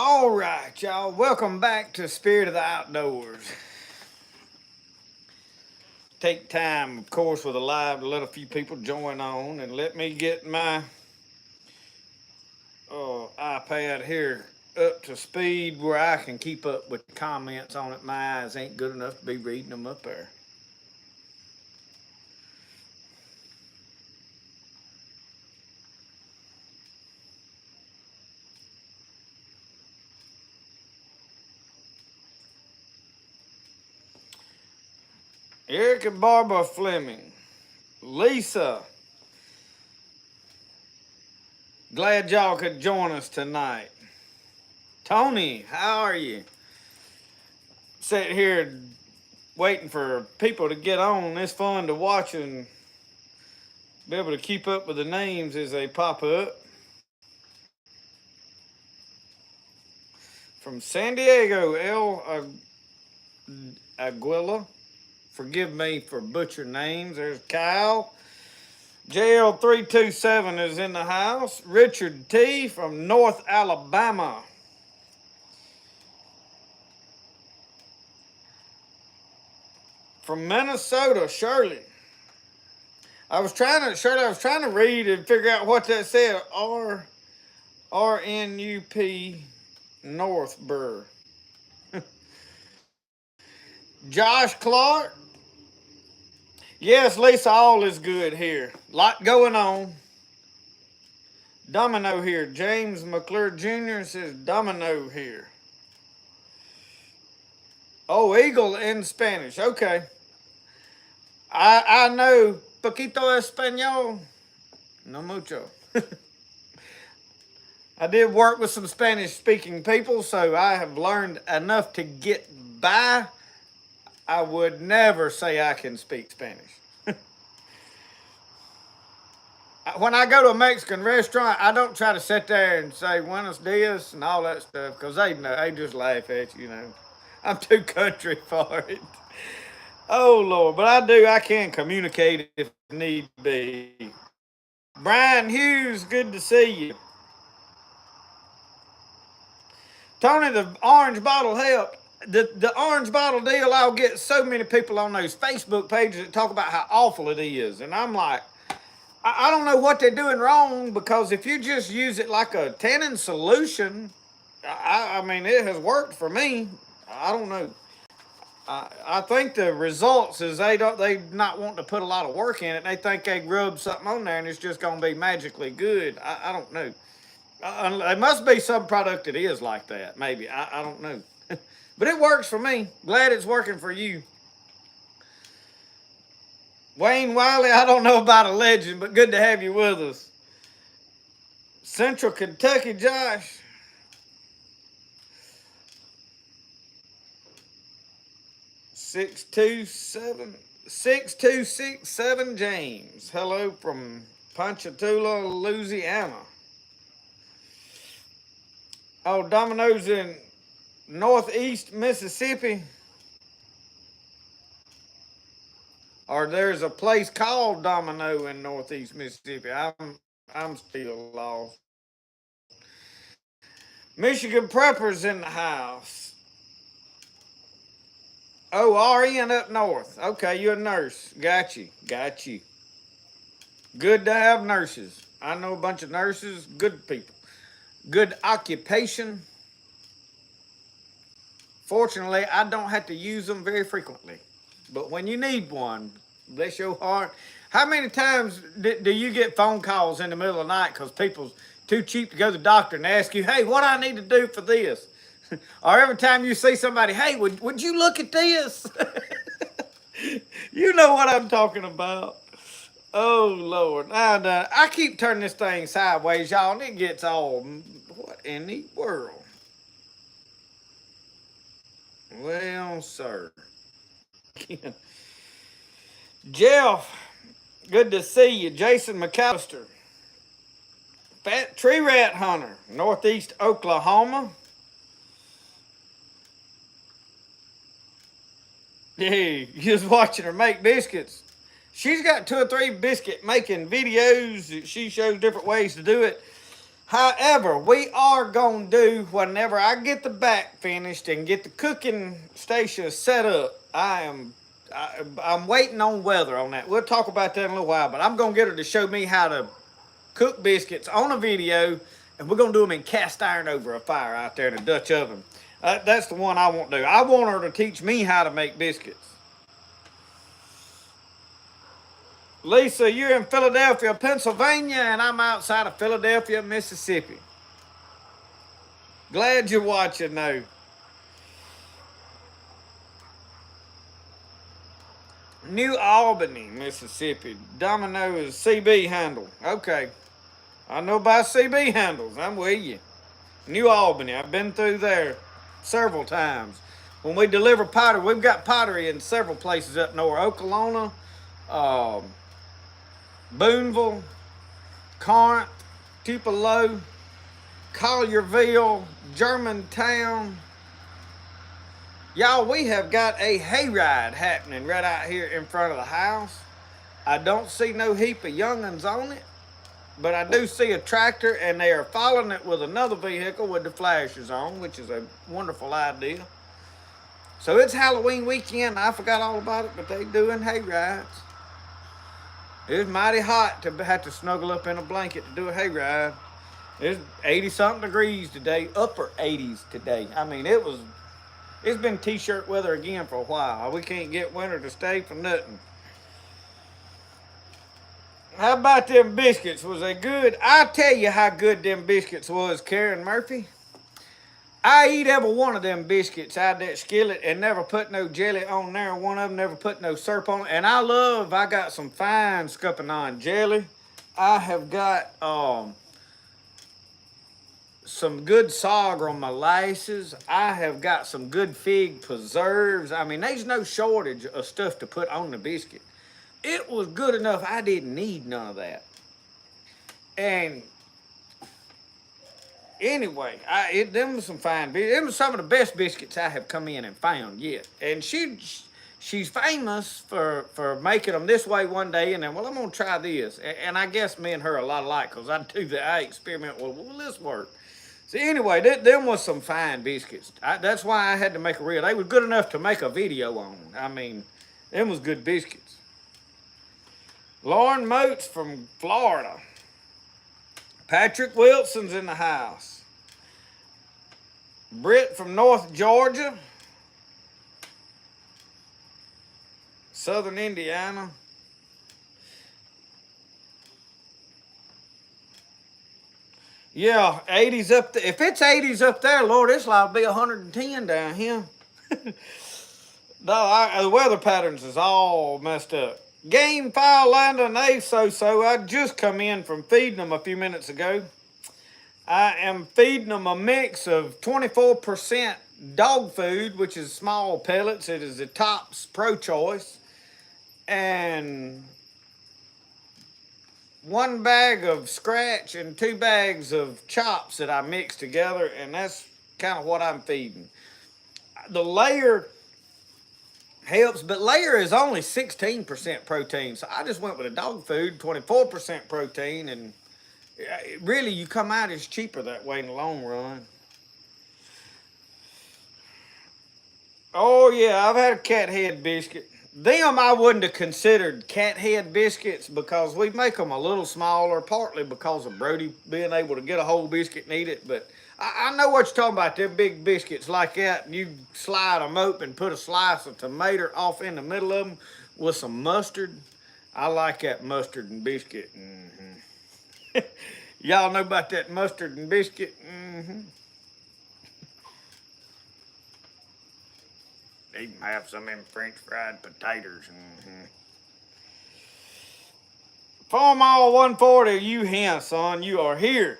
All right, y'all. Welcome back to Spirit of the Outdoors. Take time, of course, with a live to let a few people join on and let me get my iPad here up to speed where I can keep up with the comments on it. My eyes ain't good enough to be reading them up there. Eric and Barbara Fleming. Lisa, glad y'all could join us tonight. Tony, how are you? Sitting here waiting for people to get on. It's fun to watch and be able to keep up with the names as they pop up. From San Diego, Aguila. Forgive me for butcher names. There's Kyle. JL327 is in the house. Richard T. from North Alabama. From Minnesota, Shirley. Shirley, I was trying to read and figure out what that said. RNUP Northburr. Josh Clark. Yes, Lisa, all is good here. Lot going on. Domino here. James McClure Jr. says Domino here. Oh, eagle in Spanish. Okay. I know poquito español. No mucho. I did work with some Spanish speaking people, so I have learned enough to get by. I would never say I can speak Spanish. When I go to a Mexican restaurant, I don't try to sit there and say buenos dias and all that stuff because they know, they just laugh at you. I'm too country for it. Oh, Lord. But I can communicate if need be. Brian Hughes, good to see you. Tony, the orange bottle helped. The orange bottle deal, I'll get so many people on those Facebook pages that talk about how awful it is. And I'm like, I don't know what they're doing wrong because if you just use it like a tannin solution, I mean, it has worked for me. I don't know. I think the results is they not want to put a lot of work in it. They think they rub something on there and it's just going to be magically good. I don't know. There must be some product that is like that. Maybe I don't know, but it works for me. Glad it's working for you. Wayne Wiley, I don't know about a legend, but good to have you with us. Central Kentucky, Josh. 6267 James. Hello from Ponchatoula, Louisiana. Oh, Domino's in Northeast Mississippi. Or there's a place called Domino in Northeast Mississippi. I'm still lost. Michigan Preppers in the house. Oh, RN up north. Okay, you're a nurse. Got you. Good to have nurses. I know a bunch of nurses, good people. Good occupation. Fortunately, I don't have to use them very frequently. But when you need one, bless your heart. How many times do you get phone calls in the middle of the night because people's too cheap to go to the doctor and ask you, hey, what I need to do for this? Or every time you see somebody, hey, would you look at this? You know what I'm talking about. Oh, Lord. I keep turning this thing sideways, y'all, and it gets all, what in the world? Well, sir. Jeff, good to see you. Jason McAllister. Fat Tree Rat Hunter, Northeast Oklahoma. Hey, just watching her make biscuits. She's got 2 or 3 biscuit making videos. She shows different ways to do it. However, we are going to do whenever I get the back finished and get the cooking station set up. I'm waiting on weather on that. We'll talk about that in a little while, but I'm going to get her to show me how to cook biscuits on a video, and we're going to do them in cast iron over a fire out there in a Dutch oven. That's the one I want to do. I want her to teach me how to make biscuits. Lisa, you're in Philadelphia, Pennsylvania, and I'm outside of Philadelphia, Mississippi. Glad you're watching, though. New Albany, Mississippi. Domino's CB handle. Okay. I know about CB handles. I'm with you. New Albany. I've been through there several times. When we deliver pottery, we've got pottery in several places up north. Okolona, um, Boonville, Corinth, Tupelo, Collierville, Germantown. Y'all, we have got a hayride happening right out here in front of the house. I don't see no heap of young'uns on it, but I do see a tractor, and they are following it with another vehicle with the flashers on, which is a wonderful idea. So it's Halloween weekend. I forgot all about it, but they doing hayrides. It's mighty hot to have to snuggle up in a blanket to do a hayride. It's 80-something degrees today, upper 80s today. I mean, it's been t-shirt weather again for a while. We can't get winter to stay for nothing. How about them biscuits? Was they good? I'll tell you how good them biscuits was, Karen Murphy. I eat every one of them biscuits out that skillet and never put no jelly on there. One of them never put no syrup on it. And I got some fine scuppernong jelly. I have got some good sorghum molasses. I have got some good fig preserves. I mean, there's no shortage of stuff to put on the biscuit. It was good enough. I didn't need none of that. And anyway, them was some fine biscuits. Them was some of the best biscuits I have come in and found yet. And she's famous for making them this way one day, and then, well, I'm gonna try this. And I guess me and her are a lot alike, because I do that. I experiment. Well, will this work? So anyway, them was some fine biscuits. That's why I had to make a reel. They were good enough to make a video on. I mean, them was good biscuits. Lauren Moats from Florida. Patrick Wilson's in the house. Britt from North Georgia. Southern Indiana. Yeah, 80s up there. If it's 80s up there, Lord, it's like be 110 down here. No, the weather patterns is all messed up. Game File Landon A so. I just come in from feeding them a few minutes ago. I am feeding them a mix of 24% dog food, which is small pellets. It is the Tops Pro Choice. And 1 bag of scratch and 2 bags of chops that I mix together. And that's kind of what I'm feeding. The layer helps, but layer is only 16% protein. So I just went with a dog food, 24% protein, and really you come out as cheaper that way in the long run. Oh yeah, I've had a cat head biscuit. Them I wouldn't have considered cat head biscuits because we make them a little smaller, partly because of Brody being able to get a whole biscuit and eat it, but I know what you're talking about, them big biscuits like that, and you slide them open, put a slice of tomato off in the middle of them with some mustard. I like that mustard and biscuit. Mm-hmm. Y'all know about that mustard and biscuit? Mm-hmm. Even have some of them French fried potatoes. Mm-hmm. Farm all 140, you here, son. You are here.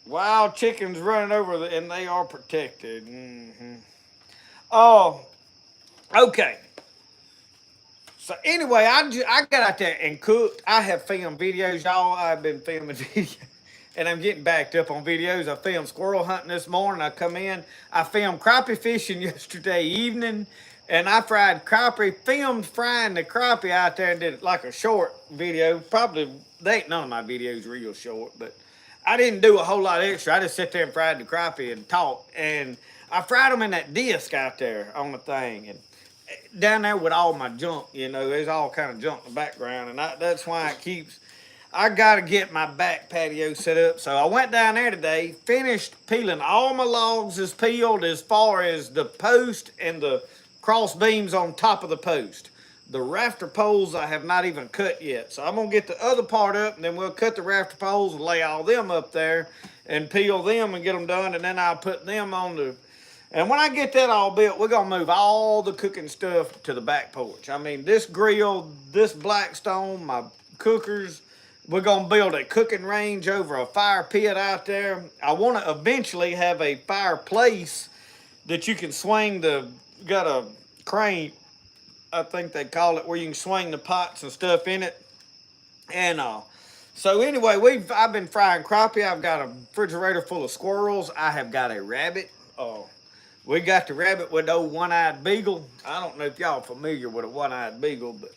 Wild chickens running over, and they are protected. Mm-hmm. Oh, okay. So anyway, I got out there and cooked. I have filmed videos, y'all. I've been filming videos, and I'm getting backed up on videos. I filmed squirrel hunting this morning. I come in. I filmed crappie fishing yesterday evening. And I fried crappie, filmed frying the crappie out there and did like a short video. Probably, they ain't none of my videos real short, but I didn't do a whole lot extra. I just sit there and fried the crappie and talked. And I fried them in that disc out there on the thing. And down there with all my junk, there's all kind of junk in the background. And that's why it keeps, I got to get my back patio set up. So I went down there today, finished peeling. All my logs is peeled as far as the post and the cross beams on top of the post. The rafter poles I have not even cut yet. So I'm going to get the other part up, and then we'll cut the rafter poles and lay all them up there and peel them and get them done. And then I'll put them on the, and when I get that all built, we're going to move all the cooking stuff to the back porch. I mean, this grill, this Blackstone, my cookers, we're going to build a cooking range over a fire pit out there. I want to eventually have a fireplace that you can swing got a crane, I think they call it, where you can swing the pots and stuff in it. And so anyway, I've been frying crappie. I've got a refrigerator full of squirrels. I have got a rabbit. We got the rabbit with the old one-eyed beagle. I don't know if y'all familiar with a one-eyed beagle, but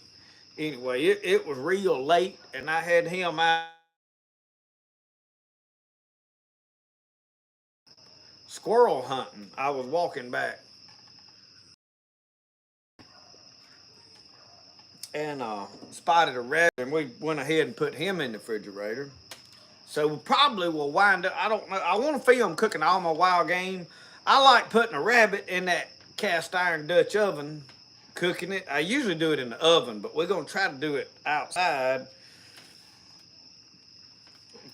anyway, it was real late, and I had him out squirrel hunting. I was walking back and spotted a rabbit, and we went ahead and put him in the refrigerator. So we probably will wind up, I don't know, I want to film cooking all my wild game. I like putting a rabbit in that cast iron Dutch oven, cooking it. I usually do it in the oven, but we're going to try to do it outside.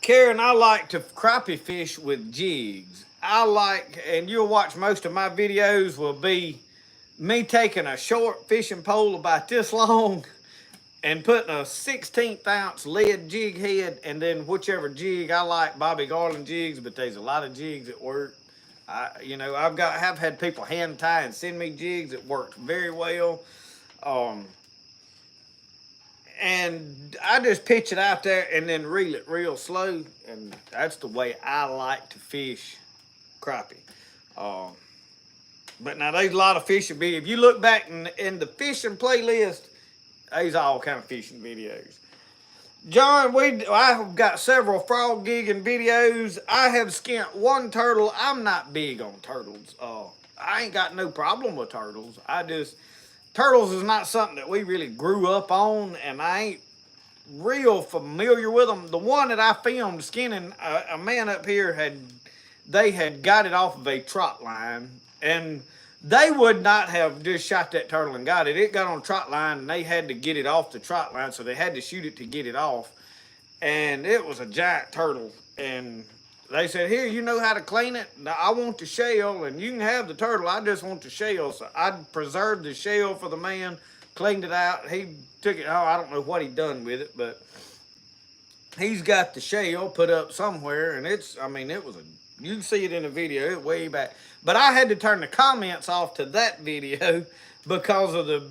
Karen, I like to crappie fish with jigs. I like, and you'll watch most of my videos will be me taking a short fishing pole about this long and putting a 1/16 ounce lead jig head, and then whichever jig I like, Bobby Garland jigs, but there's a lot of jigs that work. Have had people hand tie and send me jigs that worked very well. And I just pitch it out there and then reel it real slow, and that's the way I like to fish crappie. But now there's a lot of fishing videos. If you look back in the fishing playlist, there's all kind of fishing videos. John, I have got several frog gigging videos. I have skinned one turtle. I'm not big on turtles. I ain't got no problem with turtles. Turtles is not something that we really grew up on, and I ain't real familiar with them. The one that I filmed skinning, a man up here they had got it off of a trot line, and they would not have just shot that turtle and got it. It got on a trot line, and they had to get it off the trot line, so they had to shoot it to get it off. And it was a giant turtle, and they said, here, you know how to clean it? Now, I want the shell, and you can have the turtle. I just want the shell. So I preserved the shell for the man, cleaned it out. He took it, I don't know what he done with it, but he's got the shell put up somewhere, and it was you can see it in the video, it way back. But I had to turn the comments off to that video because of the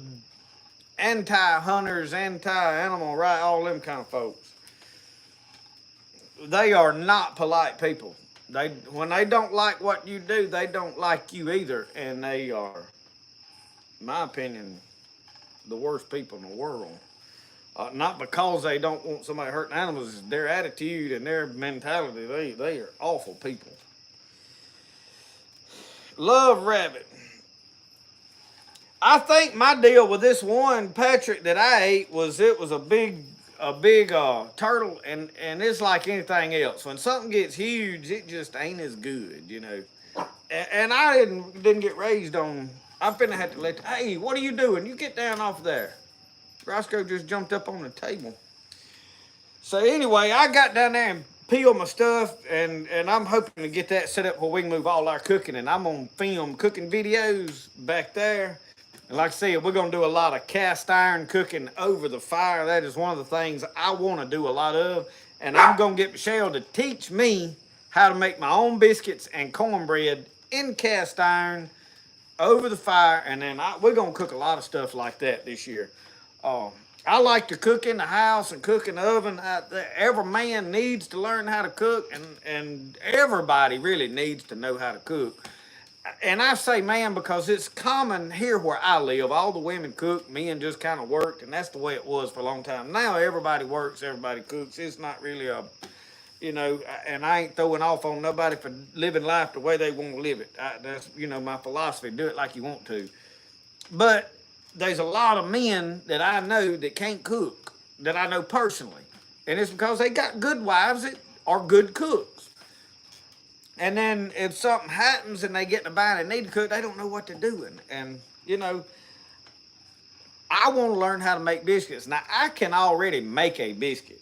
anti-hunters, anti-animal right, all them kind of folks. They are not polite people. When they don't like what you do, they don't like you either, and they are, in my opinion, the worst people in the world. Not because they don't want somebody hurting animals, it's their attitude and their mentality. They are awful people. Love rabbit. I think my deal with this one, Patrick, that I ate was a big turtle, and it's like anything else. When something gets huge, it just ain't as good, And I didn't get raised on. I'm finna have to hey, what are you doing? You get down off there. Roscoe just jumped up on the table. So anyway, I got down there and peeled my stuff, and I'm hoping to get that set up where we can move all our cooking, and I'm gonna film cooking videos back there. And like I said, we're going to do a lot of cast iron cooking over the fire. That is one of the things I want to do a lot of. And I'm going to get Michelle to teach me how to make my own biscuits and cornbread in cast iron over the fire. And then we're going to cook a lot of stuff like that this year. I like to cook in the house and cook in the oven. Every man needs to learn how to cook, and everybody really needs to know how to cook. and I say man because it's common here where I live. All the women cook, men just kind of worked, and that's the way it was for a long time. Now everybody works, everybody cooks. It's not really a, and I ain't throwing off on nobody for living life the way they want to live it. That's, my philosophy. Do it like you want to. But there's a lot of men that I know that can't cook, that I know personally. And it's because they got good wives that are good cooks. And then if something happens and they get in a bind and need to cook, they don't know what to do. And I want to learn how to make biscuits. Now, I can already make a biscuit.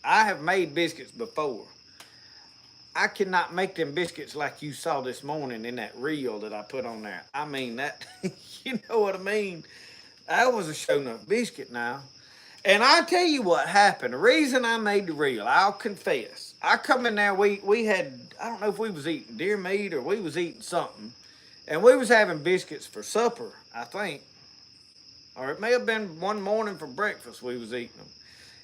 I have made biscuits before. I cannot make them biscuits like you saw this morning in that reel that I put on there. I mean, that, you know what I mean? That was a show enough biscuit now. And I tell you what happened. The reason I made the reel, I'll confess. I come in there, we had, I don't know if we was eating deer meat or we was eating something. And we was having biscuits for supper, I think. Or it may have been one morning for breakfast we was eating them.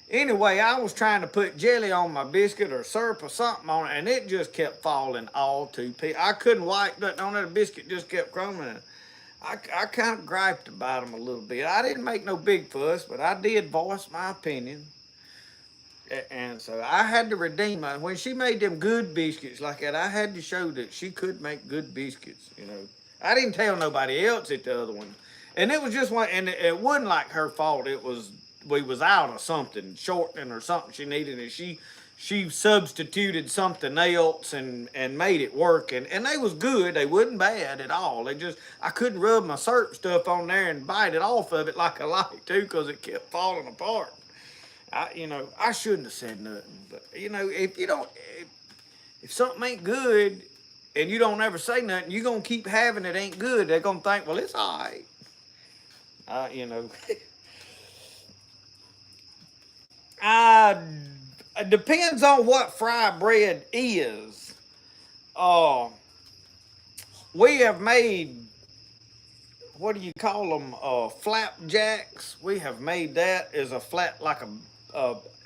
Anyway, I was trying to put jelly on my biscuit or syrup or something on it, and it just kept falling all to pieces. I couldn't wipe nothing on it. The biscuit just kept crumbling. I kind of griped about them a little bit. I didn't make no big fuss, but I did voice my opinion. And so I had to redeem her. When she made them good biscuits like that, I had to show that she could make good biscuits, I didn't tell nobody else at the other one. And it was just one, and it wasn't like her fault. It was, we was out of something, shortening or something she needed, and she substituted something else and made it work. And they was good. They wasn't bad at all. They just, I couldn't rub my syrup stuff on there and bite it off of it like I like to because it kept falling apart. I shouldn't have said nothing. But, if you don't, if something ain't good and you don't ever say nothing, you're going to keep having it ain't good. They're going to think, well, it's all right. It depends on what fry bread is. We have made, what do you call them? Flapjacks. We have made that as a flat, like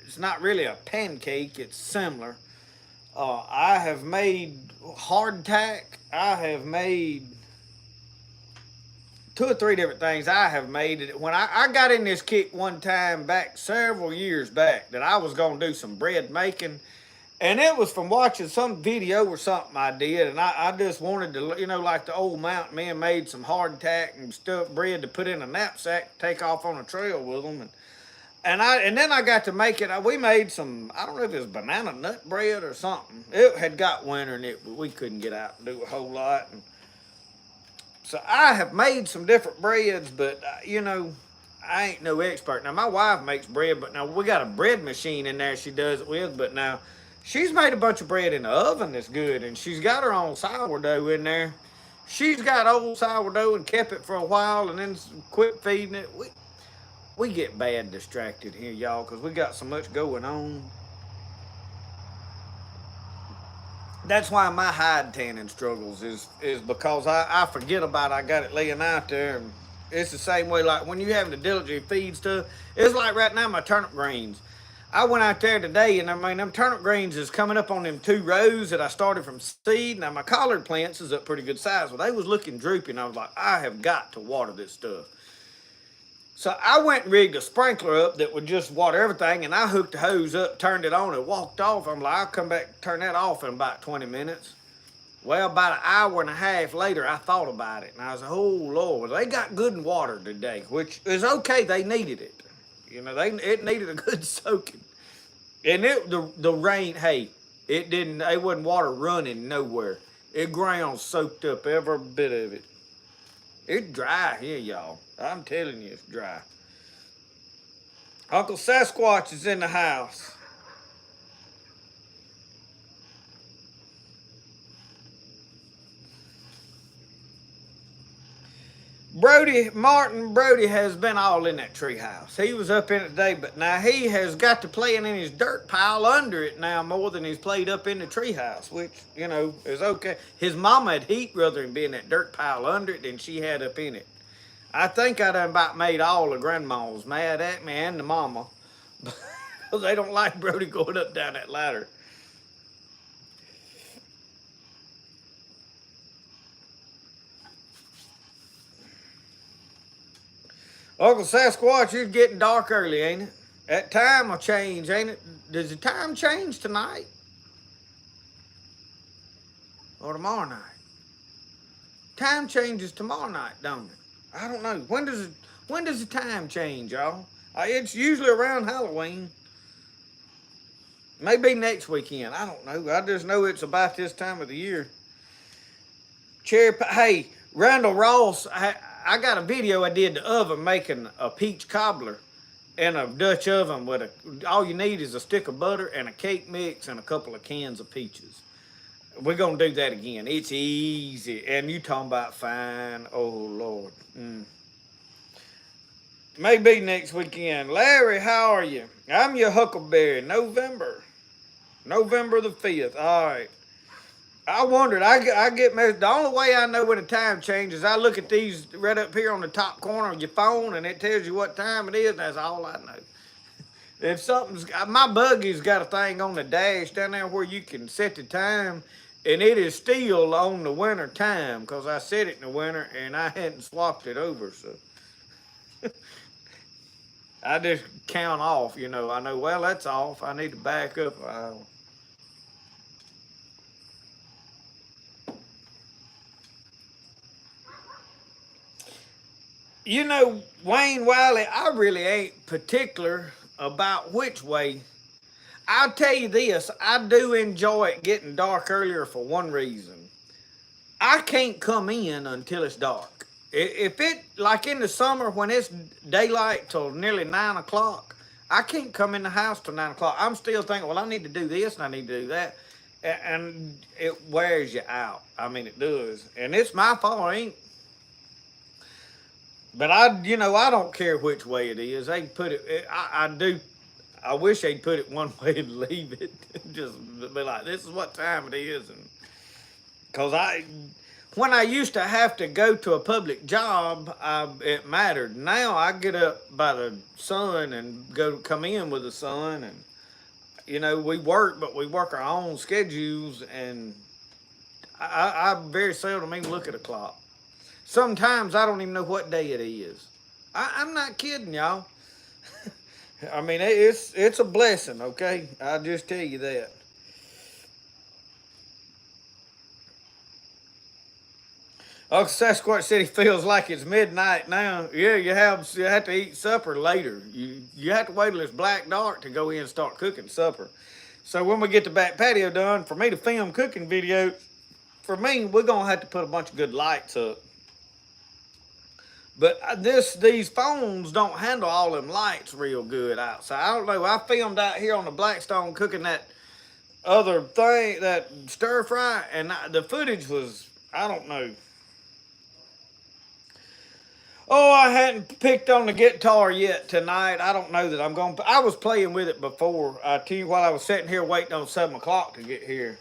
it's not really a pancake. It's similar. I have made hardtack. I have made 2 or 3 different things I have made. It when I got in this kick one time back several years back that I was going to do some bread making. And it was from watching some video or something I did. And I just wanted to, like the old mountain men made some hardtack and stuffed bread to put in a knapsack, take off on a trail with them. And then I got to make it. We made some, I don't know if it was banana nut bread or something. It had got winter in it, but we couldn't get out and do a whole lot. And so I have made some different breads, but I ain't no expert. Now my wife makes bread, but now we got a bread machine in there she does it with. But now she's made a bunch of bread in the oven that's good, and she's got her own sourdough in there. She's got old sourdough and kept it for a while, and then quit feeding it. We get bad distracted here, y'all, because we got so much going on. That's why my hide tanning struggles is because I forget about I got it laying out there. And it's the same way like when you having to diligently feed stuff. It's like right now my turnip greens. I went out there today and I mean them turnip greens is coming up on them 2 rows that I started from seed. Now my collard plants is up pretty good size, but they was looking droopy and I was like, I have got to water this stuff. So I went and rigged a sprinkler up that would just water everything, and I hooked the hose up, turned it on, and walked off. I'm like, I'll come back and turn that off in about 20 minutes. Well, about an hour and a half later, I thought about it, and I was like, oh, Lord, they got good and water today, which is okay. They needed it. It needed a good soaking. And the rain, hey, it wasn't water running nowhere. It ground soaked up every bit of it. It's dry here, y'all. I'm telling you, it's dry. Uncle Sasquatch is in the house. Martin Brody has been all in that treehouse. He was up in it today, but now he has got to playing in his dirt pile under it now more than he's played up in the treehouse, which, is okay. His mama had heat rather than be in that dirt pile under it than she had up in it. I think I done about made all the grandmas mad at me and the mama because they don't like Brody going up down that ladder. Uncle Sasquatch, it's getting dark early, ain't it? That time will change, ain't it? Does the time change tonight or tomorrow night? Time changes tomorrow night, don't it? I don't know. When does the time change, y'all? It's usually around Halloween. Maybe next weekend. I don't know. I just know it's about this time of the year. Cherry pie. Hey, Randall Ross, I got a video I did the oven making a peach cobbler in a Dutch oven with all you need is a stick of butter and a cake mix and a couple of cans of peaches. We're gonna do that again. It's easy. And you talking about fine. Oh Lord. Maybe next weekend. Larry, how are you? I'm your Huckleberry. November the 5th. All right. I wondered. I get messed. The only way I know when the time changes, I look at these right up here on the top corner of your phone, and it tells you what time it is. And that's all I know. If something's my buggy's got a thing on the dash down there where you can set the time, and it is still on the winter time because I set it in the winter and I hadn't swapped it over. So I just count off. I know. Well, that's off. I need to back up an hour. Wayne Wiley, I really ain't particular about which way. I'll tell you this, I do enjoy it getting dark earlier for one reason. I can't come in until it's dark. If it, like in the summer when it's daylight till nearly 9 o'clock, I can't come in the house till 9 o'clock. I'm still thinking, well, I need to do this and I need to do that. And it wears you out. I mean, it does. And it's my fault, ain't. But I don't care which way it is. They put it. I do. I wish they'd put it one way and leave it. Just be like, this is what time it is, and because when I used to have to go to a public job, it mattered. Now I get up by the sun and come in with the sun, and we work, but we work our own schedules, and I very seldom even look at a clock. Sometimes I don't even know what day it is. I'm not kidding, y'all. I mean, it's a blessing, okay? I'll just tell you that. Uncle Sasquatch said he feels like it's midnight now. Yeah, you have to eat supper later. You have to wait till it's black dark to go in and start cooking supper. So when we get the back patio done, for me to film cooking videos, for me, we're gonna have to put a bunch of good lights up. But these phones don't handle all them lights real good outside. I don't know. I filmed out here on the Blackstone cooking that other thing, that stir fry, and the footage was, I don't know. Oh, I hadn't picked on the guitar yet tonight. I don't know that I'm going to. I was playing with it before. I tell you, while I was sitting here waiting on 7 o'clock to get here.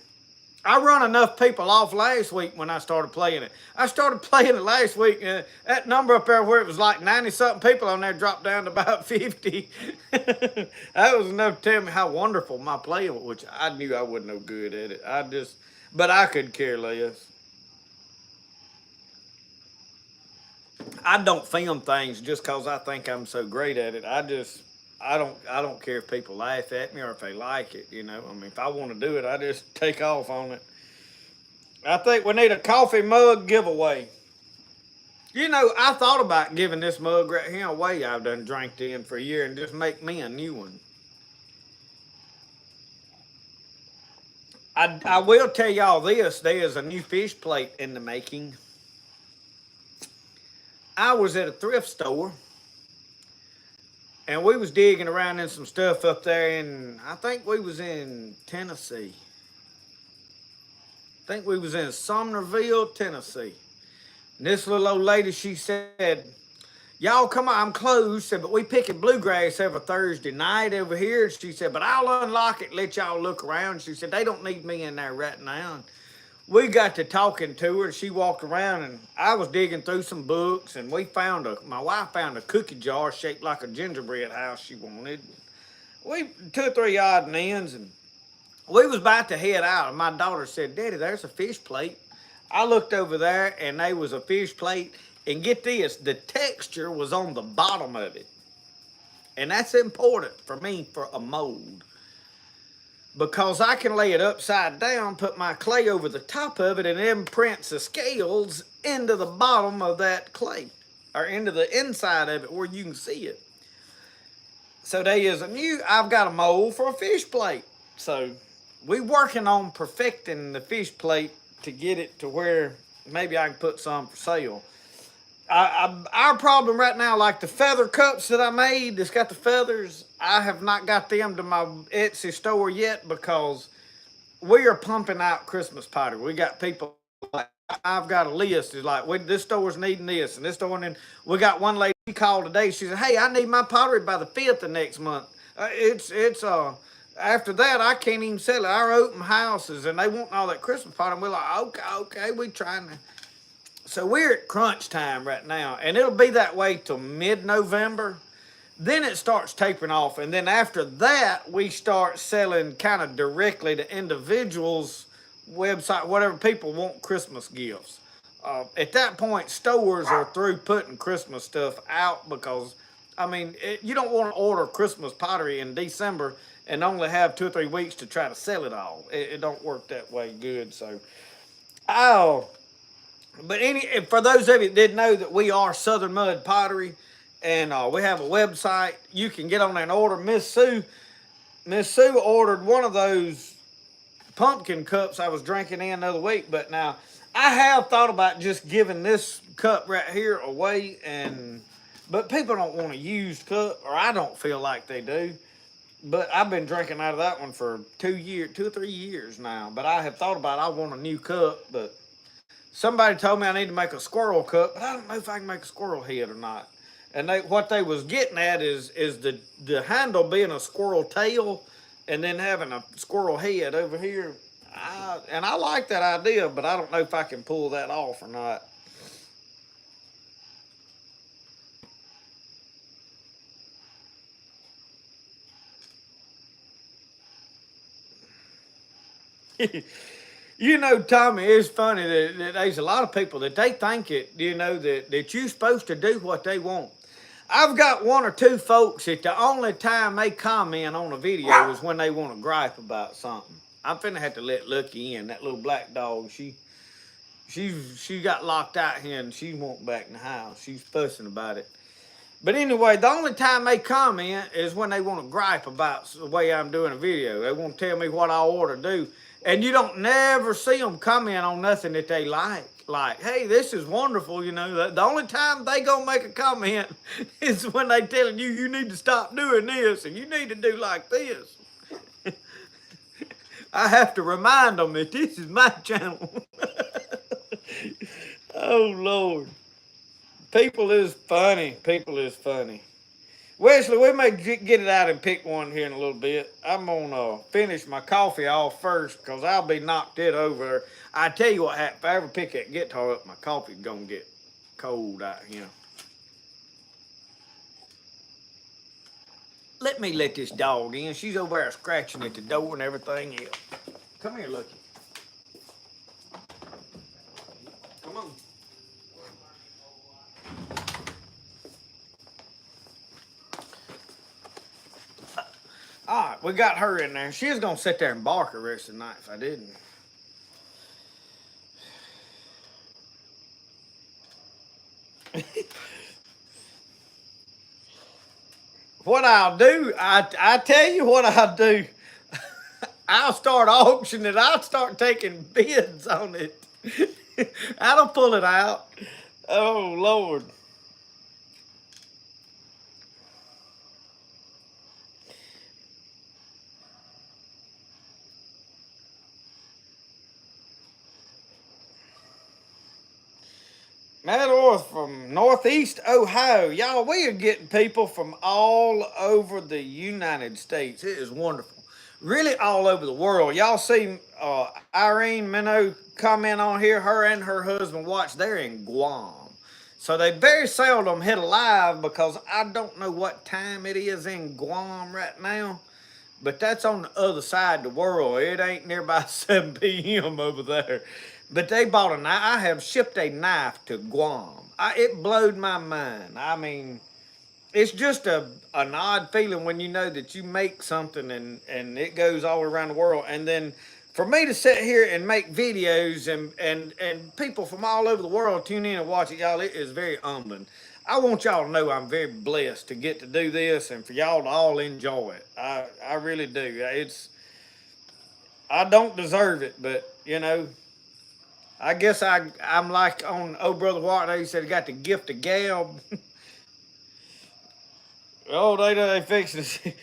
I run enough people off last week when I started playing it. I started playing it last week. That number up there where it was like 90-something people on there dropped down to about 50. That was enough to tell me how wonderful my playing was, which I knew I wasn't no good at it. But I could care less. I don't film things just because I think I'm so great at it. I don't care if people laugh at me or if they like it, I mean, if I want to do it, I just take off on it. I think we need a coffee mug giveaway. I thought about giving this mug right here away I've done drank in for a year and just make me a new one. I will tell y'all this, there's a new fish plate in the making. I was at a thrift store and we was digging around in some stuff up there, and I think we was in Tennessee. I think we was in Sumnerville, Tennessee. And this little old lady, she said, y'all come on, I'm closed. She said, but we picking bluegrass every Thursday night over here. She said, but I'll unlock it, let y'all look around. She said, they don't need me in there right now. And we got to talking to her, and she walked around, and I was digging through some books, and my wife found a cookie jar shaped like a gingerbread house she wanted. We 2 or 3 odd and ends, and we was about to head out, and my daughter said, Daddy, there's a fish plate. I looked over there, and there was a fish plate And get this, the texture was on the bottom of it. And that's important for me for a mold. Because I can lay it upside down, put my clay over the top of it, and it imprints the scales into the bottom of that clay. Or into the inside of it where you can see it. So I've got a mold for a fish plate. So we working on perfecting the fish plate to get it to where maybe I can put some for sale. Our problem right now, like the feather cups that I made that's got the feathers, I have not got them to my Etsy store yet because we are pumping out Christmas pottery. We got people like, I've got a list. It's like, this store's needing this and this store. And we got one lady, she called today. She said, hey, I need my pottery by the 5th of next month. After that, I can't even sell it. Our open houses and they want all that Christmas pottery. And we're like, okay, we trying to. So we're at crunch time right now, and it'll be that way till mid-November. Then it starts tapering off, and then after that, we start selling kind of directly to individuals' website, whatever people want Christmas gifts. At that point, stores are through putting Christmas stuff out because, I mean, you don't want to order Christmas pottery in December and only have 2 or 3 weeks to try to sell it all. It don't work that way good. So, but for those of you that didn't know that we are Southern Mud Pottery, and we have a website, you can get on there and order. Miss Sue ordered one of those pumpkin cups I was drinking in the other week. But now I have thought about just giving this cup right here away, but people don't want a used cup, or I don't feel like they do. But I've been drinking out of that one for 2 or 3 years now. But I have thought about I want a new cup, but somebody told me I need to make a squirrel cup, but I don't know if I can make a squirrel head or not. And what they was getting at is the handle being a squirrel tail and then having a squirrel head over here. And I like that idea, but I don't know if I can pull that off or not. You know, Tommy, it's funny that there's a lot of people that they think that you're supposed to do what they want. I've got 1 or 2 folks that the only time they comment on a video is when they want to gripe about something. I'm finna have to let Lucky in, that little black dog. She got locked out here and she won't back in the house. She's fussing about it. But anyway, the only time they comment is when they want to gripe about the way I'm doing a video. They want to tell me what I ought to do. And you don't never see them comment on nothing that they like. Like, hey, this is wonderful, you know. The only time they gonna make a comment is when they telling you need to stop doing this and you need to do like this. I have to remind them that this is my channel. Oh, Lord. People is funny. People is funny. Wesley, we may get it out and pick one here in a little bit. I'm going to finish my coffee off first because I'll be knocked it over. I tell you what happened. If I ever pick that guitar up, my coffee's going to get cold out here. Let me let this dog in. She's over there scratching at the door and everything else. Come here, Lucky. Come on. All right, we got her in there. She was going to sit there and bark the rest of the night if I didn't. What I'll do, I tell you what I'll do. I'll start auctioning it. I'll start taking bids on it. I'll pull it out. Oh, Lord. Matt Orth from Northeast Ohio. Y'all, we are getting people from all over the United States. It is wonderful. Really all over the world. Y'all see Irene Minnow comment on here. Her and her husband watch. They're in Guam. So they very seldom hit a live because I don't know what time it is in Guam right now. But that's on the other side of the world. It ain't nearby 7 p.m. over there. But they bought a knife. I have shipped a knife to Guam. it blowed my mind. I mean, it's just an odd feeling when you know that you make something and it goes all around the world, and then for me to sit here and make videos and people from all over the world tune in and watch it, y'all, it is very humbling. I want y'all to know I'm very blessed to get to do this and for y'all to all enjoy it. I really do. I don't deserve it, but I guess I'm like on old brother Walton. He said he got the gift of gab. Oh, they fixed it.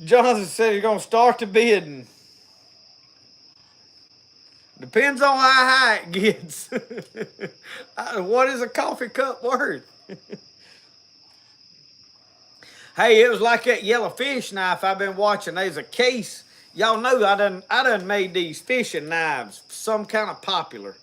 Jonathan said he's gonna start the bidding. Depends on how high it gets. What is a coffee cup worth? Hey, it was like that yellow fish knife I've been watching. There's a case. Y'all know I done made these fishing knives some kind of popular.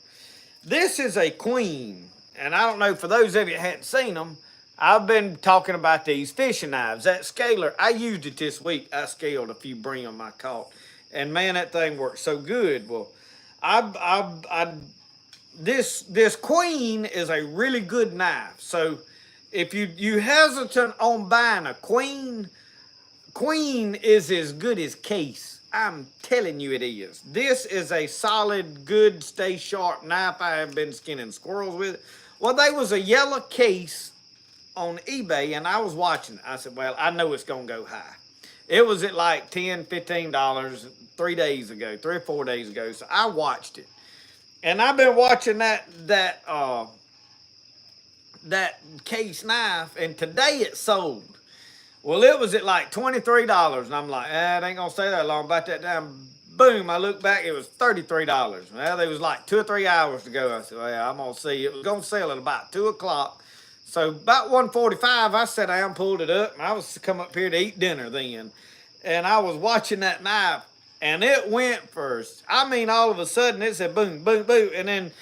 This is a queen, and I don't know, for those of you that hadn't seen them, I've been talking about these fishing knives. That scaler, I used it this week. I scaled a few brim I caught, and man, that thing worked so good. Well, this queen is a really good knife. So if you hesitant on buying a queen is as good as case. I'm telling you it is. This is a solid, good, stay sharp knife. I have been skinning squirrels with it. Well, there was a yellow case on eBay, and I was watching it. I said, well, I know it's going to go high. It was at like $10, $15 3 or 4 days ago. So I watched it. And I've been watching that case knife, and today it sold. Well, it was at like $23, and I'm like, it ain't gonna stay that long. About that time, boom, I look back, it was $33. Well, there was like 2 or 3 hours to go. I said, well, I'm gonna see. It was gonna sell at about 2 o'clock. So about 1:45, I sat down, pulled it up, and I was come up here to eat dinner then. And I was watching that knife, and it went first. I mean, all of a sudden, it said boom, boom, boom, and then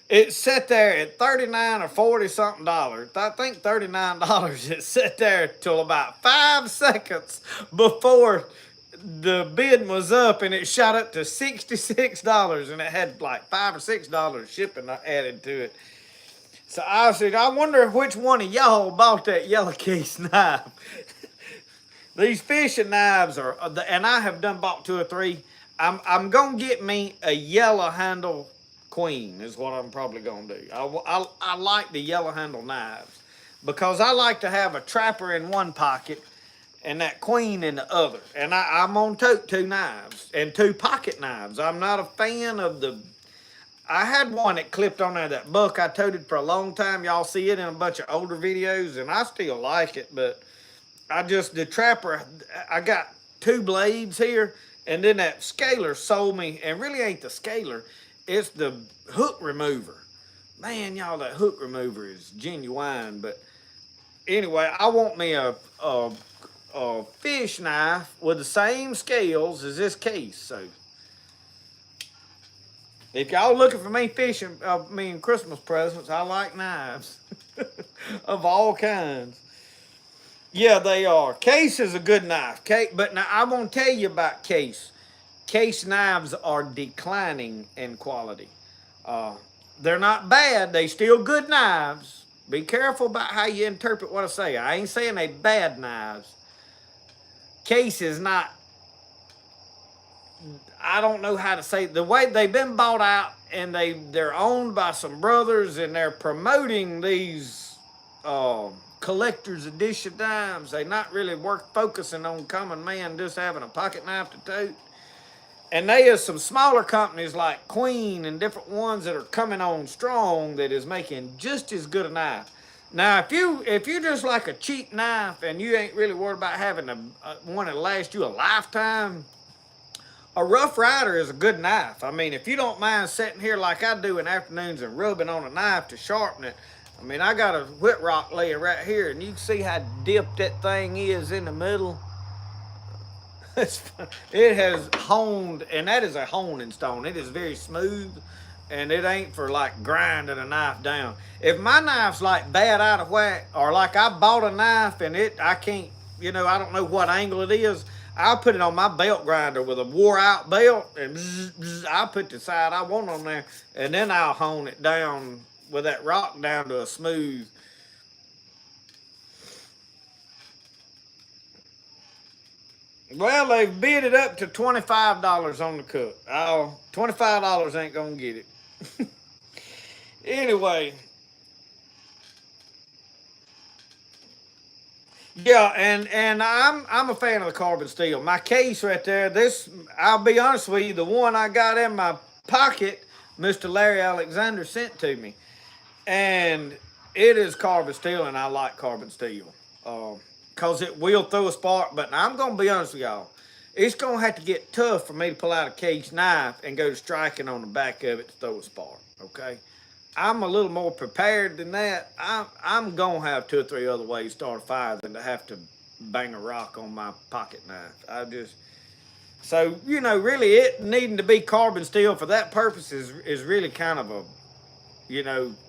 it sat there at $39 or $40 something dollars. I think $39. It sat there till about 5 seconds before the bid was up, and it shot up to $66, and it had like $5 or $6 shipping added to it. So I said, I wonder which one of y'all bought that yellow case knife. These fishing knives are, and I have done bought 2 or 3. I'm gonna get me a yellow handle queen is what I'm probably gonna do. I like the yellow handle knives because I like to have a trapper in one pocket and that queen in the other. And I'm gonna tote 2 knives and 2 pocket knives. I'm not a fan of I had one that clipped on there, that buck I toted for a long time. Y'all see it in a bunch of older videos, and I still like it, but the trapper, I got 2 blades here, and then that scaler sold me, and really ain't the scaler, it's the hook remover. Man, y'all, that hook remover is genuine. But anyway, I want me a fish knife with the same scales as this case. So if y'all looking for me fishing, Christmas presents, I like knives of all kinds. Yeah, they are. Case is a good knife. But now I won't tell you about Case. Case knives are declining in quality. They're not bad. They still good knives. Be careful about how you interpret what I say. I ain't saying they bad knives. Case is not, I don't know how to say, the way they've been bought out, and they're owned by some brothers, and they're promoting these collector's edition knives. They not really focusing on common man just having a pocket knife to tote. And there's some smaller companies like Queen and different ones that are coming on strong that is making just as good a knife. Now, if you just like a cheap knife and you ain't really worried about having one that'll last you a lifetime, a Rough Rider is a good knife. I mean, if you don't mind sitting here like I do in afternoons and rubbing on a knife to sharpen it, I mean, I got a Whit Rock laying right here, and you can see how dipped that thing is in the middle. It has honed, and that is a honing stone. It is very smooth, and it ain't for like grinding a knife down. If my knife's like bad out of whack, or like I bought a knife and I can't, I don't know what angle it is, I'll put it on my belt grinder with a wore out belt, and bzz, bzz, I'll put the side I want on there, and then I'll hone it down with that rock down to a smooth. Well, they've bid it up to $25 on the cook. Oh, $25 ain't gonna get it. Anyway, yeah, and I'm a fan of the carbon steel. My case right there, this I'll be honest with you, the one I got in my pocket, Mr. Larry Alexander sent to me, and it is carbon steel, and I like carbon steel, cause it will throw a spark. But I'm gonna be honest with y'all, it's gonna have to get tough for me to pull out a cage knife and go to striking on the back of it to throw a spark. Okay, I'm a little more prepared than that. I'm gonna have two or three other ways to start a fire than to have to bang a rock on my pocket knife. So really, it needing to be carbon steel for that purpose is really kind of a,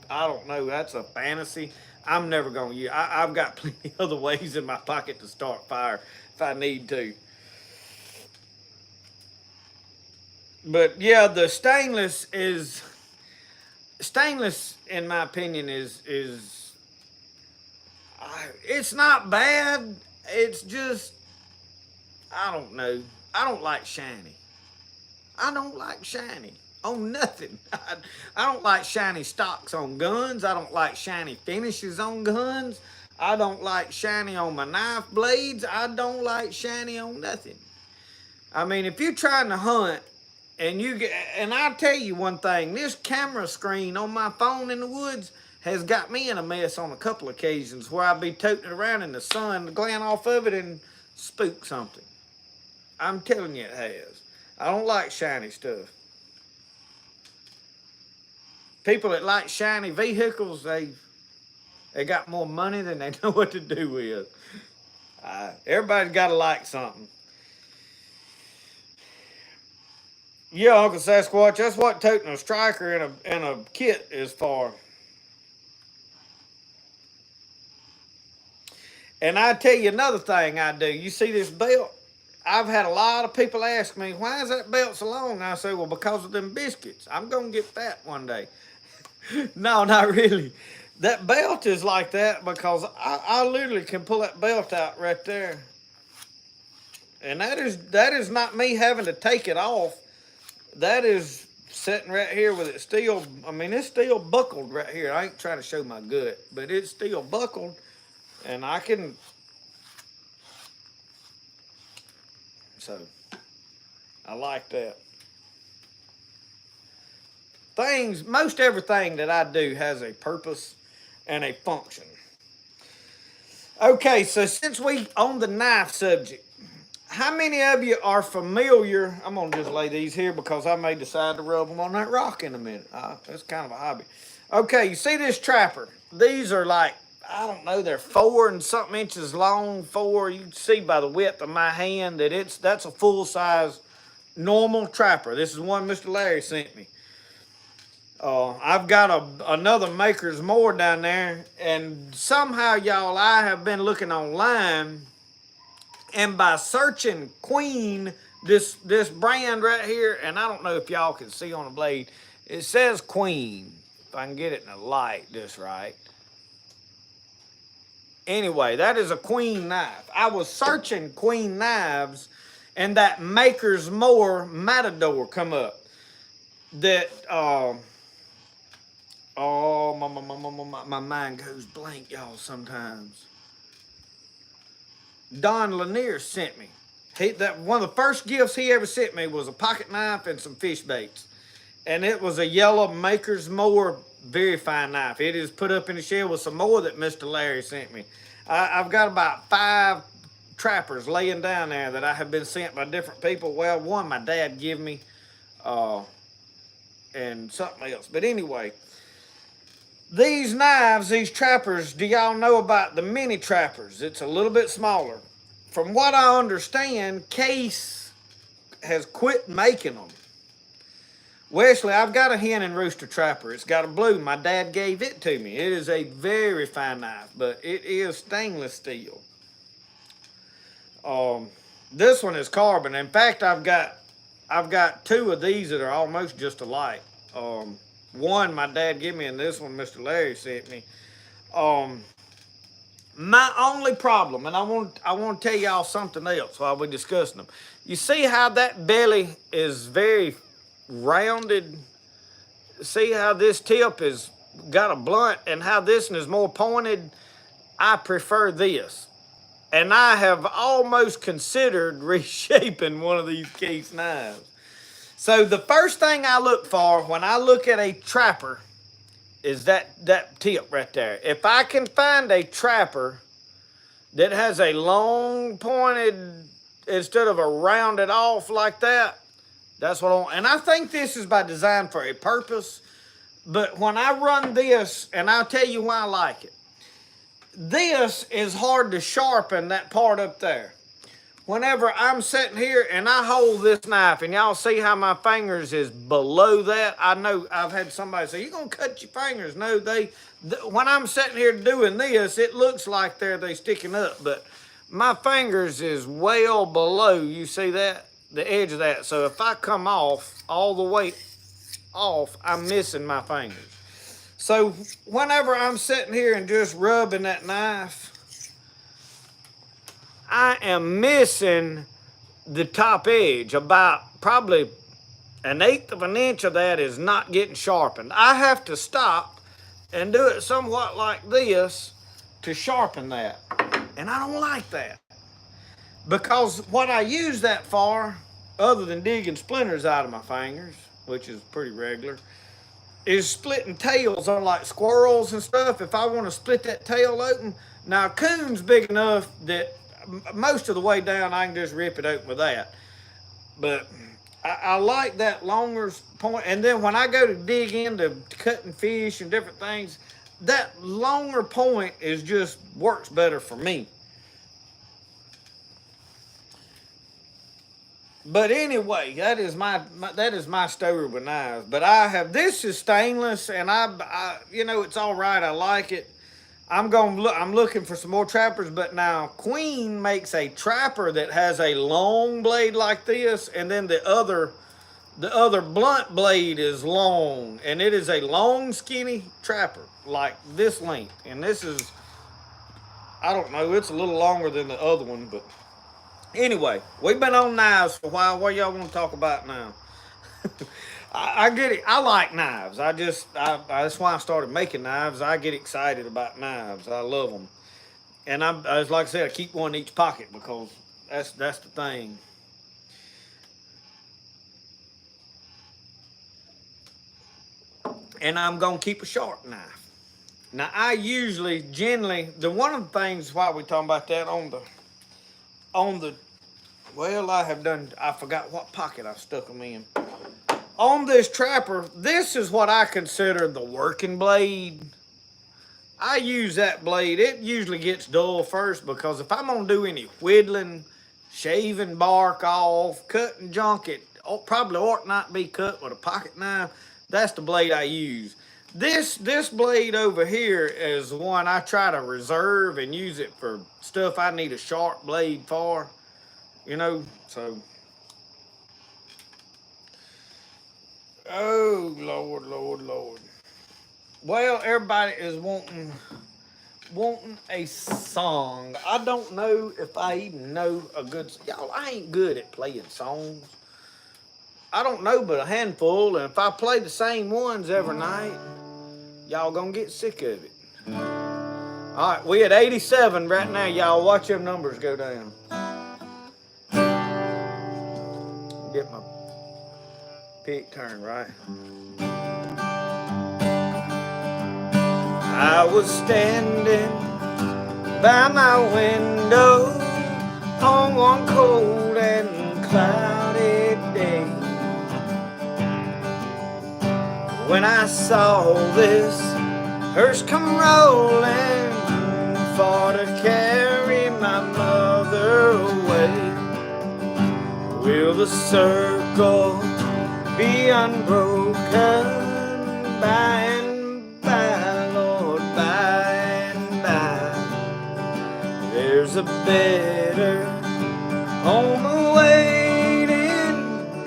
I don't know. That's a fantasy. I'm never gonna use. I've got plenty other ways in my pocket to start fire if I need to. But yeah, the stainless in my opinion is it's not bad. It's just I don't know. I don't like shiny. I don't like shiny on nothing. I don't like shiny stocks on guns. I don't like shiny finishes on guns. I don't like shiny on my knife blades. I don't like shiny on nothing. I mean, if you're trying to hunt and I'll tell you one thing, this camera screen on my phone in the woods has got me in a mess on a couple occasions where I'll be toting it around in the sun, glance off of it and spook something. I'm telling you it has. I don't like shiny stuff. People that like shiny vehicles, they got more money than they know what to do with. Everybody's got to like something. Yeah, Uncle Sasquatch, that's what toting a striker in a kit is for. And I tell you another thing I do. You see this belt? I've had a lot of people ask me, why is that belt so long? And I say, well, because of them biscuits. I'm going to get fat one day. No, not really. That belt is like that because I literally can pull that belt out right there. And that is not me having to take it off. That is sitting right here with it still. I mean, it's still buckled right here. I ain't trying to show my gut, but it's still buckled. And I can. So, I like that. Most everything that I do has a purpose and a function. Okay, so since we on the knife subject, how many of you are familiar? I'm gonna just lay these here because I may decide to rub them on that rock in a minute. That's kind of a hobby. Okay, you see this trapper? These are like, I don't know, they're 4 and something inches long. You can see by the width of my hand that that's a full size normal trapper. This is one Mr. Larry sent me. I've got another Maker's More down there, and somehow, y'all, I have been looking online, and by searching Queen, this brand right here, and I don't know if y'all can see on the blade, it says Queen. If I can get it in the light just right. Anyway, that is a Queen knife. I was searching Queen knives, and that Maker's More Matador come up. That oh, my mind goes blank, y'all, sometimes. Don Lanier sent me. One of the first gifts he ever sent me was a pocket knife and some fish baits. And it was a yellow Maker's More, very fine knife. It is put up in the shed with some more that Mr. Larry sent me. I've got about 5 trappers laying down there that I have been sent by different people. Well, one my dad gave me, and something else. But anyway, these knives, these trappers, do y'all know about the mini trappers? It's a little bit smaller. From what I understand, Case has quit making them. Wesley, I've got a hen and rooster trapper. It's got a blue. My dad gave it to me. It is a very fine knife, but it is stainless steel. This one is carbon. In fact, I've got 2 of these that are almost just alike. One my dad gave me, and this one Mr. Larry sent me. Um, my only problem, and I want to tell y'all something else while we're discussing them. You see how that belly is very rounded? See how this tip is got a blunt, and how this one is more pointed? I prefer this. And I have almost considered reshaping one of these Keith's knives. So the first thing I look for when I look at a trapper is that tip right there. If I can find a trapper that has a long pointed instead of a rounded off like that, that's what I want. And I think this is by design for a purpose. But when I run this, and I'll tell you why I like it. This is hard to sharpen, that part up there. Whenever I'm sitting here and I hold this knife, and y'all see how my fingers is below that, I know I've had somebody say, "You gonna cut your fingers?" No, when I'm sitting here doing this, it looks like they sticking up, but my fingers is well below. You see that? The edge of that. So if I come off all the way off, I'm missing my fingers. So whenever I'm sitting here and just rubbing that knife, I am missing the top edge. About probably 1/8 of an inch of that is not getting sharpened. I have to stop and do it somewhat like this to sharpen that. And I don't like that. Because what I use that for, other than digging splinters out of my fingers, which is pretty regular, is splitting tails on like squirrels and stuff. If I want to split that tail open, now a coon's big enough that most of the way down I can just rip it open with that. But I like that longer point. And then when I go to dig into cutting fish and different things, that longer point is just works better for me. But anyway, that is my story with knives. But this is stainless, and I it's all right. I like it. I'm looking for some more trappers, but now Queen makes a trapper that has a long blade like this, and then the other blunt blade is long, and it is a long, skinny trapper like this length. And this is, I don't know, it's a little longer than the other one, but anyway, we've been on knives for a while. What y'all want to talk about now? I get it. I like knives. That's why I started making knives. I get excited about knives. I love them. And as like I said, I keep one in each pocket because that's the thing. And I'm going to keep a sharp knife. Now, I usually, generally, one of the things while we're talking about that I forgot what pocket I stuck them in. On this trapper, this is what I consider the working blade. I use that blade. It usually gets dull first because if I'm going to do any whittling, shaving bark off, cutting junk, it probably ought not be cut with a pocket knife. That's the blade I use. This blade over here is the one I try to reserve and use it for stuff I need a sharp blade for. So. Oh, Lord, Lord, Lord. Well, everybody is wanting a song. I don't know if I even know a good... Y'all, I ain't good at playing songs. I don't know but a handful, and if I play the same ones every night, y'all gonna get sick of it. All right, we at 87 right now. Y'all watch them numbers go down. Get my pick turn right. I was standing by my window on one cold and cloudy day when I saw this hearse come rolling for to carry my mother away. Will the circle be unbroken by and by, Lord, by and by? There's a better home awaiting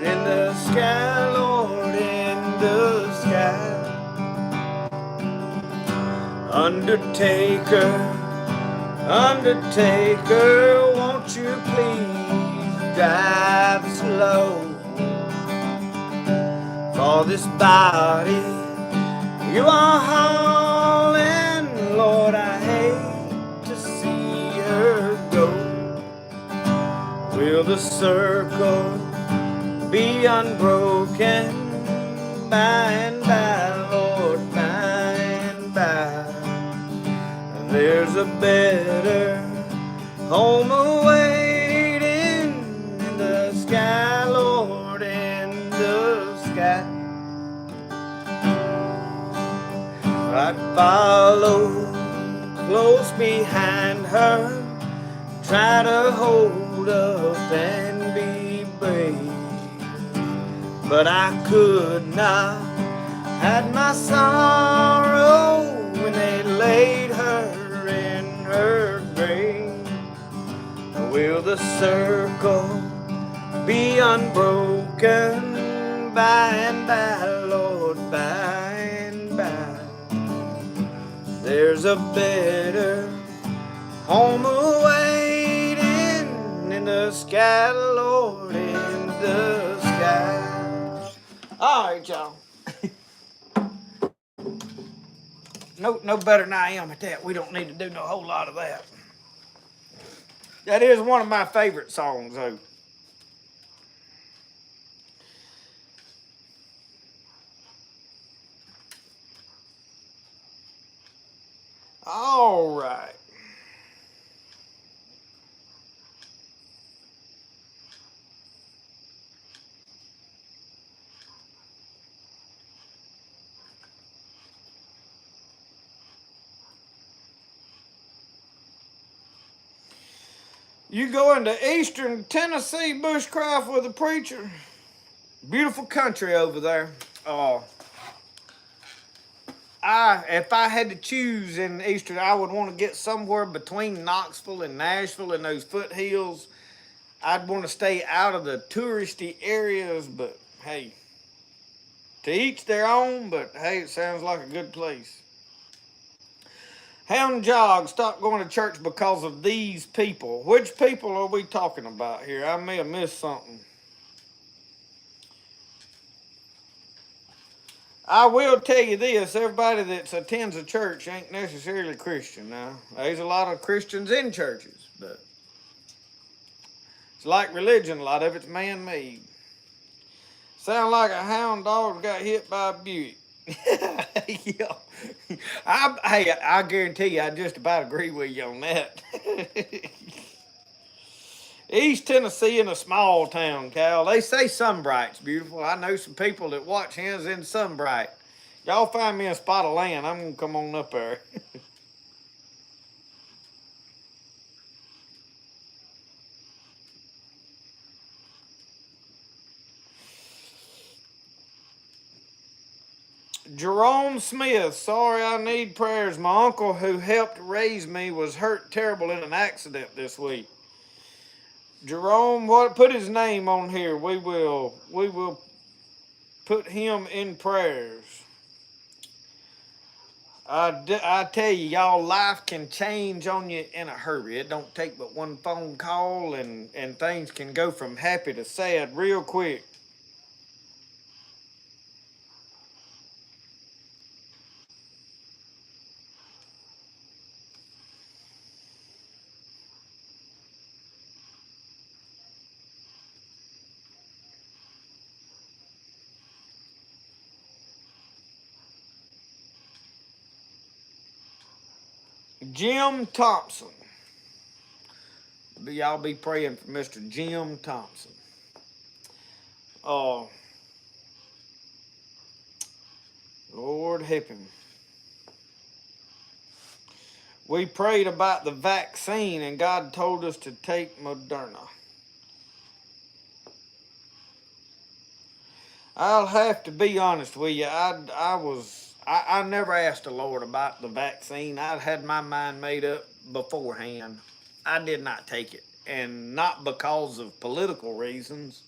in the sky, Lord, in the sky. Undertaker, Undertaker, won't you please drive slow? For this body you are hauling, Lord, I hate to see her go. Will the circle be unbroken by and by, Lord, by and by? There's a better home awaiting in the sky, Lord, in the sky. I'd follow close behind her, try to hold up and be brave, but I could not hide my sorrow when they laid her in her grave. Will the circle be unbroken by and by, Lord, by and by? There's a better home awaiting in the sky, Lord, in the sky. All right, y'all. No better than I am at that. We don't need to do no whole lot of that. That is one of my favorite songs, though. All right. You go into eastern Tennessee bushcraft with a preacher. Beautiful country over there. If I had to choose in eastern, I would want to get somewhere between Knoxville and Nashville in those foothills. I'd want to stay out of the touristy areas, but hey, to each their own, but hey, it sounds like a good place. Hound Jog, stop going to church because of these people. Which people are we talking about here? I may have missed something. I will tell you this, everybody that attends a church ain't necessarily Christian now. There's a lot of Christians in churches, but it's like religion, a lot of it's man-made. Sound like a hound dog got hit by a Buick. Yeah. I guarantee you, I just about agree with you on that. East Tennessee in a small town, Cal. They say Sunbright's beautiful. I know some people that watch hens in Sunbright. Y'all find me a spot of land, I'm gonna come on up there. Jerome Smith, sorry, I need prayers. My uncle who helped raise me was hurt terrible in an accident this week. Jerome, what? Put his name on here. We will put him in prayers. I tell you, y'all, life can change on you in a hurry. It don't take but one phone call, and things can go from happy to sad real quick. Jim Thompson. Y'all be praying for Mr. Jim Thompson. Oh, Lord help him. We prayed about the vaccine, and God told us to take Moderna. I'll have to be honest with you. I never asked the Lord about the vaccine. I'd had my mind made up beforehand. I did not take it, and not because of political reasons.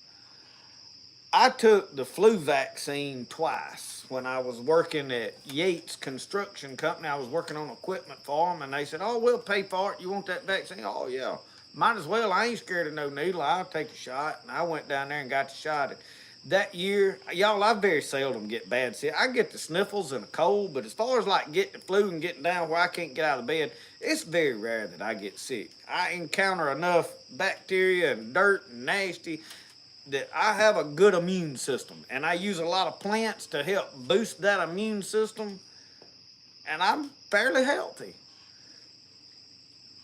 I took the flu vaccine twice when I was working at Yates Construction Company. I was working on equipment for them, and they said, "Oh, we'll pay for it. You want that vaccine?" Oh yeah, might as well. I ain't scared of no needle. I'll take a shot. And I went down there and got the shot. And that year, y'all, I very seldom get bad sick. I get the sniffles and a cold, but as far as like getting the flu and getting down where I can't get out of bed, it's very rare that I get sick. I encounter enough bacteria and dirt and nasty that I have a good immune system, and I use a lot of plants to help boost that immune system, and I'm fairly healthy.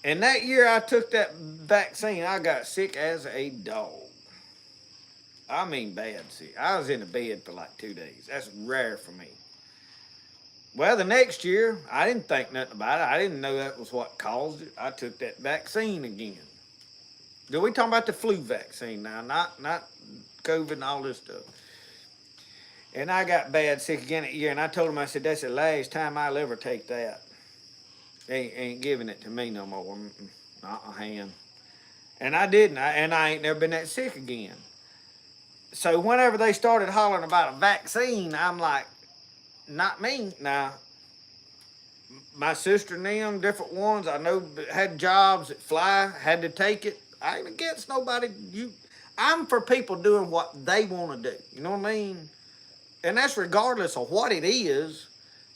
And that year I took that vaccine, I got sick as a dog. I mean bad sick. I was in the bed for like 2 days. That's rare for me. Well, the next year, I didn't think nothing about it. I didn't know that was what caused it. I took that vaccine again. We talking about the flu vaccine now, not COVID and all this stuff. And I got bad sick again that year, and I told him, I said, "That's the last time I'll ever take that. They ain't giving it to me no more. Not a hand." And I didn't, and I ain't never been that sick again. So whenever they started hollering about a vaccine, I'm like, not me. Now, my sister and them, different ones, I know had jobs that fly, had to take it. I ain't against nobody. I'm for people doing what they want to do. You know what I mean? And that's regardless of what it is.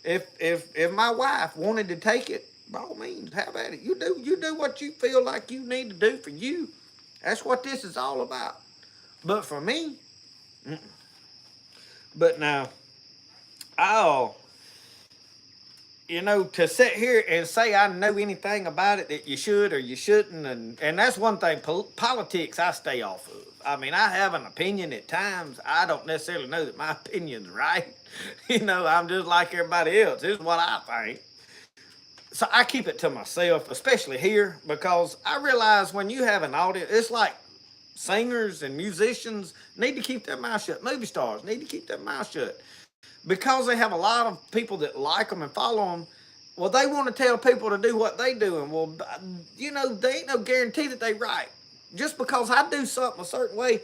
If my wife wanted to take it, by all means, have at it. You do what you feel like you need to do for you. That's what this is all about. But for me, but now, oh, to sit here and say I know anything about it that you should or you shouldn't, and that's one thing. Politics, I stay off of. I mean, I have an opinion at times. I don't necessarily know that my opinion's right. I'm just like everybody else. This is what I think. So I keep it to myself, especially here, because I realize when you have an audience, it's like singers and musicians need to keep their mouth shut. Movie stars need to keep their mouth shut because they have a lot of people that like them and follow them. Well, they want to tell people to do what they do, and well, they ain't no guarantee that they right. Just because I do something a certain way,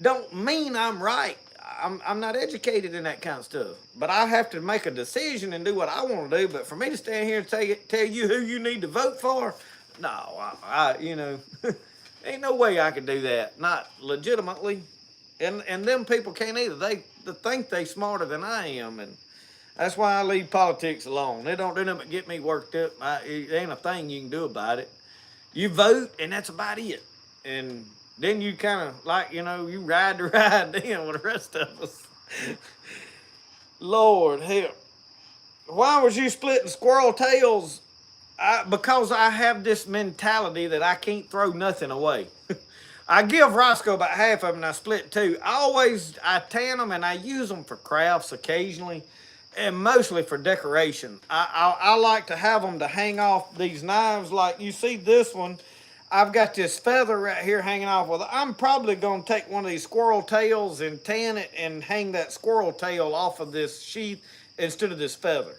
don't mean I'm right. I'm not educated in that kind of stuff, but I have to make a decision and do what I want to do. But for me to stand here and tell you who you need to vote for, no, ain't no way I could do that. Not legitimately, and them people can't either. They think they smarter than I am, and that's why I leave politics alone. They don't do nothing but get me worked up. It ain't a thing you can do about it. You vote, and that's about it. And then you kind of you ride the ride then with the rest of us. Lord help. Why was you splitting squirrel tails? Because I have this mentality that I can't throw nothing away. I give Roscoe about half of them and I split two. I tan them and I use them for crafts occasionally and mostly for decoration. I like to have them to hang off these knives. Like you see this one, I've got this feather right here hanging off. Well, I'm probably going to take one of these squirrel tails and tan it and hang that squirrel tail off of this sheath instead of this feather.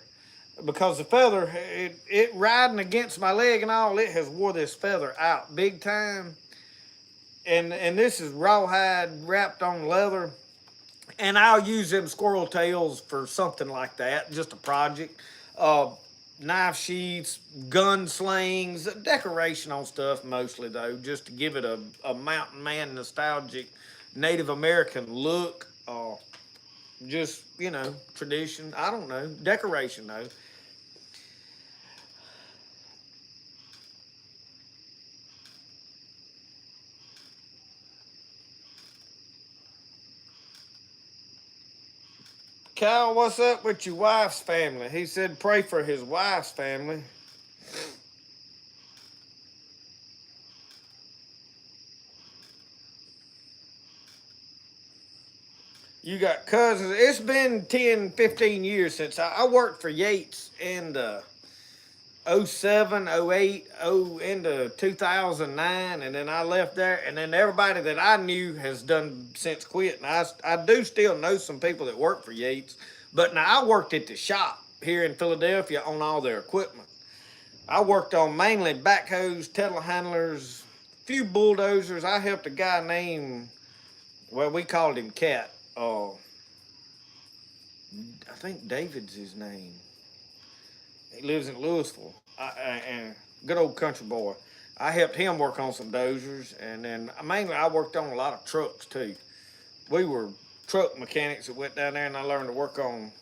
Because the feather, it riding against my leg and all, it has wore this feather out big time. And this is rawhide wrapped on leather. And I'll use them squirrel tails for something like that, just a project. Knife sheaths, gun slings, decoration on stuff mostly though, just to give it a mountain man nostalgic Native American look. Just, tradition. I don't know. Decoration though. Cal, what's up with your wife's family? He said pray for his wife's family. You got cousins. It's been 10, 15 years since I worked for Yates in 07, 08, into 2009, and then I left there, and then everybody that I knew has done since quit. And I do still know some people that work for Yates, but now I worked at the shop here in Philadelphia on all their equipment. I worked on mainly backhoes, telehandlers, a few bulldozers. I helped a guy named, well, we called him Cat. I think David's his name. He lives in Louisville. And good old country boy. I helped him work on some dozers, and then mainly I worked on a lot of trucks too. We were truck mechanics that went down there, and I learned to work on.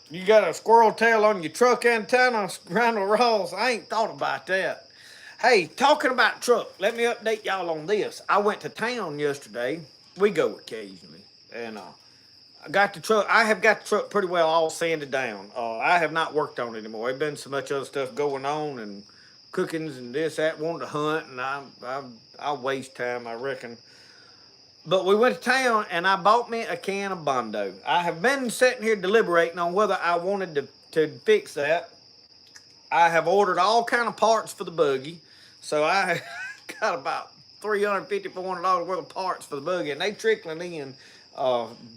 You got a squirrel tail on your truck antenna, Randall Ross? I ain't thought about that. Hey, talking about truck, let me update y'all on this. I went to town yesterday. We go occasionally, and I got the truck. I have got the truck pretty well all sanded down. I have not worked on it anymore. There's been so much other stuff going on and cookings and this, that, wanting to hunt, and I waste time, I reckon. But we went to town and I bought me a can of Bondo. I have been sitting here deliberating on whether I wanted to fix that. I have ordered all kind of parts for the buggy. So I got about $350, $400 worth of parts for the buggy, and they trickling in.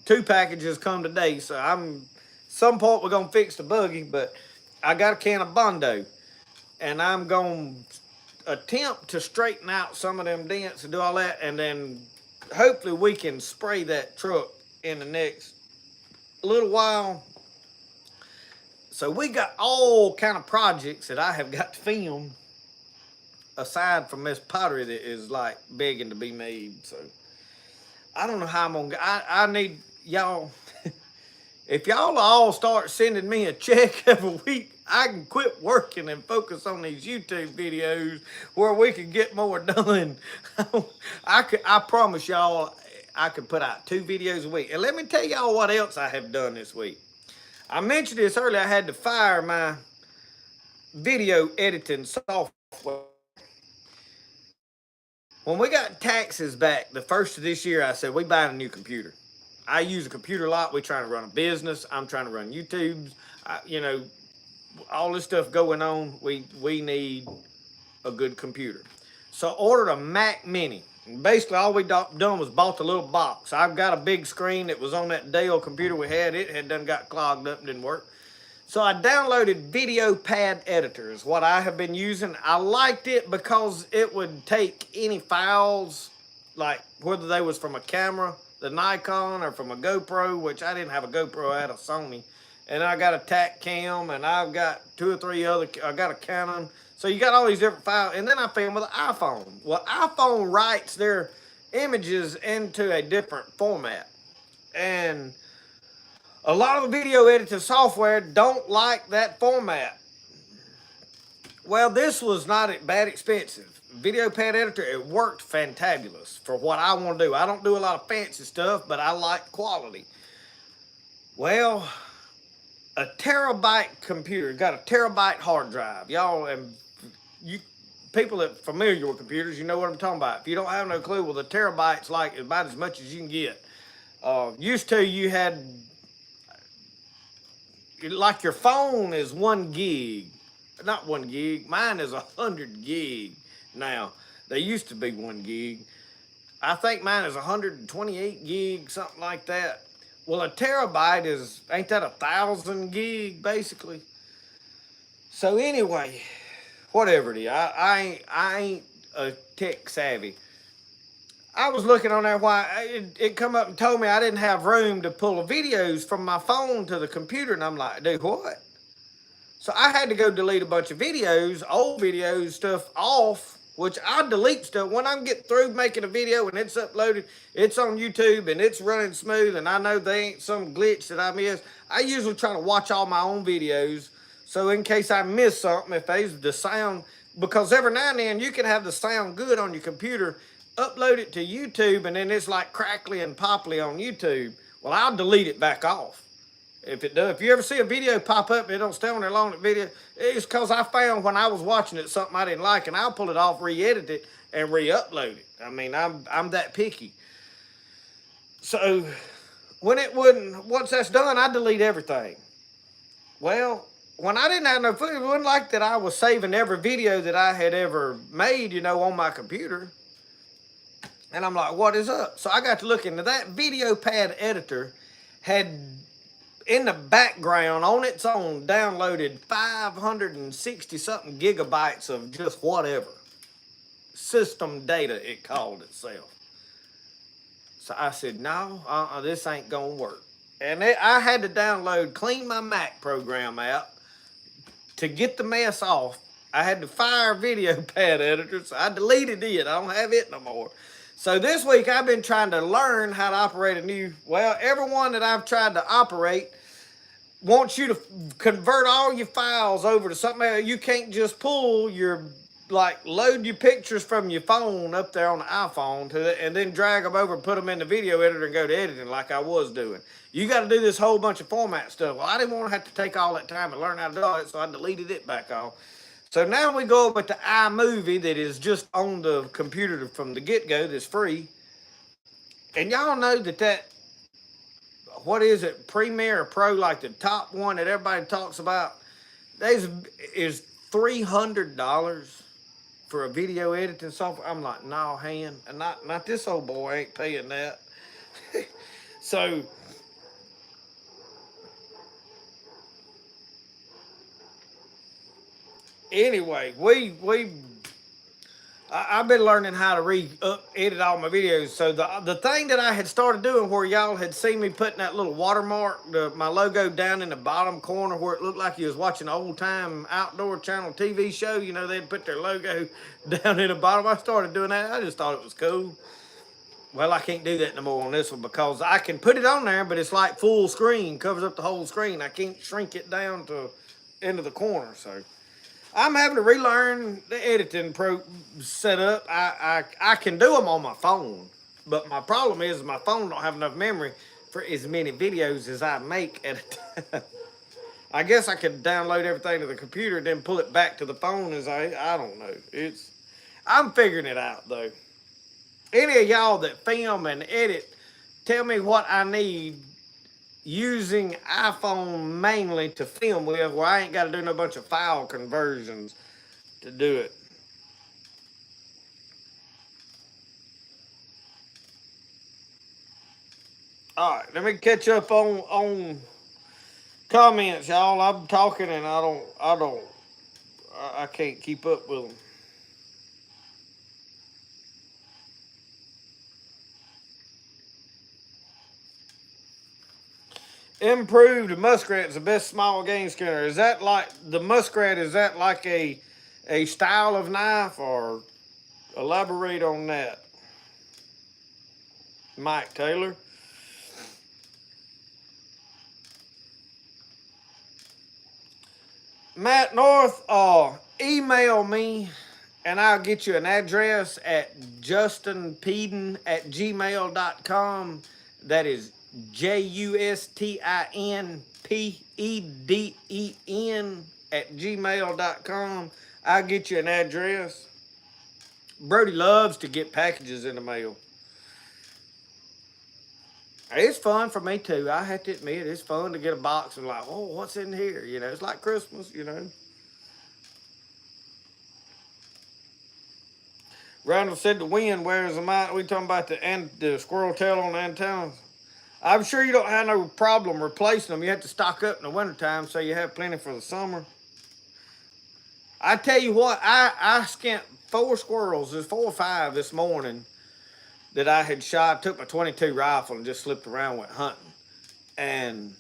Two packages come today, so some point we're gonna fix the buggy, but I got a can of Bondo, and I'm gonna attempt to straighten out some of them dents and do all that, and then hopefully we can spray that truck in the next little while. So we got all kind of projects that I have got to film aside from this pottery that is like begging to be made. So I don't know how I'm gonna. I need y'all. If y'all all start sending me a check every week, I can quit working and focus on these YouTube videos where we can get more done. I promise y'all, I could put out 2 videos a week. And let me tell y'all what else I have done this week. I mentioned this earlier. I had to fire my video editing software. When we got taxes back the first of this year, I said, we buying a new computer. I use a computer a lot. We're trying to run a business. I'm trying to run YouTubes. All this stuff going on. We need a good computer. So I ordered a Mac Mini. And basically, all we done was bought the little box. I've got a big screen that was on that Dell computer we had. It had done got clogged up and didn't work. So I downloaded VideoPad Editor is what I have been using. I liked it because it would take any files, like whether they was from a camera, the Nikon, or from a GoPro, which I didn't have a GoPro, I had a Sony. And I got a Taccam, and I've got 2 or 3 other, I got a Canon. So you got all these different files, and then I film with an iPhone. Well, iPhone writes their images into a different format. And a lot of the video editing software don't like that format. Well, this was not bad expensive. VideoPad Editor, it worked fantabulous for what I want to do. I don't do a lot of fancy stuff, but I like quality. Well, a terabyte computer, got a terabyte hard drive. Y'all, and you people that are familiar with computers, you know what I'm talking about. If you don't have no clue, well, the terabyte's like about as much as you can get. Used to, you had, like your phone is 1 gig. Not 1 gig. Mine is 100 gig now. They used to be 1 gig. I think mine is 128 gig, something like that. Well, a terabyte is, ain't that 1,000 gig basically? So anyway, whatever it is, I ain't a tech savvy. I was looking on there why it come up and told me I didn't have room to pull the videos from my phone to the computer, and I'm like, dude, what? So I had to go delete a bunch of videos, old videos, stuff off, which I delete stuff. When I get through making a video and it's uploaded, it's on YouTube and it's running smooth, and I know there ain't some glitch that I missed, I usually try to watch all my own videos. So in case I miss something, if there's the sound, because every now and then you can have the sound good on your computer, upload it to YouTube, and then it's like crackly and popply on YouTube. Well, I'll delete it back off. If it does, if you ever see a video pop up and it don't stay on there long, the video, it's because I found when I was watching it something I didn't like, and I'll pull it off, re-edit it, and re-upload it. I mean, I'm that picky. So when it wouldn't, once that's done, I delete everything. Well, when I didn't have no footage, it wasn't like that I was saving every video that I had ever made, on my computer. And I'm like, what is up? So I got to look into that. Video Pad Editor had in the background on its own downloaded 560 something gigabytes of just whatever system data, it called itself. So I said, no, this ain't gonna work. And I had to download Clean My Mac program app to get the mess off. I had to fire Video Pad Editor, so I deleted it. I don't have it no more. So this week I've been trying to learn how to operate a new, well, everyone that I've tried to operate wants you to convert all your files over to something else. You can't just pull your, like, load your pictures from your phone up there on the iPhone and then drag them over and put them in the video editor and go to editing like I was doing. You got to do this whole bunch of format stuff. Well, I didn't want to have to take all that time and learn how to do it, so I deleted it back off. So now we go over to iMovie that is just on the computer from the get-go that's free. And y'all know that what is it, Premiere Pro, like the top one that everybody talks about, is $300 for a video editing software. I'm like, no, hand, and not this old boy ain't paying that. So anyway, I've been learning how to edit all my videos. So the thing that I had started doing, where y'all had seen me putting that little watermark, my logo down in the bottom corner where it looked like you was watching an old time outdoor channel TV show, you know, they'd put their logo down in the bottom. I started doing that. I just thought it was cool. Well, I can't do that no more on this one because I can put it on there, but it's like full screen, covers up the whole screen. I can't shrink it down to into the corner. So I'm having to relearn the editing setup. I can do them on my phone, but my problem is my phone don't have enough memory for as many videos as I make at a time. I guess I could download everything to the computer and then pull it back to the phone I don't know. I'm figuring it out though. Any of y'all that film and edit, tell me what I need using iPhone mainly to film with, where I ain't got to do no bunch of file conversions to do it. All right, let me catch up on comments, y'all. I'm talking and I can't keep up with them. Improved muskrat is the best small game skinner. Is that like the muskrat? Is that like a style of knife, or elaborate on that, Mike Taylor? Matt North, email me and I'll get you an address at justinpeden@gmail.com. That is justinpeden@gmail.com. I'll get you an address. Brody loves to get packages in the mail. It's fun for me too. I have to admit, it's fun to get a box and like, oh, what's in here? You know, it's like Christmas, you know. Randall said the wind wears them out. We talking about the squirrel tail on the antennas. I'm sure you don't have no problem replacing them. You have to stock up in the wintertime so you have plenty for the summer. I tell you what, I skinned 4 squirrels. There's 4 or 5 this morning that I had shot. Took my 22 rifle and just slipped around, went hunting. And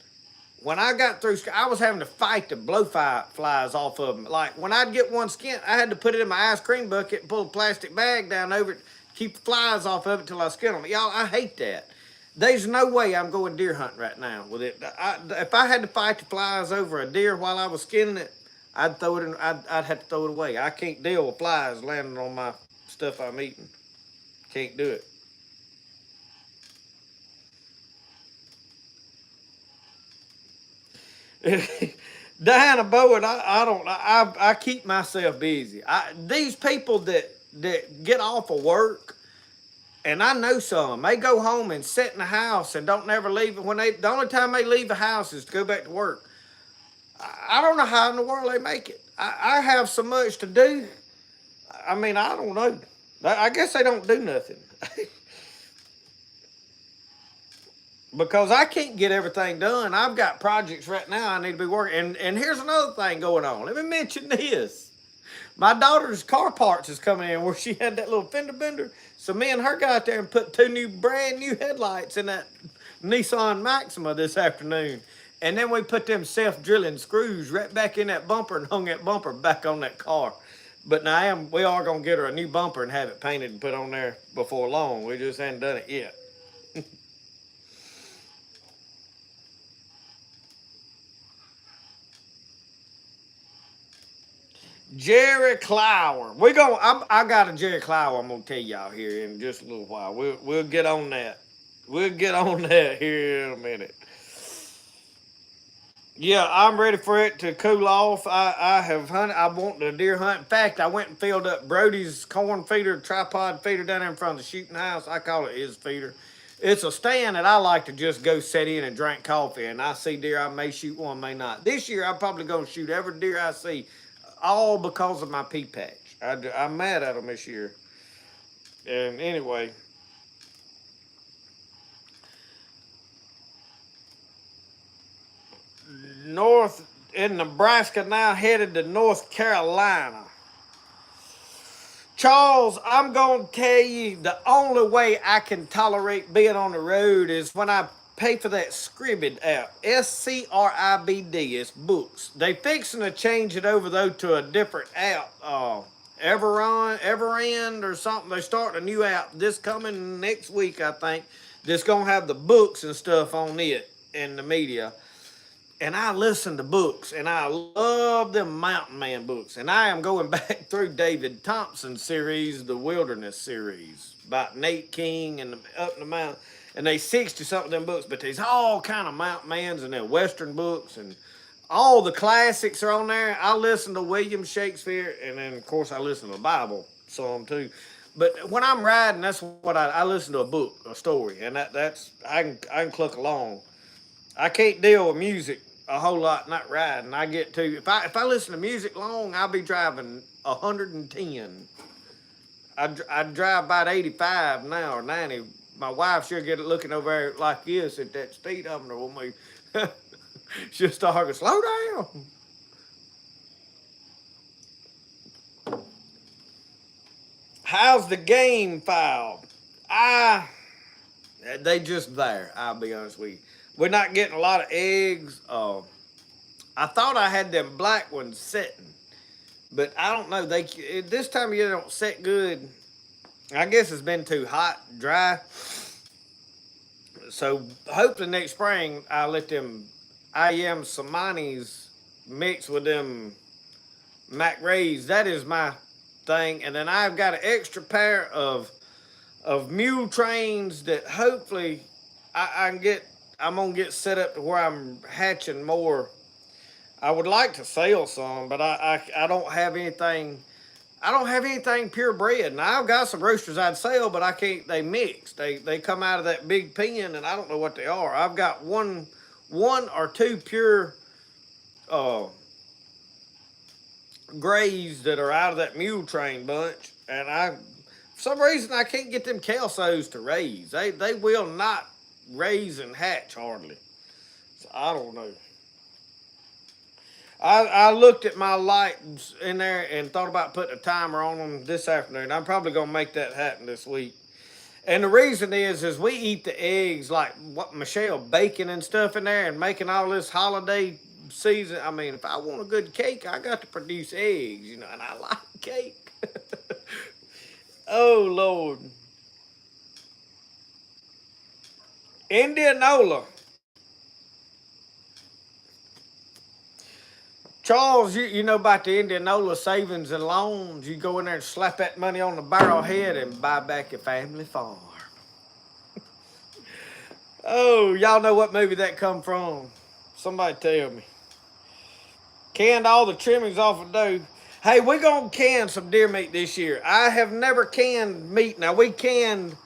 when I got through, I was having to fight the blowflies off of them. Like when I'd get one skinned, I had to put it in my ice cream bucket and pull a plastic bag down over it, keep the flies off of it till I skin them. Y'all, I hate that. There's no way I'm going deer hunting right now with it. If I had to fight the flies over a deer while I was skinning it, I'd throw it in. I'd have to throw it away. I can't deal with flies landing on my stuff I'm eating. Can't do it. Diana Bowen, I keep myself busy. These people that get off of work, and I know some, they go home and sit in the house and don't never leave. The only time they leave the house is to go back to work. I don't know how in the world they make it. I have so much to do. I mean, I don't know. I guess they don't do nothing. because I can't get everything done. I've got projects right now I need to be working. And here's another thing going on. Let me mention this. My daughter's car parts is coming in where she had that little fender bender. So me and her got out there and put two brand new headlights in that Nissan Maxima this afternoon. And then we put them self-drilling screws right back in that bumper and hung that bumper back on that car. But now we are gonna get her a new bumper and have it painted and put on there before long. We just haven't done it yet. Jerry Clower. I got a Jerry Clower I'm gonna tell y'all here in just a little while. We'll get on that. We'll get on that here in a minute. Yeah, I'm ready for it to cool off. I have hunted. I want the deer hunt. In fact, I went and filled up Brody's corn feeder, tripod feeder down there in front of the shooting house. I call it his feeder. It's a stand that I like to just go sit in and drink coffee. And I see deer, I may shoot one, may not. This year, I'm probably going to shoot every deer I see, all because of my pea patch. I'm mad at them this year. And anyway, north in Nebraska now headed to North Carolina. Charles, I'm going to tell you the only way I can tolerate being on the road is when I pay for that Scribd app. SCRIBD. It's books. They fixing to change it over, though, to a different app. Everend or something. They start a new app this coming next week, I think, that's going to have the books and stuff on it and the media. And I listen to books, and I love them Mountain Man books. And I am going back through David Thompson's series, the Wilderness series, about Nate King and up in the mountain. And they 60-something them books, but there's all kind of Mountain Mans and then Western books, and all the classics are on there. I listen to William Shakespeare, and then, of course, I listen to the Bible some, too. But when I'm riding, that's what I listen to a book, a story, and that's I can cluck along. I can't deal with music a whole lot not riding. I get to if I listen to music long, I'll be driving 110. I drive about 85 now or 90. My wife she'll get it looking over there like this at that speedometer with me. She'll start to slow down. How's the game file? They just there. I'll be honest with you. We're not getting a lot of eggs. I thought I had them black ones setting, but I don't know. This time of year they don't set good. I guess it's been too hot, dry. So hopefully next spring I'll let them IM Samanis mix with them Mac Rays. That is my thing. And then I've got an extra pair of mule trains that hopefully I can get. I'm gonna get set up to where I'm hatching more. I would like to sell some, but I don't have anything. I don't have anything purebred. Now I've got some roosters I'd sell, but I can't. They mix. They come out of that big pen, and I don't know what they are. I've got one or two pure grays that are out of that mule train bunch, and for some reason I can't get them Kelsos to raise. They will not raise and hatch hardly. So I don't know. I looked at my lights in there and thought about putting a timer on them this afternoon. I'm probably gonna make that happen this week. And the reason is we eat the eggs like what Michelle baking and stuff in there and making all this holiday season. I mean, if I want a good cake, I got to produce eggs, and I like cake. Oh Lord. Indianola. Charles, you know about the Indianola savings and loans. You go in there and slap that money on the barrel head and buy back your family farm. Oh, y'all know what movie that come from? Somebody tell me. Canned all the trimmings off of dough. Hey, we're going to can some deer meat this year. I have never canned meat. Now, we canned,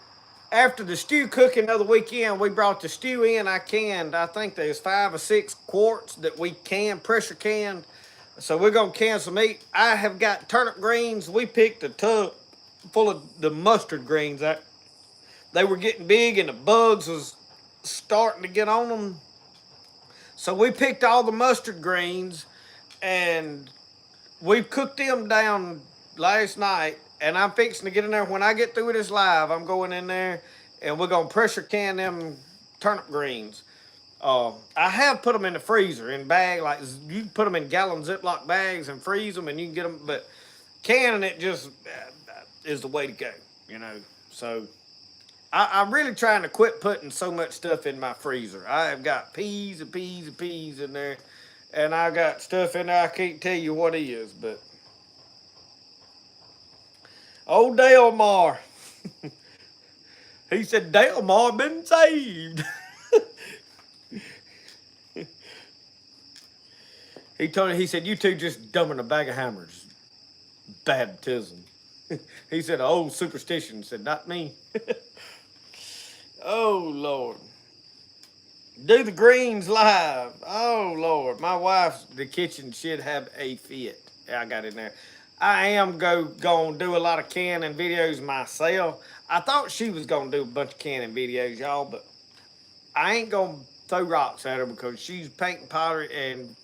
after the stew cooking the other weekend, we brought the stew in. I think there's 5 or 6 quarts that we pressure canned. So we're going to can some meat. I have got turnip greens. We picked a tub full of the mustard greens. They were getting big and the bugs was starting to get on them. So we picked all the mustard greens and we cooked them down last night. And I'm fixing to get in there. When I get through with this live, I'm going in there and we're going to pressure can them turnip greens. I have put them in the freezer in bag, like you can put them in gallon Ziploc bags and freeze them, and you can get them. But canning it just is the way to go, you know. So I'm really trying to quit putting so much stuff in my freezer. I have got peas and peas and peas in there, and I got stuff in there I can't tell you what it is. But old Dale Mar, he said Dale Mar been saved. He said, you two just dumbing a bag of hammers. Baptism. He said, old superstition. Said, not me. Oh, Lord. Do the greens live. Oh, Lord. My wife's, the kitchen should have a fit. Yeah, I got in there. I am going to do a lot of canning videos myself. I thought she was going to do a bunch of canning videos, y'all, but I ain't going to throw rocks at her because she's painting pottery and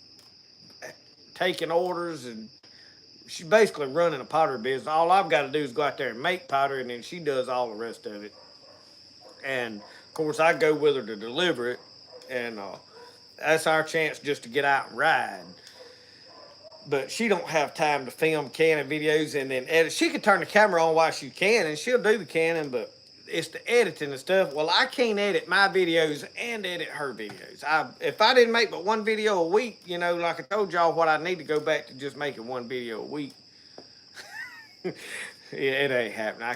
taking orders, and she's basically running a pottery business. All I've got to do is go out there and make pottery, and then she does all the rest of it. And of course, I go with her to deliver it, and that's our chance just to get out and ride. But she don't have time to film canning videos and then edit. She could turn the camera on while she's canning. She'll do the canning, but it's the editing and stuff. Well, I can't edit my videos and edit her videos. If I didn't make but one video a week, you know, like I told y'all, what I need to go back to just making one video a week. Yeah, it ain't happening. I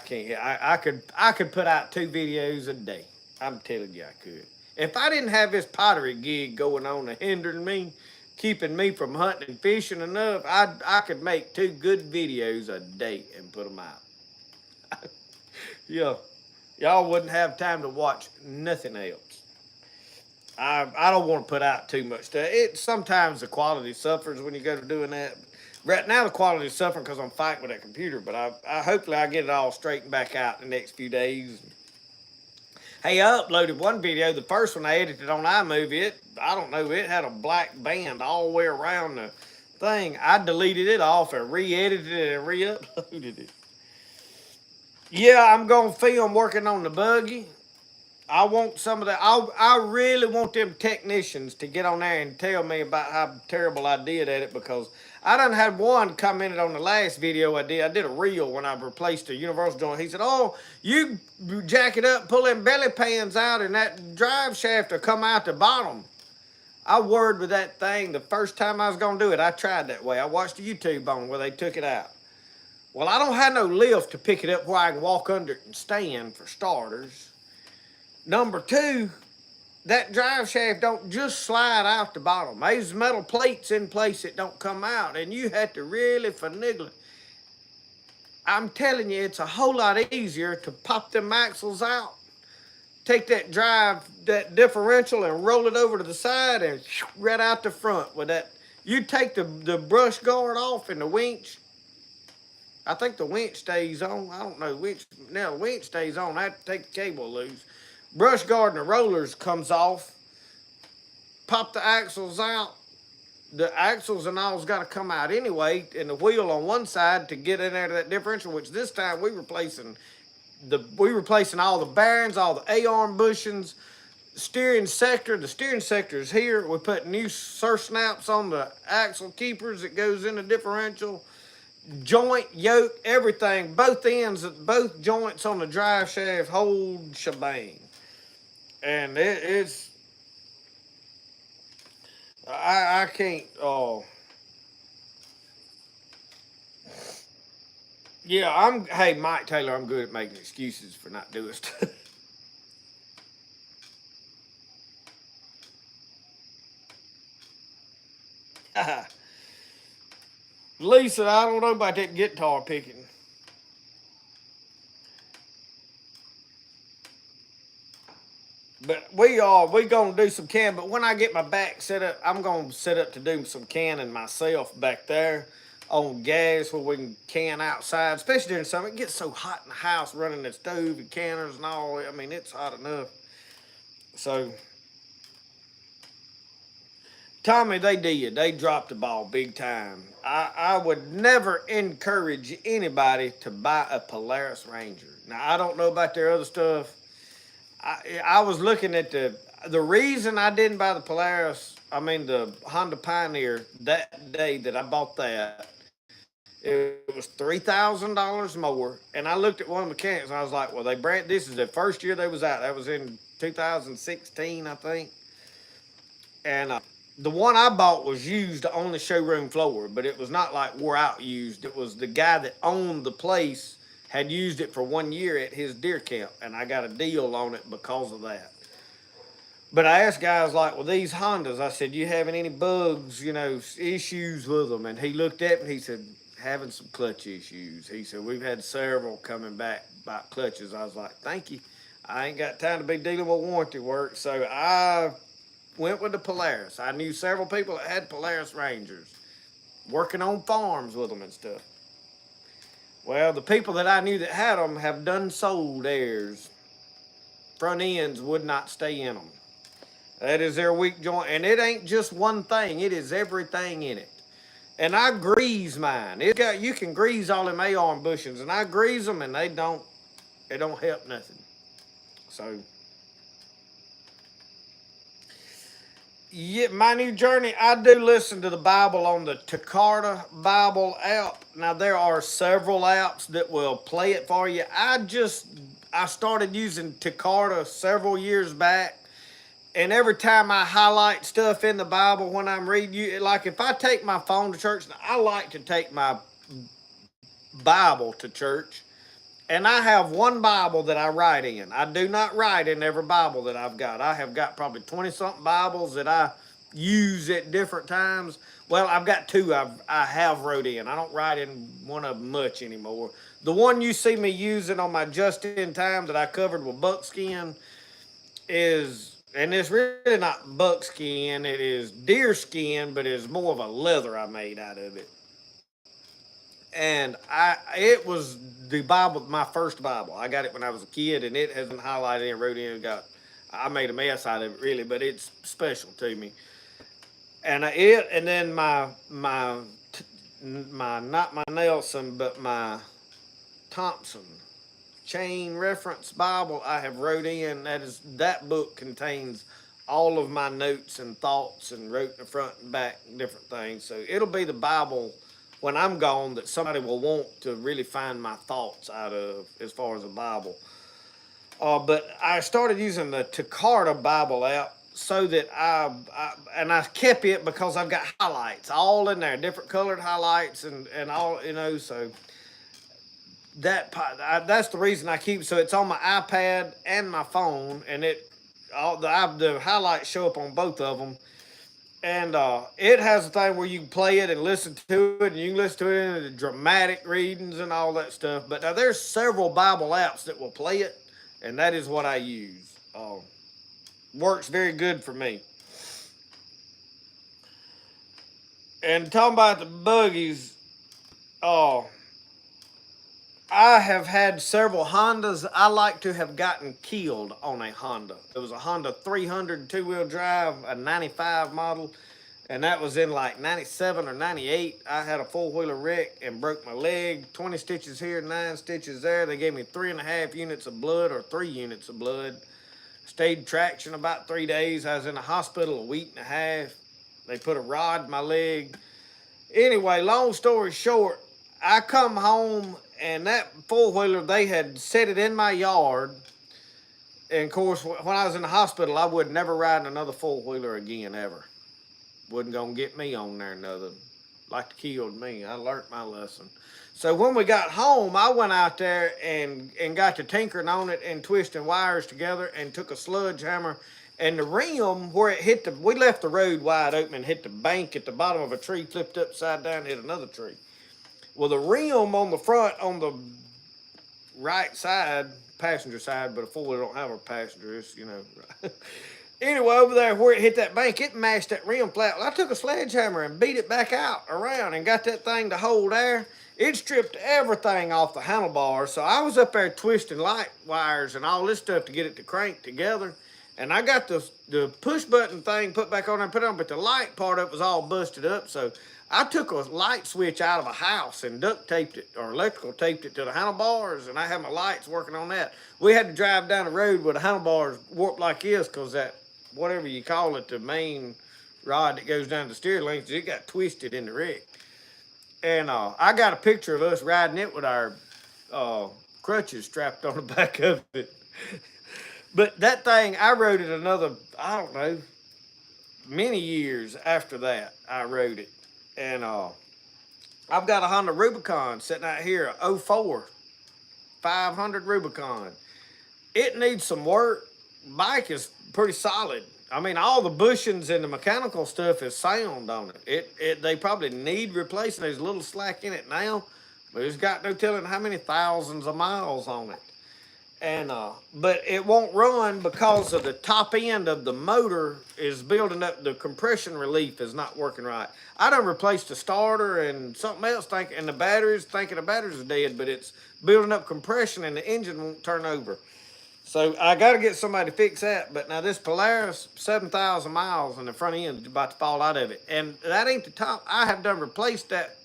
can't. I could put out 2 videos a day. I'm telling you, I could. If I didn't have this pottery gig going on and hindering me, keeping me from hunting and fishing enough, I could make 2 good videos a day and put them out. Yeah. Y'all wouldn't have time to watch nothing else. I don't want to put out too much stuff. Sometimes the quality suffers when you go to doing that. Right now the quality is suffering because I'm fighting with that computer, but I hopefully I get it all straightened back out in the next few days. Hey, I uploaded one video. The first one I edited on iMovie. I don't know, it had a black band all the way around the thing. I deleted it off and re-edited it and re-uploaded it. Yeah, I'm going to film working on the buggy. I want some of that. I really want them technicians to get on there and tell me about how terrible I did at it, because I done had one commented on the last video I did. I did a reel when I replaced a universal joint. He said, oh, you jack it up, pull them belly pans out, and that drive shaft will come out the bottom. I worried with that thing the first time I was going to do it. I tried that way. I watched a YouTube on where they took it out. Well, I don't have no lift to pick it up where I can walk under it and stand, for starters. Number 2, that drive shaft don't just slide out the bottom. There's metal plates in place that don't come out, and you have to really finagle it. I'm telling you, it's a whole lot easier to pop them axles out, take that differential and roll it over to the side and right out the front with that. You take the brush guard off and the winch. I think the winch stays on. I don't know. The winch stays on. I have to take the cable loose. Brush guard and the rollers comes off. Pop the axles out. The axles and all's got to come out anyway, and the wheel on one side to get in there to that differential, which this time we replacing all the bearings, all the A-arm bushings, steering sector. The steering sector is here. We put new snaps on the axle keepers that goes in the differential. Joint, yoke, everything, both ends, both joints on the drive shaft, whole shebang. And it's, I can't, yeah, hey, Mike Taylor, I'm good at making excuses for not doing stuff. Lisa, I don't know about that guitar picking. But we gonna do some can. But when I get my back set up, I'm gonna set up to do some canning myself back there on gas, where we can can outside, especially during summer. It gets so hot in the house running the stove and canners and all. I mean, it's hot enough. So, Tommy, they did. They dropped the ball big time. I would never encourage anybody to buy a Polaris Ranger. Now, I don't know about their other stuff. I was looking at the reason I didn't buy the Polaris, I mean the Honda Pioneer that day that I bought that. It was $3,000 more, and I looked at one of the mechanics and I was like, "Well, this is the first year they was out. That was in 2016, I think." And the one I bought was used on the showroom floor, but it was not like wore out used. It was the guy that owned the place had used it for 1 year at his deer camp, and I got a deal on it because of that. But I asked guys like, well, these Hondas, I said, you having any bugs, issues with them? And he looked at me and he said, having some clutch issues. He said, we've had several coming back about clutches. I was like, thank you. I ain't got time to be dealing with warranty work. So I went with the Polaris. I knew several people that had Polaris Rangers, working on farms with them and stuff. Well, the people that I knew that had them have done sold theirs. Front ends would not stay in them. That is their weak joint, and it ain't just one thing. It is everything in it. And I grease mine. You can grease all them A-arm bushings, and I grease them, and it don't help nothing. So, yeah, my new journey, I do listen to the Bible on the Tecarta Bible app. Now, there are several apps that will play it for you. I started using Tecarta several years back. And every time I highlight stuff in the Bible when I'm reading, like if I take my phone to church, I like to take my Bible to church. And I have one Bible that I write in. I do not write in every Bible that I've got. I have got probably 20-something Bibles that I use at different times. Well, I've got two I have wrote in. I don't write in one of them much anymore. The one you see me using on my Just In Time that I covered with buckskin is... And it's really not buckskin, it is deer skin, but it's more of a leather I made out of it. And it was the Bible, my first Bible. I got it when I was a kid, and it has been highlighted and wrote in. I made a mess out of it, really, but it's special to me. And then my not my Nelson, but my Thompson Chain Reference Bible I have wrote in. That book contains all of my notes and thoughts and wrote in the front and back different things. So it'll be the Bible when I'm gone that somebody will want to really find my thoughts out of as far as a Bible. But I started using the Tecarta Bible app so that I kept it because I've got highlights all in there, different colored highlights and all, so that's the reason I keep. So it's on my iPad and my phone, and the highlights show up on both of them. And it has a thing where you can play it and listen to it, and you can listen to it in the dramatic readings and all that stuff. But now there's several Bible apps that will play it, and that is what I use. Works very good for me. And talking about the buggies, I have had several Hondas. I like to have gotten killed on a Honda. It was a Honda 300 two-wheel drive, a 95 model, and that was in like 97 or 98. I had a four-wheeler wreck and broke my leg, 20 stitches here, 9 stitches there. They gave me 3.5 units of blood or 3 units of blood. Stayed traction about 3 days. I was in the hospital a week and a half. They put a rod in my leg. Anyway, long story short, I come home, and that four-wheeler, they had set it in my yard. And, of course, when I was in the hospital, I would never ride another four-wheeler again, ever. Wasn't going to get me on there another. Like to killed me. I learned my lesson. So when we got home, I went out there and got to tinkering on it and twisting wires together and took a sludge hammer. And the rim, where it hit we left the road wide open and hit the bank at the bottom of a tree, flipped upside down, hit another tree. Well, the rim on the front, on the right side, passenger side, but a four-wheeler don't have a passenger, it's, Anyway, over there where it hit that bank, it mashed that rim flat. Well, I took a sledgehammer and beat it back out around and got that thing to hold there. It stripped everything off the handlebars. So I was up there twisting light wires and all this stuff to get it to crank together. And I got the push button thing put back on and put it on, but the light part of it was all busted up. So I took a light switch out of a house and duct taped it or electrical taped it to the handlebars, and I had my lights working on that. We had to drive down the road with the handlebars warped like this because that, whatever you call it, the main rod that goes down the steering length, it got twisted in the wreck. And I got a picture of us riding it with our crutches strapped on the back of it. But that thing, I rode it another, I don't know, many years after that. I rode it. And I've got a Honda Rubicon sitting out here, a 04 500 Rubicon. It needs some work. Bike is pretty solid. I mean, all the bushings and the mechanical stuff is sound on it. They probably need replacing. There's a little slack in it now, but it's got no telling how many thousands of miles on it. And but it won't run because of the top end of the motor is building up. The compression relief is not working right. I done replaced the starter and something else, and the batteries, thinking the batteries are dead, but it's building up compression and the engine won't turn over. So I got to get somebody to fix that. But now this Polaris, 7,000 miles and the front end is about to fall out of it. And that ain't the top. I have done replaced that,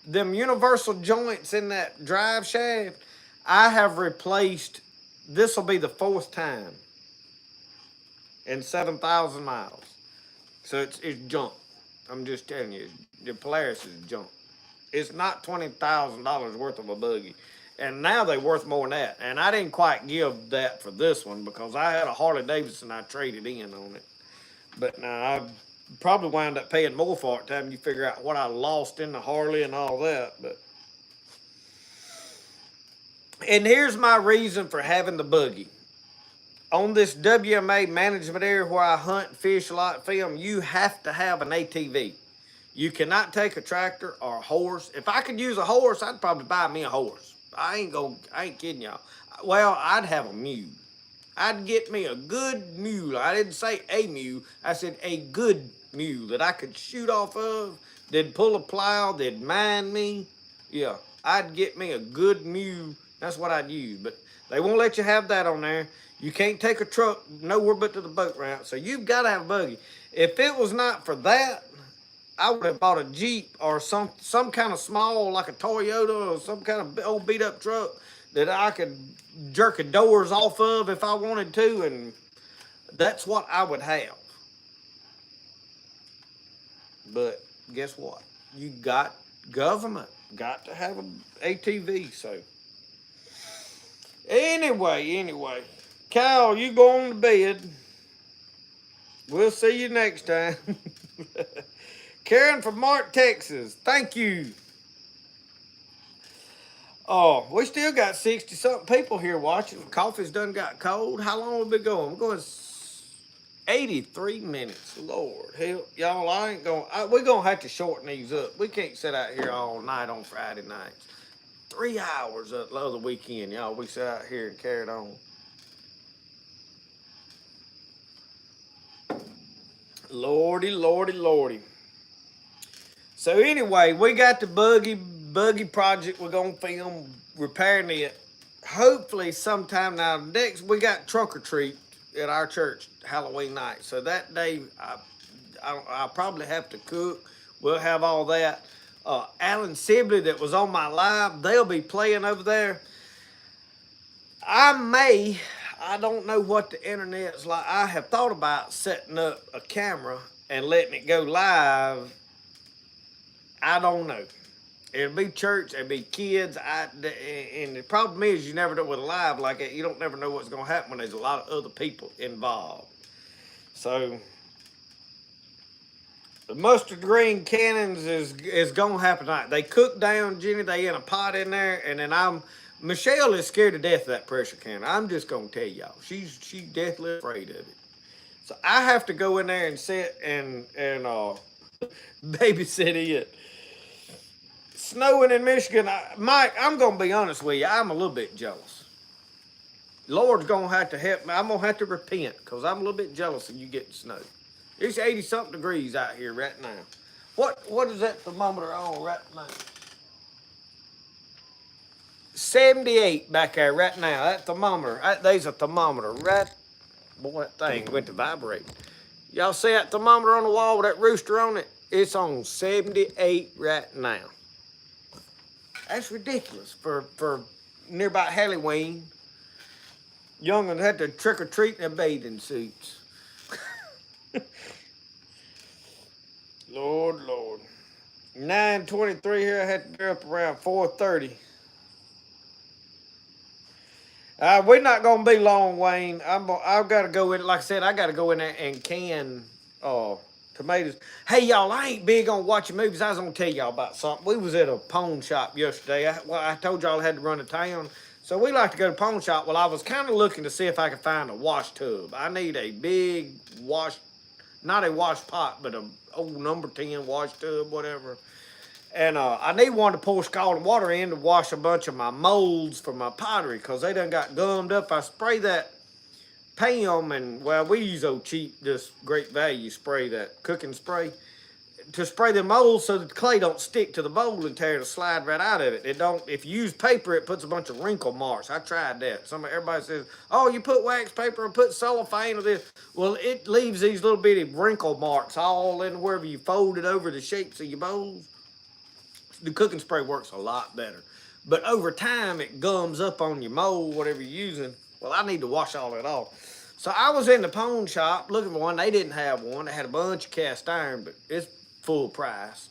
them universal joints in that drive shaft. I have replaced, this will be the 4th time in 7,000 miles. So it's junk. I'm just telling you, the Polaris is junk. It's not $20,000 worth of a buggy. And now they're worth more than that. And I didn't quite give that for this one because I had a Harley Davidson I traded in on it. But now I probably wound up paying more for it time you figure out what I lost in the Harley and all that. And here's my reason for having the buggy. On this WMA management area where I hunt, fish a lot, film, you have to have an ATV. You cannot take a tractor or a horse. If I could use a horse, I'd probably buy me a horse. I ain't kidding y'all. Well, I'd have a mule. I'd get me a good mule. I didn't say a mule. I said a good mule that I could shoot off of, that'd pull a plow, that'd mind me. Yeah, I'd get me a good mule. That's what I'd use. But they won't let you have that on there. You can't take a truck nowhere but to the boat ramp. So you've got to have a buggy. If it was not for that, I would have bought a Jeep or some kind of small, like a Toyota or some kind of old beat up truck that I could jerk the doors off of if I wanted to, and that's what I would have. But guess what? You got government, got to have an ATV. So anyway, Kyle, you go on to bed. We'll see you next time. Karen from Mart, Texas. Thank you. Oh, we still got 60-something people here watching. Coffee's done got cold. How long have we been going? We're going 83 minutes. Lord help. Y'all, I ain't going to... We're going to have to shorten these up. We can't sit out here all night on Friday nights. 3 hours the other weekend, y'all. We sat out here and carried on. Lordy. So anyway, we got the buggy project we're going to film, repairing it. Hopefully sometime now. Next, we got trunk or treat at our church Halloween night. So that day, I'll probably have to cook. We'll have all that. Alan Sibley that was on my live, they'll be playing over there. I don't know what the internet's like. I have thought about setting up a camera and letting it go live. I don't know. It'll be church, it'll be kids. And the problem is you never know with a live like that. You don't never know what's going to happen when there's a lot of other people involved. So the mustard green cannons is going to happen tonight. They cook down, Jenny. They in a pot in there. And then Michelle is scared to death of that pressure cannon. I'm just going to tell y'all. She's deathly afraid of it. So I have to go in there and sit and babysit it. Snowing in Michigan, Mike, I'm going to be honest with you. I'm a little bit jealous. Lord's going to have to help me. I'm going to have to repent because I'm a little bit jealous of you getting snow. It's 80-something degrees out here right now. What is that thermometer on right now? 78 back there right now. That thermometer, there's a thermometer right Boy, that thing went to vibrate. Y'all see that thermometer on the wall with that rooster on it? It's on 78 right now. That's ridiculous for near about Halloween. Young'uns had to trick or treat in their bathing suits. Lord, Lord. 9:23 here. I had to get up around 4:30. We're not gonna be long, Wayne. I've got to go in. Like I said, I got to go in there and can tomatoes. Hey, y'all, I ain't big on watching movies. I was gonna tell y'all about something. We was at a pawn shop yesterday. I told y'all I had to run to town, so we like to go to pawn shop. Well, I was kind of looking to see if I could find a wash tub. I need a big wash, not a wash pot, but a old number 10 wash tub, whatever. And I need one to pour scalding water in to wash a bunch of my molds for my pottery because they done got gummed up. I spray that Pam and, well, we use old cheap, this Great Value spray, that cooking spray, to spray the molds so that the clay don't stick to the bowl and tear the slide right out of it. It don't, if you use paper, it puts a bunch of wrinkle marks. I tried that. Everybody says, oh, you put wax paper and put cellophane or this. Well, it leaves these little bitty wrinkle marks all in wherever you fold it over the shapes of your bowls. The cooking spray works a lot better. But over time, it gums up on your mold, whatever you're using. Well, I need to wash all that off. So I was in the pawn shop looking for one. They didn't have one. They had a bunch of cast iron, but it's full price.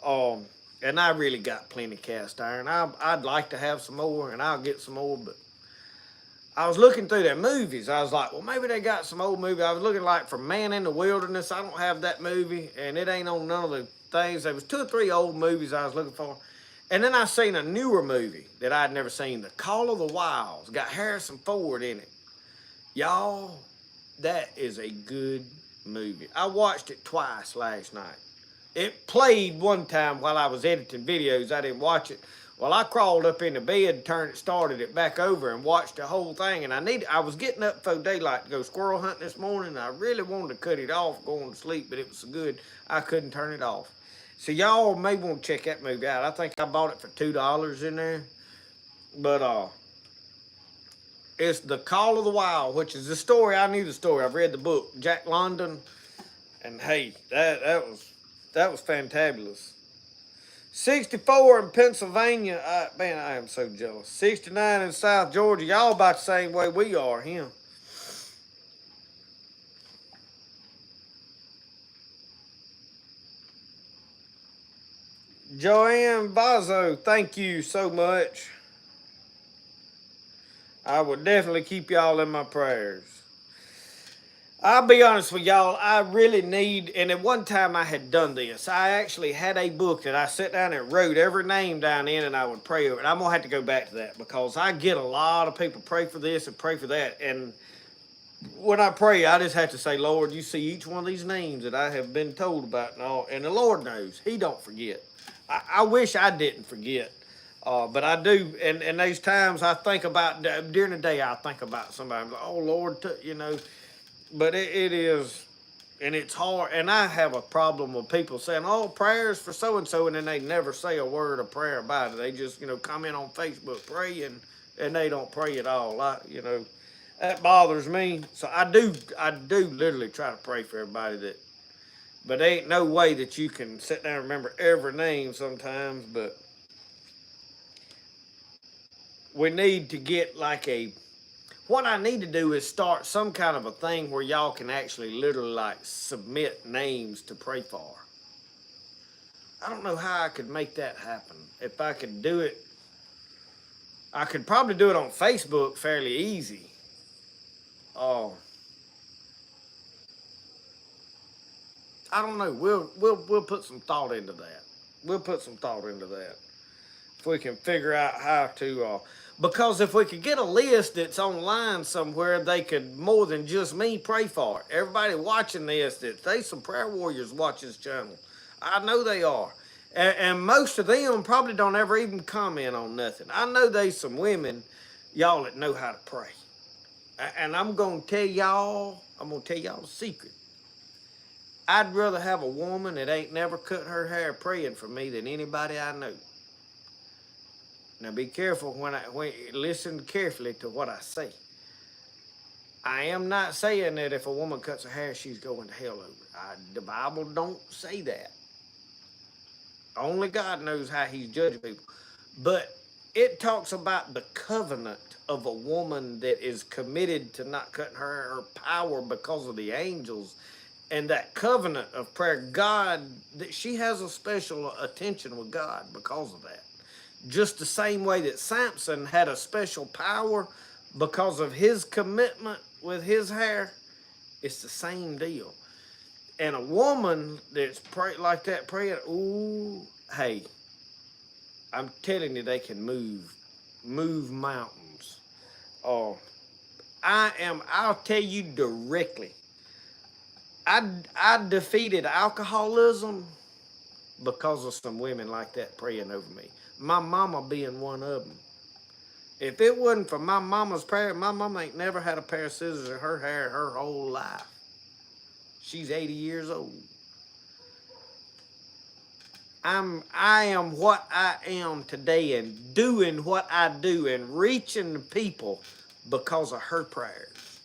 And I really got plenty of cast iron. I'd like to have some more, and I'll get some more, but I was looking through their movies. I was like, well, maybe they got some old movie. I was looking like for Man in the Wilderness. I don't have that movie, and it ain't on none of the things. There was 2 or 3 old movies I was looking for. And then I seen a newer movie that I'd never seen, The Call of the Wilds. Got Harrison Ford in it. Y'all, that is a good movie. I watched it twice last night. It played one time while I was editing videos. I didn't watch it. Well, I crawled up in the bed, started it back over, and watched the whole thing. And I was getting up before daylight to go squirrel hunting this morning. And I really wanted to cut it off going to sleep, but it was so good I couldn't turn it off. So y'all may want to check that movie out. I think I bought it for $2 in there. But it's The Call of the Wild, which is the story. I knew the story. I've read the book, Jack London. And hey, that was fantabulous. 64 in Pennsylvania. Man, I am so jealous. 69 in South Georgia. Y'all about the same way we are, him. Joanne Bazo, thank you so much. I will definitely keep y'all in my prayers. I'll be honest with y'all, I really need, and at one time I had done this. I actually had a book that I sat down and wrote every name down in, and I would pray over it. I'm going to have to go back to that because I get a lot of people pray for this and pray for that. And when I pray, I just have to say, Lord, you see each one of these names that I have been told about and all. And the Lord knows. He don't forget. I wish I didn't forget. But I do. And those times I think about, during the day, I think about somebody. I'm like, oh, Lord, you know. But it is, and it's hard. And I have a problem with people saying, oh, prayers for so-and-so, and then they never say a word of prayer about it. They just, comment on Facebook, pray, and they don't pray at all. That bothers me. So I do literally try to pray for everybody but there ain't no way that you can sit down and remember every name sometimes, but we need to get what I need to do is start some kind of a thing where y'all can actually literally submit names to pray for. I don't know how I could make that happen. If I could do it, I could probably do it on Facebook fairly easy. I don't know. We'll put some thought into that. We'll put some thought into that. If we can figure out how to, because if we could get a list that's online somewhere, they could more than just me pray for it. Everybody watching this, there's some prayer warriors watching this channel. I know they are. And most of them probably don't ever even comment on nothing. I know there's some women, y'all, that know how to pray. And I'm going to tell y'all a secret. I'd rather have a woman that ain't never cut her hair praying for me than anybody I know. Now be careful when listen carefully to what I say. I am not saying that if a woman cuts her hair, she's going to hell over it. The Bible don't say that. Only God knows how he's judging people. But it talks about the covenant of a woman that is committed to not cutting her power because of the angels, and that covenant of prayer. God, that she has a special attention with God because of that. Just the same way that Samson had a special power because of his commitment with his hair, it's the same deal. And a woman that's like that praying, ooh, hey, I'm telling you, they can move mountains. Oh, I'll tell you directly, I defeated alcoholism because of some women like that praying over me. My mama being one of them. If it wasn't for my mama's prayer, my mama ain't never had a pair of scissors in her hair her whole life. She's 80 years old. I am what I am today and doing what I do and reaching the people because of her prayers.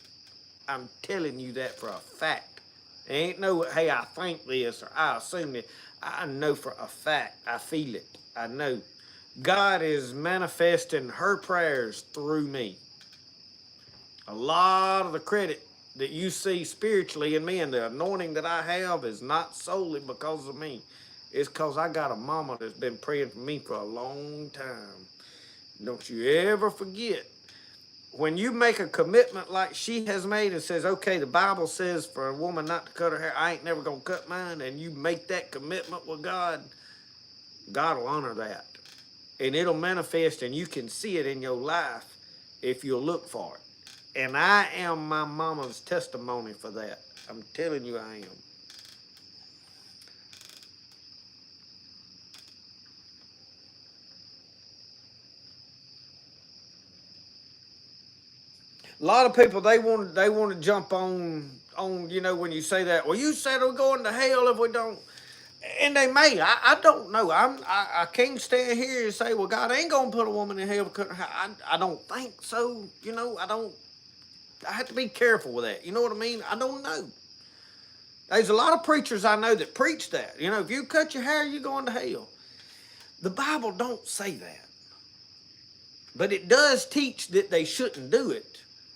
I'm telling you that for a fact. There ain't no, hey, I think this or I assume it. I know for a fact. I feel it. I know. God is manifesting her prayers through me. A lot of the credit that you see spiritually in me and the anointing that I have is not solely because of me. It's because I got a mama that's been praying for me for a long time. Don't you ever forget. When you make a commitment like she has made and says, okay, the Bible says for a woman not to cut her hair, I ain't never going to cut mine, and you make that commitment with God, God will honor that. And it'll manifest, and you can see it in your life if you'll look for it. And I am my mama's testimony for that. I'm telling you I am. A lot of people they want to jump on when you say that. Well, you said we're going to hell if we don't, and they may. I don't know. I can't stand here and say, well, God ain't gonna put a woman in hell because I don't think so. I don't. I have to be careful with that. You know what I mean? I don't know. There's a lot of preachers I know that preach that. If you cut your hair, you're going to hell. The Bible don't say that, but it does teach that they shouldn't do it.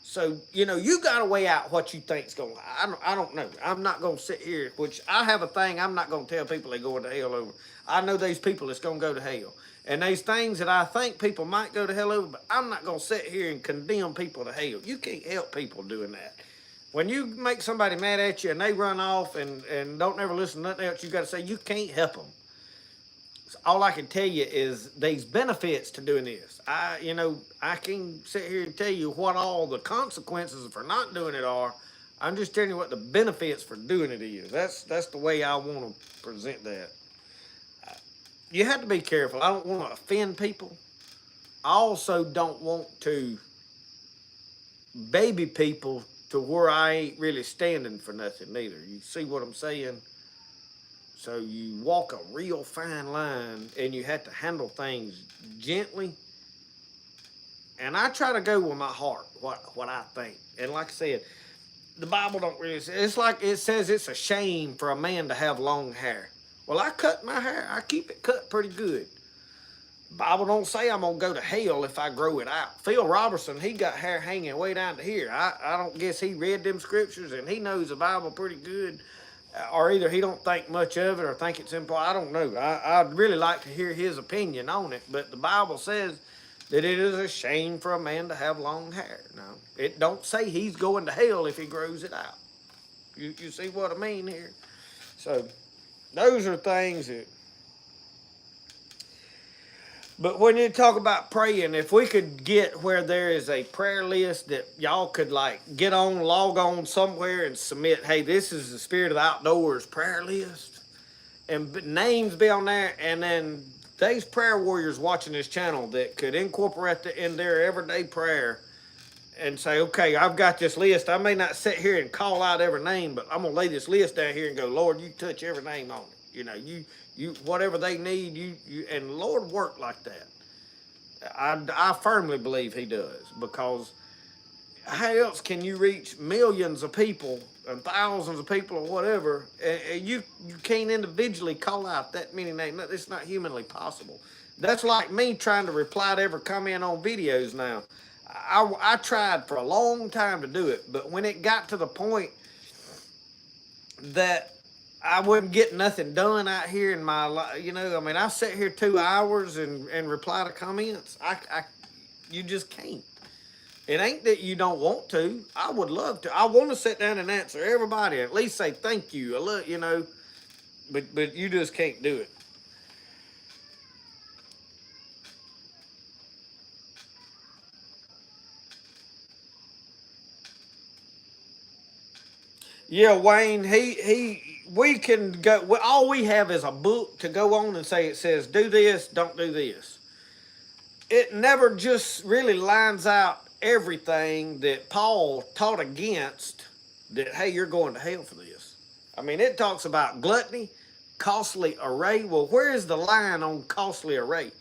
So, you got to weigh out what you think's going on. I don't know. I'm not going to sit here, which I have a thing I'm not going to tell people they're going to hell over. I know these people that's going to go to hell. And there's things that I think people might go to hell over, but I'm not going to sit here and condemn people to hell. You can't help people doing that. When you make somebody mad at you and they run off and don't ever listen to nothing else, you got to say you can't help them. All I can tell you is there's benefits to doing this. I can sit here and tell you what all the consequences for not doing it are. I'm just telling you what the benefits for doing it is. That's the way I want to present that. You have to be careful. I don't want to offend people. I also don't want to baby people to where I ain't really standing for nothing either. You see what I'm saying? So you walk a real fine line and you have to handle things gently. And I try to go with my heart, what I think. And like I said, the Bible don't really say, it's like it says it's a shame for a man to have long hair. Well, I cut my hair. I keep it cut pretty good. Bible don't say I'm going to go to hell if I grow it out. Phil Robertson, he got hair hanging way down to here. I don't guess he read them scriptures and he knows the Bible pretty good. Or either he don't think much of it or think it's important. I don't know. I'd really like to hear his opinion on it. But the Bible says that it is a shame for a man to have long hair. Now, it don't say he's going to hell if he grows it out. You see what I mean here? So, those are things that... But when you talk about praying, if we could get where there is a prayer list that y'all could get on, log on somewhere and submit, hey, this is the Spirit of the Outdoors prayer list, and names be on there, and then there's prayer warriors watching this channel that could incorporate it in their everyday prayer and say, okay, I've got this list. I may not sit here and call out every name, but I'm going to lay this list down here and go, Lord, you touch every name on it. You whatever they need, and the Lord work like that. I firmly believe he does, because how else can you reach millions of people and thousands of people or whatever, and you can't individually call out that many names? It's not humanly possible. That's like me trying to reply to every comment on videos now. I tried for a long time to do it, but when it got to the point that I wouldn't get nothing done out here in my life, I mean, I sit here 2 hours and reply to comments. You just can't. It ain't that you don't want to. I would love to. I want to sit down and answer everybody, at least say thank you. But you just can't do it. Yeah, Wayne. We can go. All we have is a book to go on and say it says do this, don't do this. It never just really lines out everything that Paul taught against. That hey, you're going to hell for this. I mean, it talks about gluttony, costly array. Well, where is the line on costly array?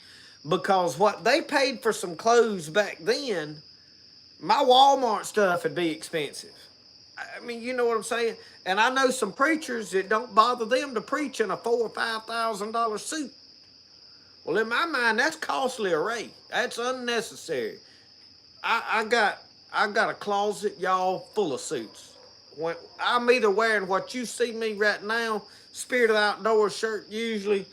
Because what they paid for some clothes back then, my Walmart stuff would be expensive. I mean, you know what I'm saying? And I know some preachers that don't bother them to preach in a $4,000 or $5,000 suit. Well, in my mind, that's costly array. That's unnecessary. I got a closet, y'all, full of suits. When I'm either wearing what you see me right now, Spirit of the Outdoors shirt, usually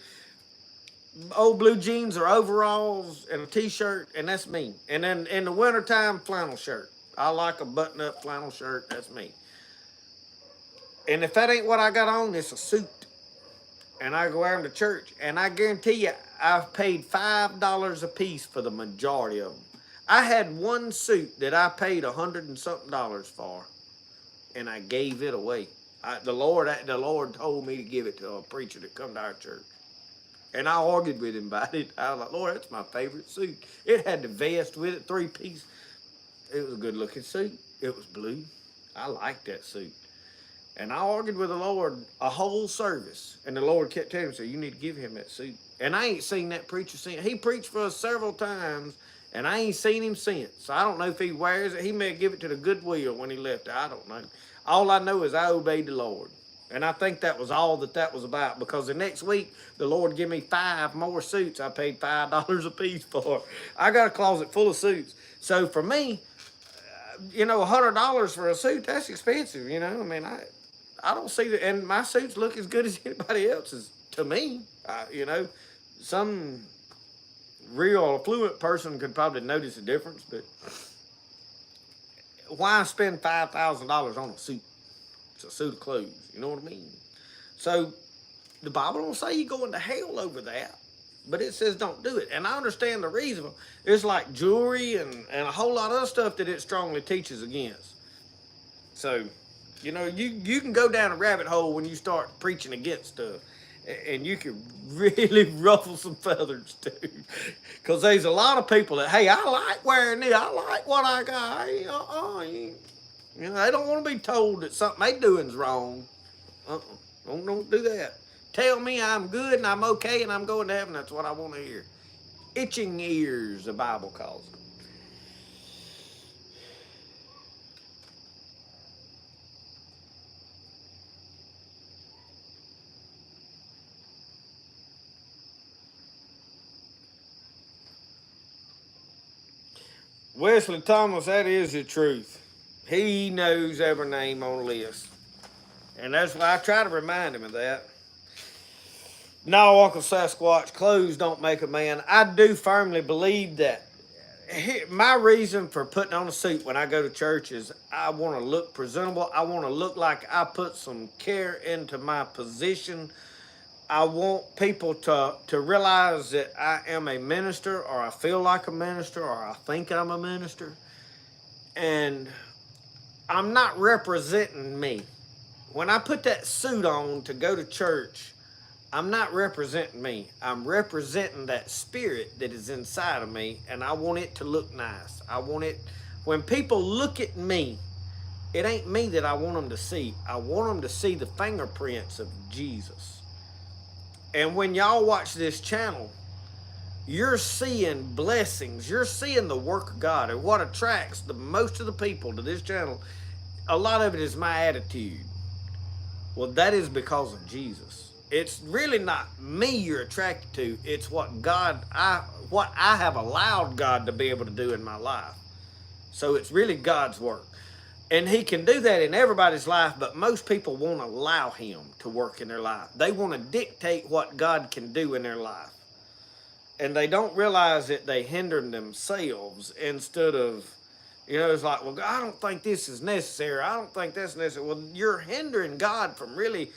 old blue jeans or overalls and a t-shirt, and that's me. And then in the wintertime, flannel shirt. I like a button-up flannel shirt. That's me. And if that ain't what I got on, it's a suit. And I go wear them to church. And I guarantee you, I've paid $5 a piece for the majority of them. I had one suit that I paid $100 and something for, and I gave it away. The Lord told me to give it to a preacher that come to our church. And I argued with him about it. I was like, Lord, that's my favorite suit. It had the vest with it, 3-piece. It was a good-looking suit. It was blue. I liked that suit. And I argued with the Lord a whole service. And the Lord kept telling me, so you need to give him that suit. And I ain't seen that preacher since. He preached for us several times, and I ain't seen him since. So I don't know if he wears it. He may give it to the Goodwill when he left. I don't know. All I know is I obeyed the Lord. And I think that was all that was about, because the next week, the Lord gave me 5 more suits I paid $5 a piece for. I got a closet full of suits. So for me, $100 for a suit, that's expensive, I mean, I don't see that, and my suits look as good as anybody else's to me. Some real affluent person could probably notice a difference, but why spend $5,000 on a suit? It's a suit of clothes, you know what I mean? So the Bible don't say you're going to hell over that, but it says don't do it. And I understand the reason. It's like jewelry and a whole lot of other stuff that it strongly teaches against. So, you can go down a rabbit hole when you start preaching against stuff. And you can really ruffle some feathers too. Because there's a lot of people that, hey, I like wearing it. I like what I got. They don't want to be told that something they doing's wrong. Don't do that. Tell me I'm good and I'm okay and I'm going to heaven. That's what I want to hear. Itching ears, the Bible calls it. Wesley Thomas, that is the truth. He knows every name on the list. And that's why I try to remind him of that. No, Uncle Sasquatch, clothes don't make a man. I do firmly believe that. My reason for putting on a suit when I go to church is I want to look presentable. I want to look like I put some care into my position. I want people to realize that I am a minister, or I feel like a minister, or I think I'm a minister. And I'm not representing me. When I put that suit on to go to church, I'm not representing me. I'm representing that spirit that is inside of me, and I want it to look nice. I want it, when people look at me, it ain't me that I want them to see. I want them to see the fingerprints of Jesus. And when y'all watch this channel, you're seeing blessings. You're seeing the work of God. And what attracts the most of the people to this channel, a lot of it is my attitude. Well, that is because of Jesus. It's really not me you're attracted to. It's what what I have allowed God to be able to do in my life. So it's really God's work. And he can do that in everybody's life, but most people won't allow him to work in their life. They want to dictate what God can do in their life. And they don't realize that they hinder themselves instead of, it's like, well, I don't think this is necessary. I don't think that's necessary. Well, you're hindering God from really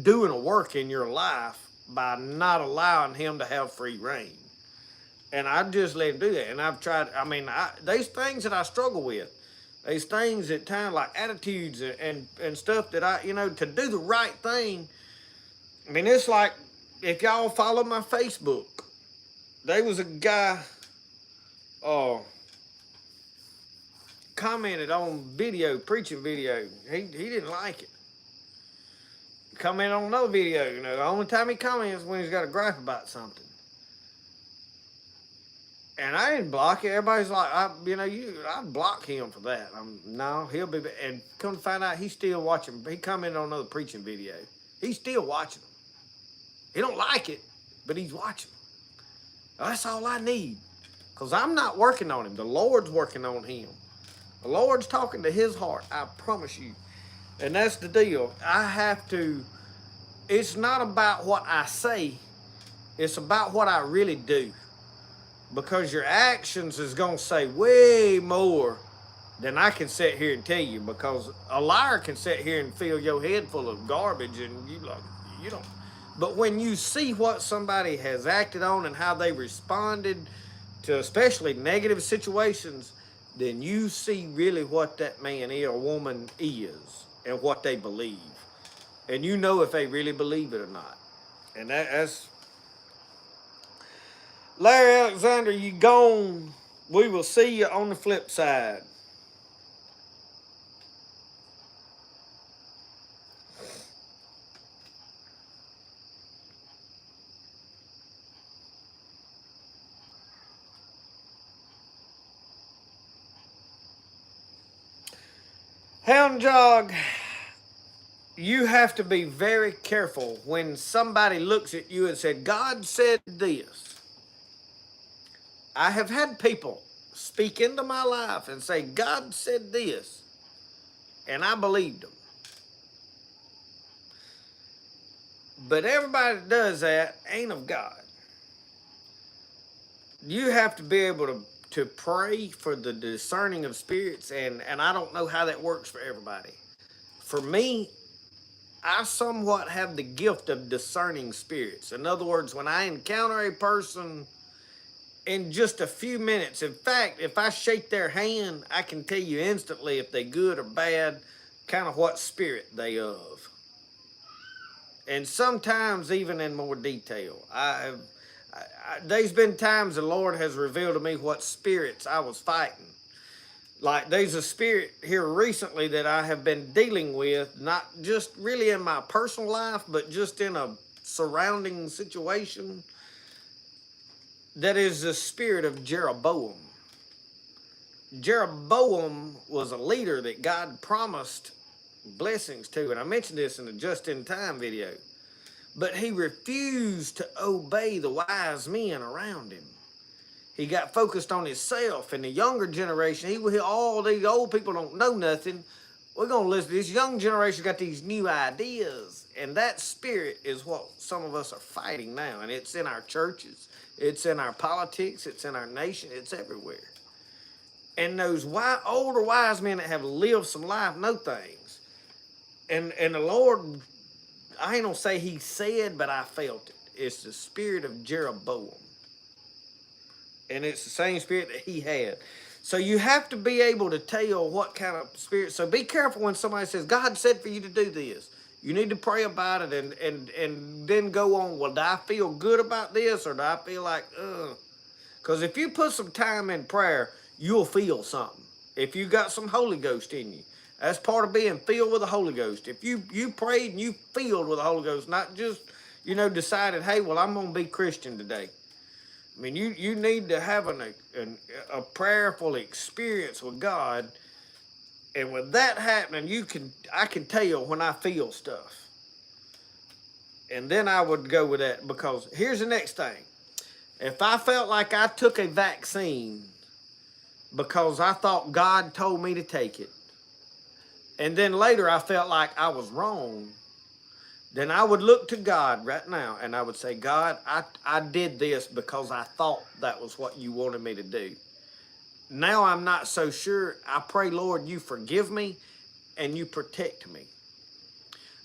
doing a work in your life by not allowing him to have free reign. And I just let him do that. And I've tried, there's things that I struggle with. There's things at times like attitudes and stuff that to do the right thing. It's like, if y'all follow my Facebook, there was a guy commented on preaching video. He didn't like it. Commented on another video, the only time he comments is when he's got a gripe about something. And I didn't block it. Everybody's like, I'd block him for that. No, he'll be, and come to find out, he's still watching. He commented on another preaching video. He's still watching them. He don't like it, but he's watching them. That's all I need. Because I'm not working on him. The Lord's working on him. The Lord's talking to his heart, I promise you. And that's the deal. It's not about what I say. It's about what I really do. Because your actions is going to say way more than I can sit here and tell you. Because a liar can sit here and fill your head full of garbage and you don't. But when you see what somebody has acted on and how they responded to especially negative situations, then you see really what that man or woman is and what they believe. And you know if they really believe it or not. And that's... Larry Alexander, you gone. We will see you on the flip side. Hound Jog, you have to be very careful when somebody looks at you and said, God said this. I have had people speak into my life and say, God said this, and I believed them. But everybody that does that ain't of God. You have to be able to pray for the discerning of spirits, and I don't know how that works for everybody. For me, I somewhat have the gift of discerning spirits. In other words, when I encounter a person in just a few minutes, in fact, if I shake their hand, I can tell you instantly if they're good or bad, kind of what spirit they of. And sometimes even in more detail. There's been times the Lord has revealed to me what spirits I was fighting. Like there's a spirit here recently that I have been dealing with, not just really in my personal life, but just in a surrounding situation. That is the spirit of Jeroboam. Jeroboam was a leader that God promised blessings to, and I mentioned this in the Just in Time video. But he refused to obey the wise men around him. He got focused on himself, and the younger generation, all these old people don't know nothing. We're going to listen to this young generation got these new ideas, and that spirit is what some of us are fighting now, and it's in our churches, it's in our politics, it's in our nation, it's everywhere. And those older wise men that have lived some life know things. And the Lord, I ain't going to say he said, but I felt it. It's the spirit of Jeroboam. And it's the same spirit that he had. So you have to be able to tell what kind of spirit. So be careful when somebody says, God said for you to do this. You need to pray about it and then go on, well, do I feel good about this or do I feel like, Because if you put some time in prayer, you'll feel something. If you got some Holy Ghost in you. That's part of being filled with the Holy Ghost. If you prayed and you filled with the Holy Ghost, not just, decided, hey, well, I'm going to be Christian today. I mean, you need to have a prayerful experience with God, and with that happening, I can tell when I feel stuff, and then I would go with that, because here's the next thing: if I felt like I took a vaccine because I thought God told me to take it, and then later I felt like I was wrong, then I would look to God right now and I would say, God, I did this because I thought that was what you wanted me to do. Now I'm not so sure. I pray, Lord, you forgive me and you protect me.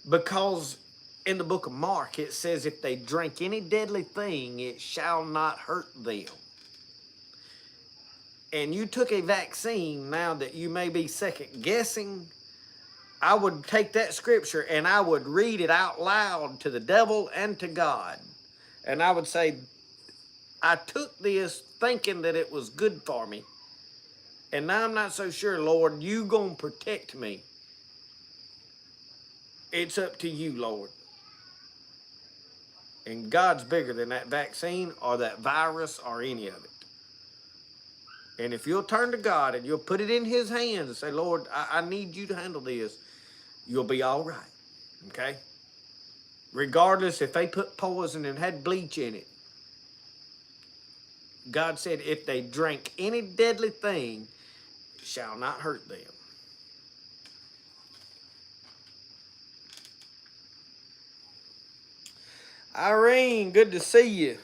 Because in the book of Mark, it says, if they drink any deadly thing, it shall not hurt them. And you took a vaccine now that you may be second guessing, I would take that scripture and I would read it out loud to the devil and to God. And I would say, I took this thinking that it was good for me. And now I'm not so sure, Lord, you gonna protect me. It's up to you, Lord. And God's bigger than that vaccine or that virus or any of it. And if you'll turn to God and you'll put it in his hands and say, Lord, I need you to handle this, you'll be all right. Okay? Regardless if they put poison and had bleach in it. God said, if they drink any deadly thing, it shall not hurt them. Irene, good to see you.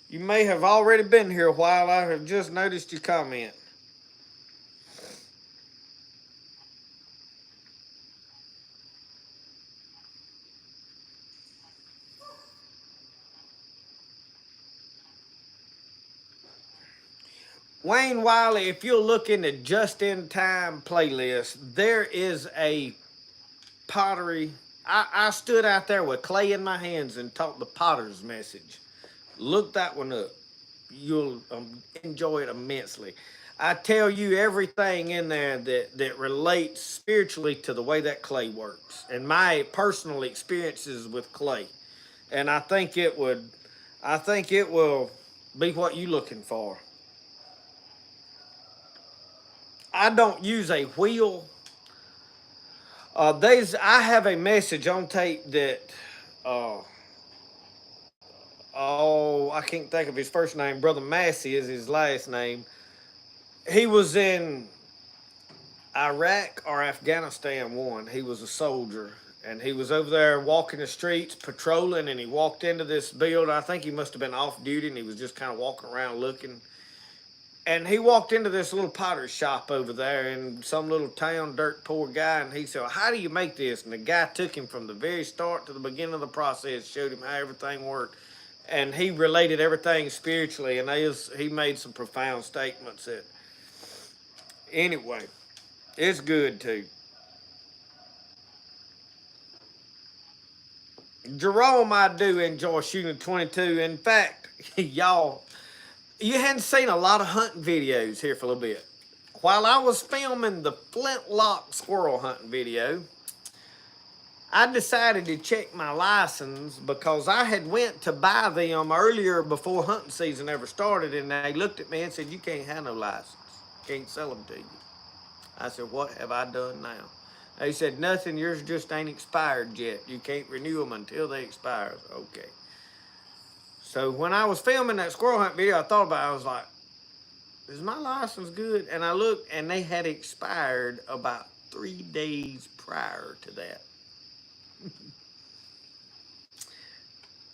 You may have already been here a while. I have just noticed your comment. Wayne Wiley, if you'll look in the just-in-time playlist, there is a pottery. I stood out there with clay in my hands and taught the potter's message. Look that one up. You'll enjoy it immensely. I tell you everything in there that relates spiritually to the way that clay works and my personal experiences with clay. And I think it will be what you're looking for. I don't use a wheel. I have a message on tape that, I can't think of his first name. Brother Massey is his last name. He was in Iraq or Afghanistan one. He was a soldier. And he was over there walking the streets, patrolling, and he walked into this building. I think he must have been off duty, and he was just kind of walking around looking. And he walked into this little potter's shop over there in some little town, dirt poor guy, and he said, well, how do you make this? And the guy took him from the very start to the beginning of the process, showed him how everything worked. And he related everything spiritually, and he made some profound statements that, anyway, it's good too. Jerome, I do enjoy shooting 22. In fact, y'all, you hadn't seen a lot of hunting videos here for a little bit. While I was filming the flintlock squirrel hunting video, I decided to check my license because I had went to buy them earlier before hunting season ever started, and they looked at me and said, you can't have no license. Can't sell them to you. I said, what have I done now? They said, nothing, yours just ain't expired yet. You can't renew them until they expire. Okay. So when I was filming that squirrel hunt video, I thought about it. I was like, is my license good? And I looked, and they had expired about 3 days prior to that.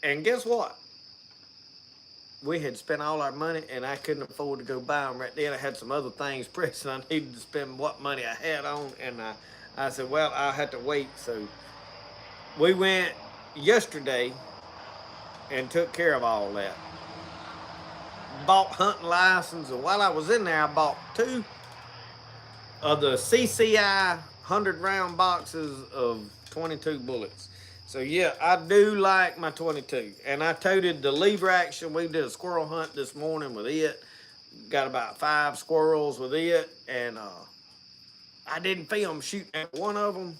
And guess what? We had spent all our money, and I couldn't afford to go buy them right then. I had some other things pressing. I needed to spend what money I had on, and I said, well, I'll have to wait. So we went yesterday and took care of all that. Bought hunting license, and while I was in there, I bought 2 of the CCI 100-round boxes of 22 bullets. So yeah, I do like my 22. And I toted the lever action. We did a squirrel hunt this morning with it. Got about 5 squirrels with it, and I didn't film shooting at one of them.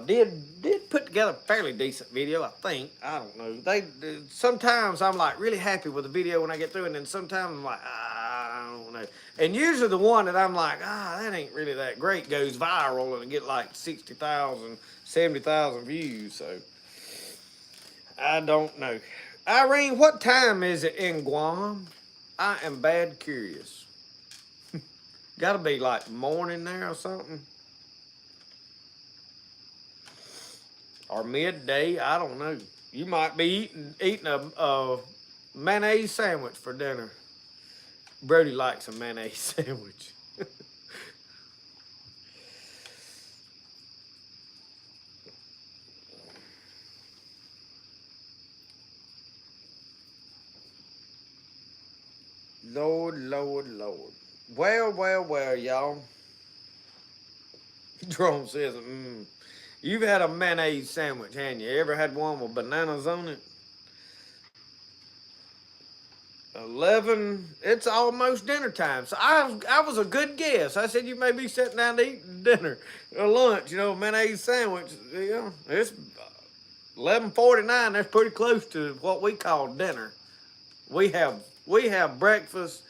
did put together a fairly decent video, I think. I don't know. They sometimes I'm like really happy with the video when I get through, and then sometimes I'm like, I don't know. And usually the one that I'm like, that ain't really that great goes viral and it get like 60,000, 70,000 views. So I don't know. Irene, what time is it in Guam? I am bad curious. Got to be like morning there or something. Or midday, I don't know. You might be eating a mayonnaise sandwich for dinner. Brody likes a mayonnaise sandwich. Lord, Lord, Lord. Well, y'all. Jerome says, you've had a mayonnaise sandwich, haven't you? Ever had one with bananas on it? 11, it's almost dinner time. So I was a good guess. I said you may be sitting down to eat dinner or lunch, mayonnaise sandwich. It's 11:49. That's pretty close to what we call dinner. We have breakfast,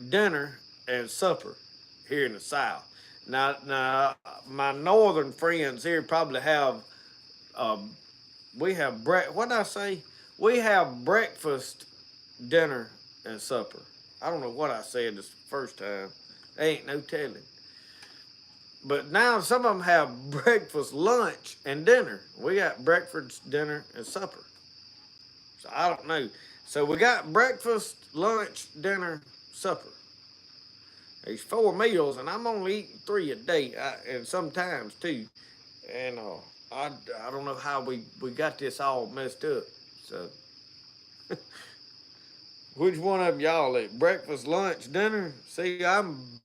dinner, and supper here in the South. Now my northern friends here probably have what did I say? We have breakfast, dinner, and supper. I don't know what I said this first time. Ain't no telling. But now some of them have breakfast, lunch, and dinner. We got breakfast, dinner, and supper. So I don't know. So we got breakfast, lunch, dinner, supper. These 4 meals, and I'm only eating 3 a day, and sometimes 2. And I don't know how we got this all messed up. So which one of y'all eat? Breakfast, lunch, dinner? See, I'm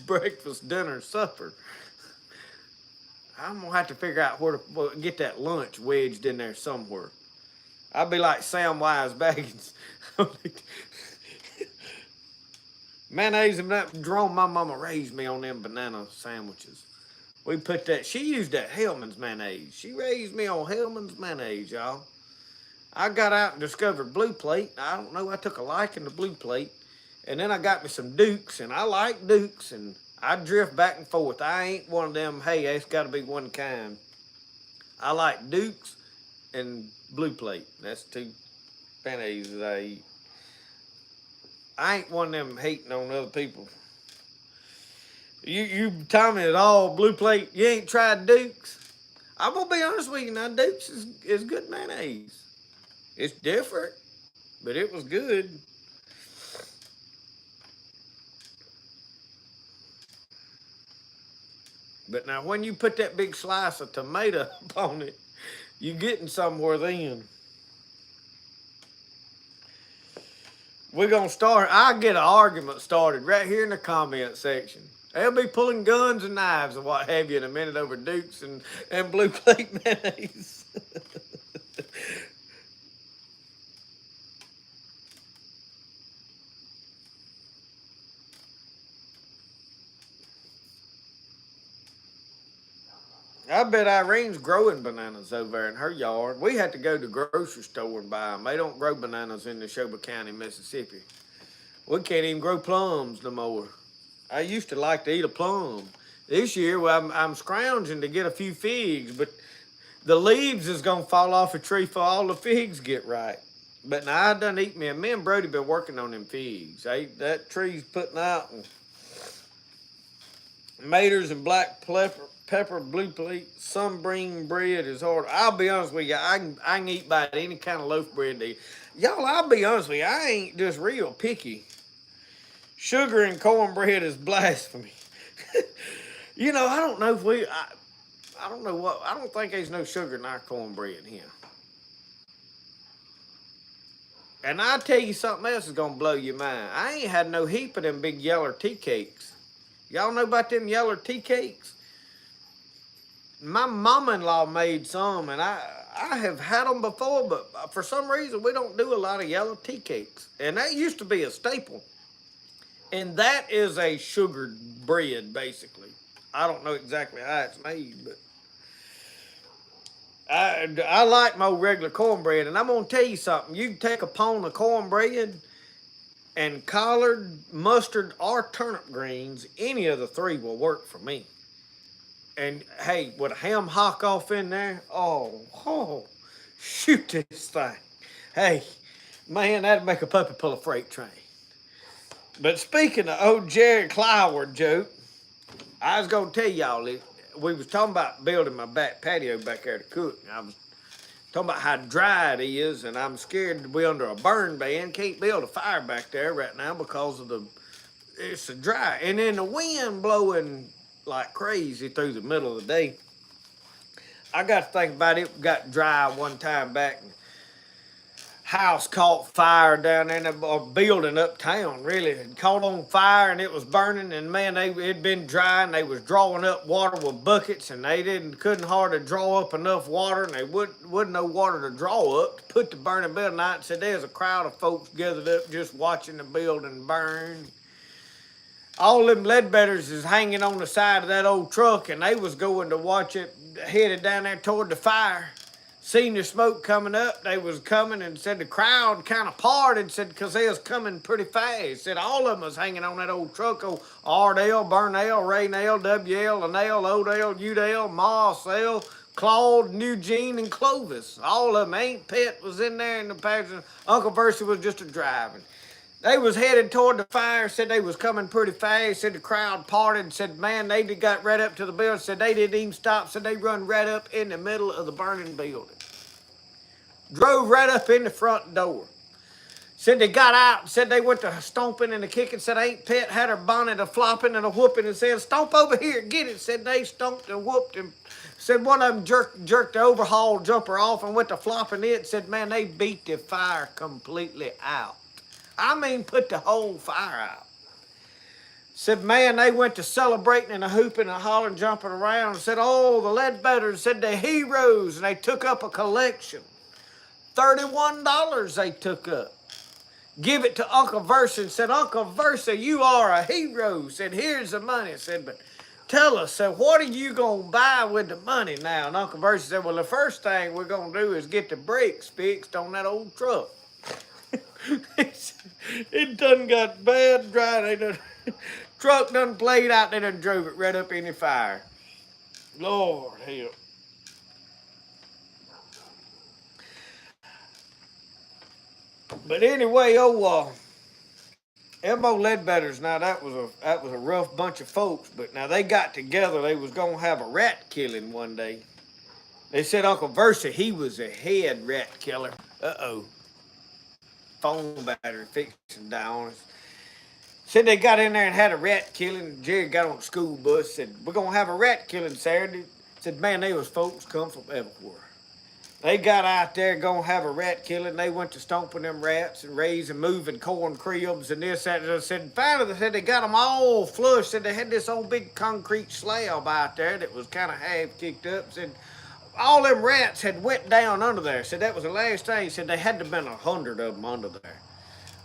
breakfast, dinner, supper. I'm gonna have to figure out where to get that lunch wedged in there somewhere. I'll be like Samwise Baggins. Mayonnaise and that. Jerome, my mama raised me on them banana sandwiches. We put that. She used that Hellman's mayonnaise. She raised me on Hellman's mayonnaise, y'all. I got out and discovered Blue Plate. I don't know. I took a liking to Blue Plate, and then I got me some Dukes, and I like Dukes, and I drift back and forth. I ain't one of them. Hey, it's got to be one kind. I like Dukes and Blue Plate. That's 2 mayonnaise that I eat. I ain't one of them hating on other people. You tell me at all Blue Plate, you ain't tried Dukes? I'm gonna be honest with you now, Dukes is good mayonnaise. It's different, but it was good. But now when you put that big slice of tomato up on it, you getting somewhere then. We're gonna start. I'll get an argument started right here in the comment section. They'll be pulling guns and knives and what have you in a minute over Dukes and Blue Plate mayonnaise. I bet Irene's growing bananas over there in her yard. We had to go to the grocery store and buy them. They don't grow bananas in Neshoba County, Mississippi. We can't even grow plums no more. I used to like to eat a plum. This year, well, I'm scrounging to get a few figs, but the leaves is gonna fall off a tree for all the figs get right. But now I done eat me, and me and Brody been working on them figs. That tree's putting out, and maters and black pepper, Blue Plate, sunbeam bread is hard. I'll be honest with you, I can eat about any kind of loaf bread. Y'all, I'll be honest with you, I ain't just real picky. Sugar and cornbread is blasphemy. I don't know if I don't know what, I don't think there's no sugar in our cornbread here. And I'll tell you something else is gonna blow your mind. I ain't had no heap of them big yeller tea cakes. Y'all know about them yeller tea cakes? My mama-in-law made some, and I have had them before, but for some reason we don't do a lot of yellow tea cakes. And that used to be a staple. And that is a sugared bread, basically. I don't know exactly how it's made, but I like my regular cornbread. And I'm gonna tell you something. You can take a pound of cornbread and collard, mustard, or turnip greens. Any of the three will work for me. And hey, with a ham hock off in there, oh, shoot this thing. Hey, man, that'd make a puppy pull a freight train. But speaking of old Jerry Clyward joke, I was gonna tell y'all we was talking about building my back patio back there to cook. And I was talking about how dry it is, and I'm scared to be under a burn ban. Can't build a fire back there right now because of it's so dry, and then the wind blowing like crazy through the middle of the day. I got to think about it. Got dry one time back. And house caught fire down there in a building uptown. Really, it caught on fire and it was burning. And man, it'd been dry and they was drawing up water with buckets and they couldn't hardly draw up enough water and they wouldn't no water to draw up to put the burning building out. And said there's a crowd of folks gathered up just watching the building burn. All them Leadbetters is hanging on the side of that old truck and they was going to watch it headed down there toward the fire. Seen the smoke coming up, they was coming and said the crowd kind of parted, said because they was coming pretty fast. Said all of them was hanging on that old truck, old Ardell, Burnell, Raynell, WL, Lanell, Odell, Udell, Marcel, Claude, Eugene, and Clovis. All of them. Aunt Pet was in there in the passenger. Uncle Versi was just a driving. They was headed toward the fire, said they was coming pretty fast, said the crowd parted, said, man, they got right up to the building, said they didn't even stop, said they run right up in the middle of the burning building. Drove right up in the front door. Said they got out, said they went to stomping and the kicking, said Aunt Pet had her bonnet a flopping and a whooping and said, stomp over here, get it. Said they stomped and whooped him. Said one of them jerked the overhaul jumper off and went to flopping it. Said, man, they beat the fire completely out. I mean, put the whole fire out. Said, man, they went to celebrating and a hooping and a hollering, jumping around. Said, oh, the Leadbetters, said they're heroes. And they took up a collection. $31 they took up. Give it to Uncle Versa and said, Uncle Versa, you are a hero. Said, here's the money. Said, but tell us, said, what are you going to buy with the money now? And Uncle Versa said, well, the first thing we're going to do is get the brakes fixed on that old truck. It done got bad dry. They done, truck done played out. They done drove it right up in the fire. Lord help. But anyway, Elmo Leadbetters, now that was a rough bunch of folks, but now they got together, they was gonna have a rat killing one day. They said Uncle Versa, he was a head rat killer. Uh-oh. Phone battery fixing down. Said they got in there and had a rat killing. Jerry got on the school bus, said, we're gonna have a rat killing Saturday. Said, man, they was folks come from everywhere. They got out there gonna have a rat killing. They went to stomping them rats and raising, moving corn cribs and this, that, and said, finally, they said they got them all flushed. Said they had this old big concrete slab out there that was kind of half kicked up. Said all them rats had went down under there. Said that was the last thing. Said they had to have been 100 of them under there.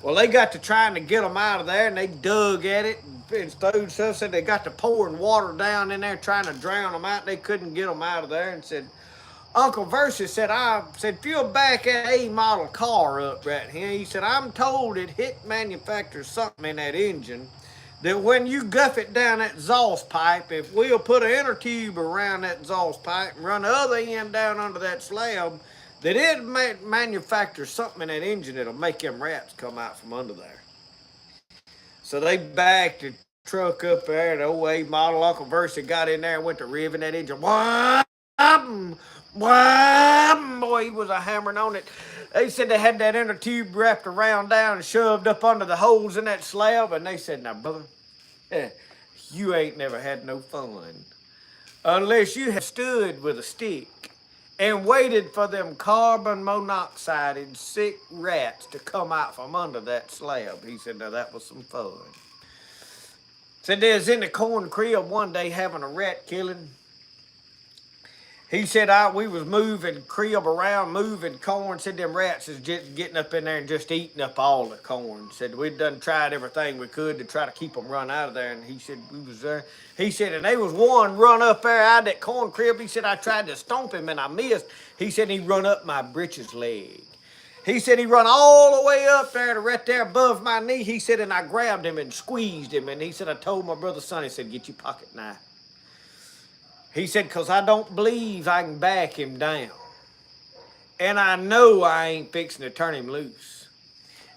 Well, they got to trying to get them out of there and they dug at it and stowed stuff. Said they got to pouring water down in there trying to drown them out. They couldn't get them out of there and said, Uncle Versa said, if you'll back that A model car up right here, he said, I'm told it hit manufacturers something in that engine that when you guff it down that exhaust pipe, if we'll put an inner tube around that exhaust pipe and run the other end down under that slab, that it manufactures something in that engine that'll make them rats come out from under there. So they backed the truck up there, the old A model. Uncle Versa got in there and went to revving that engine. Boy, he was a hammering on it. They said they had that inner tube wrapped around down and shoved up under the holes in that slab. And they said, now, brother, you ain't never had no fun unless you have stood with a stick and waited for them carbon monoxide sick rats to come out from under that slab. He said, now, that was some fun. Said they was in the corn crib one day having a rat killing. He said we was moving crib around, moving corn. Said them rats is just getting up in there and just eating up all the corn. Said we'd done tried everything we could to try to keep them run out of there. And he said we was there. He said, and there was one run up there out of that corn crib. He said I tried to stomp him and I missed. He said he run up my britches leg. He said he run all the way up there to right there above my knee. He said, and I grabbed him and squeezed him. And he said, I told my brother Sonny, said, get your pocket knife. He said, because I don't believe I can back him down. And I know I ain't fixing to turn him loose.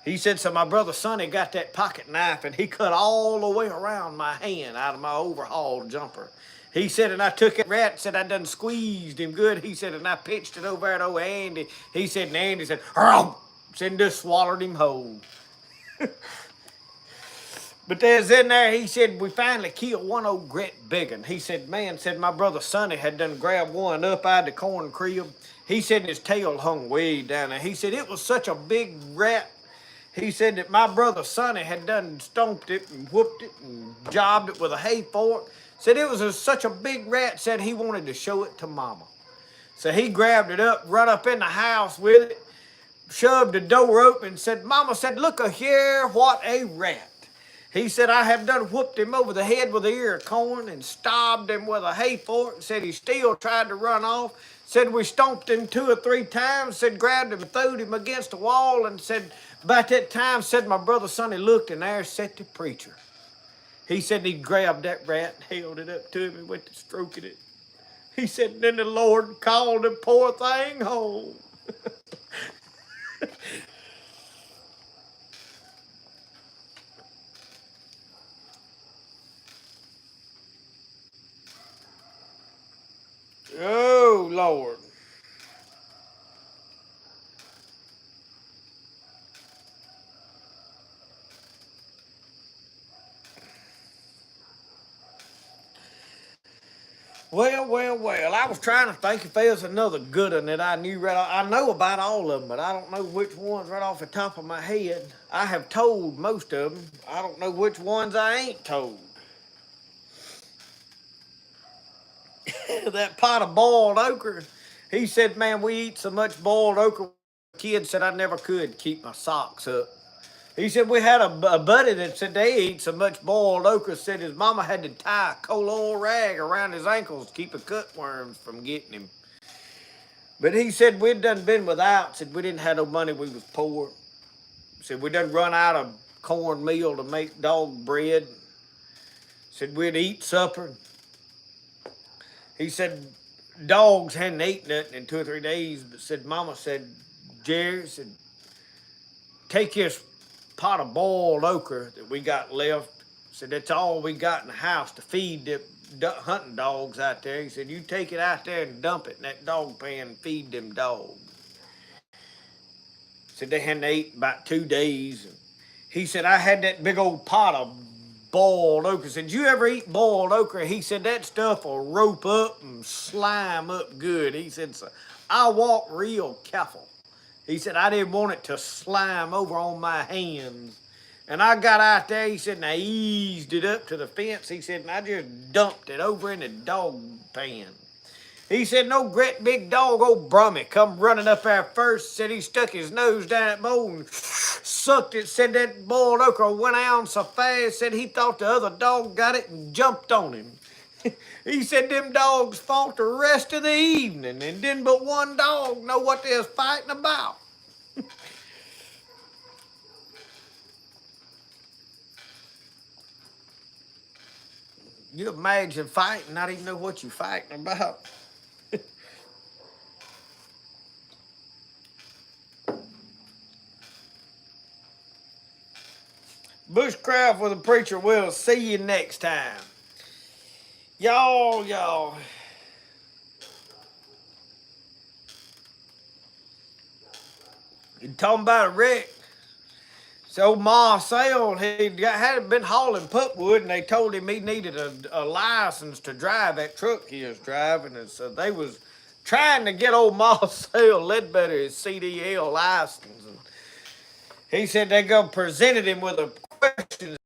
He said, so my brother Sonny got that pocket knife and he cut all the way around my hand out of my overhaul jumper. He said, and I took it, rat, said I done squeezed him good. He said, and I pitched it over there to old Andy. He said, and Andy said, "Hurrah!" Said, and just swallowed him whole. But there's in there, he said, we finally killed one old great big one. He said, man, said my brother Sonny had done grabbed one up out of the corn crib. He said his tail hung way down there. He said it was such a big rat. He said that my brother Sonny had done stomped it and whooped it and jobbed it with a hay fork. Said it was such a big rat, said he wanted to show it to Mama. So he grabbed it up, run up in the house with it, shoved the door open, said, Mama said, look here, what a rat. He said, I have done whooped him over the head with an ear of corn and stabbed him with a hay fork. Said he still tried to run off. Said we stomped him 2 or 3 times. Said grabbed him and throwed him against the wall. And said about that time, said my brother Sonny looked and there sat the preacher. He said he grabbed that rat and held it up to him and went to stroking it. He said, and then the Lord called the poor thing home. Oh, Lord. Well. I was trying to think if there's another good one that I knew right off. I know about all of them, but I don't know which ones right off the top of my head. I have told most of them. I don't know which ones I ain't told. That pot of boiled okra. He said, man, we eat so much boiled okra. Kid said I never could keep my socks up. He said we had a buddy that said they ate so much boiled okra, said his mama had to tie a coal oil rag around his ankles to keep the cutworms from getting him. But he said we'd done been without, said we didn't have no money, we was poor. Said we done run out of cornmeal to make dog bread. Said we'd eat supper. He said dogs hadn't eaten nothing in 2 or 3 days, but said mama said, Jerry, said, take this pot of boiled okra that we got left. Said that's all we got in the house to feed the hunting dogs out there. He said you take it out there and dump it in that dog pan and feed them dogs. Said they hadn't ate about 2 days. He said I had that big old pot of boiled okra. Said you ever eat boiled okra? He said that stuff will rope up and slime up good. He said so I walk real careful. He said, I didn't want it to slime over on my hands. And I got out there, he said, and I eased it up to the fence. He said, and I just dumped it over in the dog pan. He said, no great big dog, old Brummy, come running up there first. Said he stuck his nose down that bowl and sucked it. Said that boiled okra went out so fast. Said he thought the other dog got it and jumped on him. He said them dogs fought the rest of the evening and didn't but one dog know what they was fighting about. You imagine fighting, not even know what you're fighting about. Bushcraft with a preacher. We'll see you next time. Y'all. You talking about a wreck? So Marcel, had been hauling pulpwood, and they told him he needed a license to drive that truck he was driving, and so they was trying to get old Marcel Ledbetter his CDL license. And he said they presented him with a question.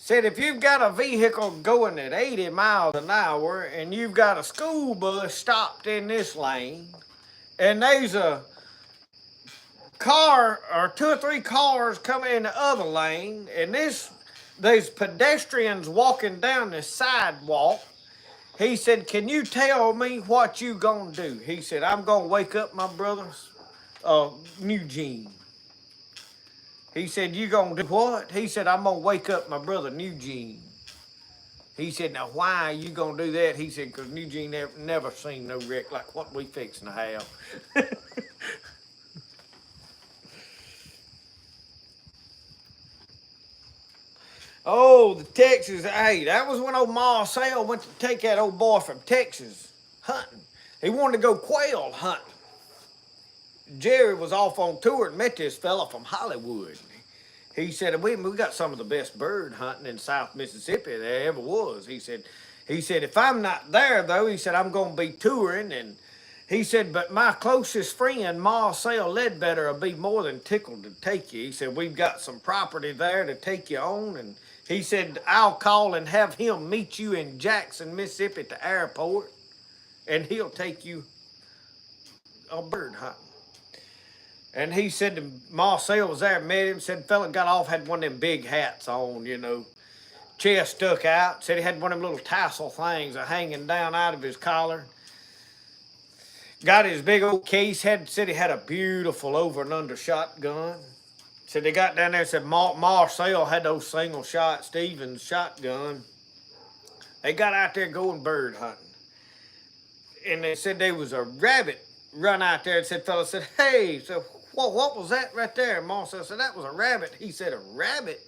Said if you've got a vehicle going at 80 miles an hour and you've got a school bus stopped in this lane, and there's a car or two or three cars coming in the other lane, and there's pedestrians walking down the sidewalk. He said, "Can you tell me what you gonna do?" He said, "I'm gonna wake up my brother's Eugene." He said, "You gonna do what?" He said, "I'm gonna wake up my brother Eugene." He said, "Now why are you gonna do that?" He said, "Because Eugene never seen no wreck like what we fixing to have." Oh, the Texas. Hey, that was when old Marcel went to take that old boy from Texas hunting. He wanted to go quail hunting. Jerry was off on tour and met this fella from Hollywood. He said, we got some of the best bird hunting in South Mississippi there ever was. He said, if I'm not there though, he said, I'm gonna be touring. And he said, but my closest friend, Marcel Ledbetter, will be more than tickled to take you. He said, we've got some property there to take you on. And he said, I'll call and have him meet you in Jackson, Mississippi at the airport, and he'll take you bird hunting. And he said Marcel was there, met him, said fella got off, had one of them big hats on, chest stuck out. Said he had one of them little tassel things hanging down out of his collar. Got his big old case, said he had a beautiful over and under shotgun. Said they got down there and said Marcel had those single shot Stevens shotgun. They got out there going bird hunting. And they said there was a rabbit run out there and fella said, hey, so what was that right there? Marcel said, that was a rabbit. He said, a rabbit?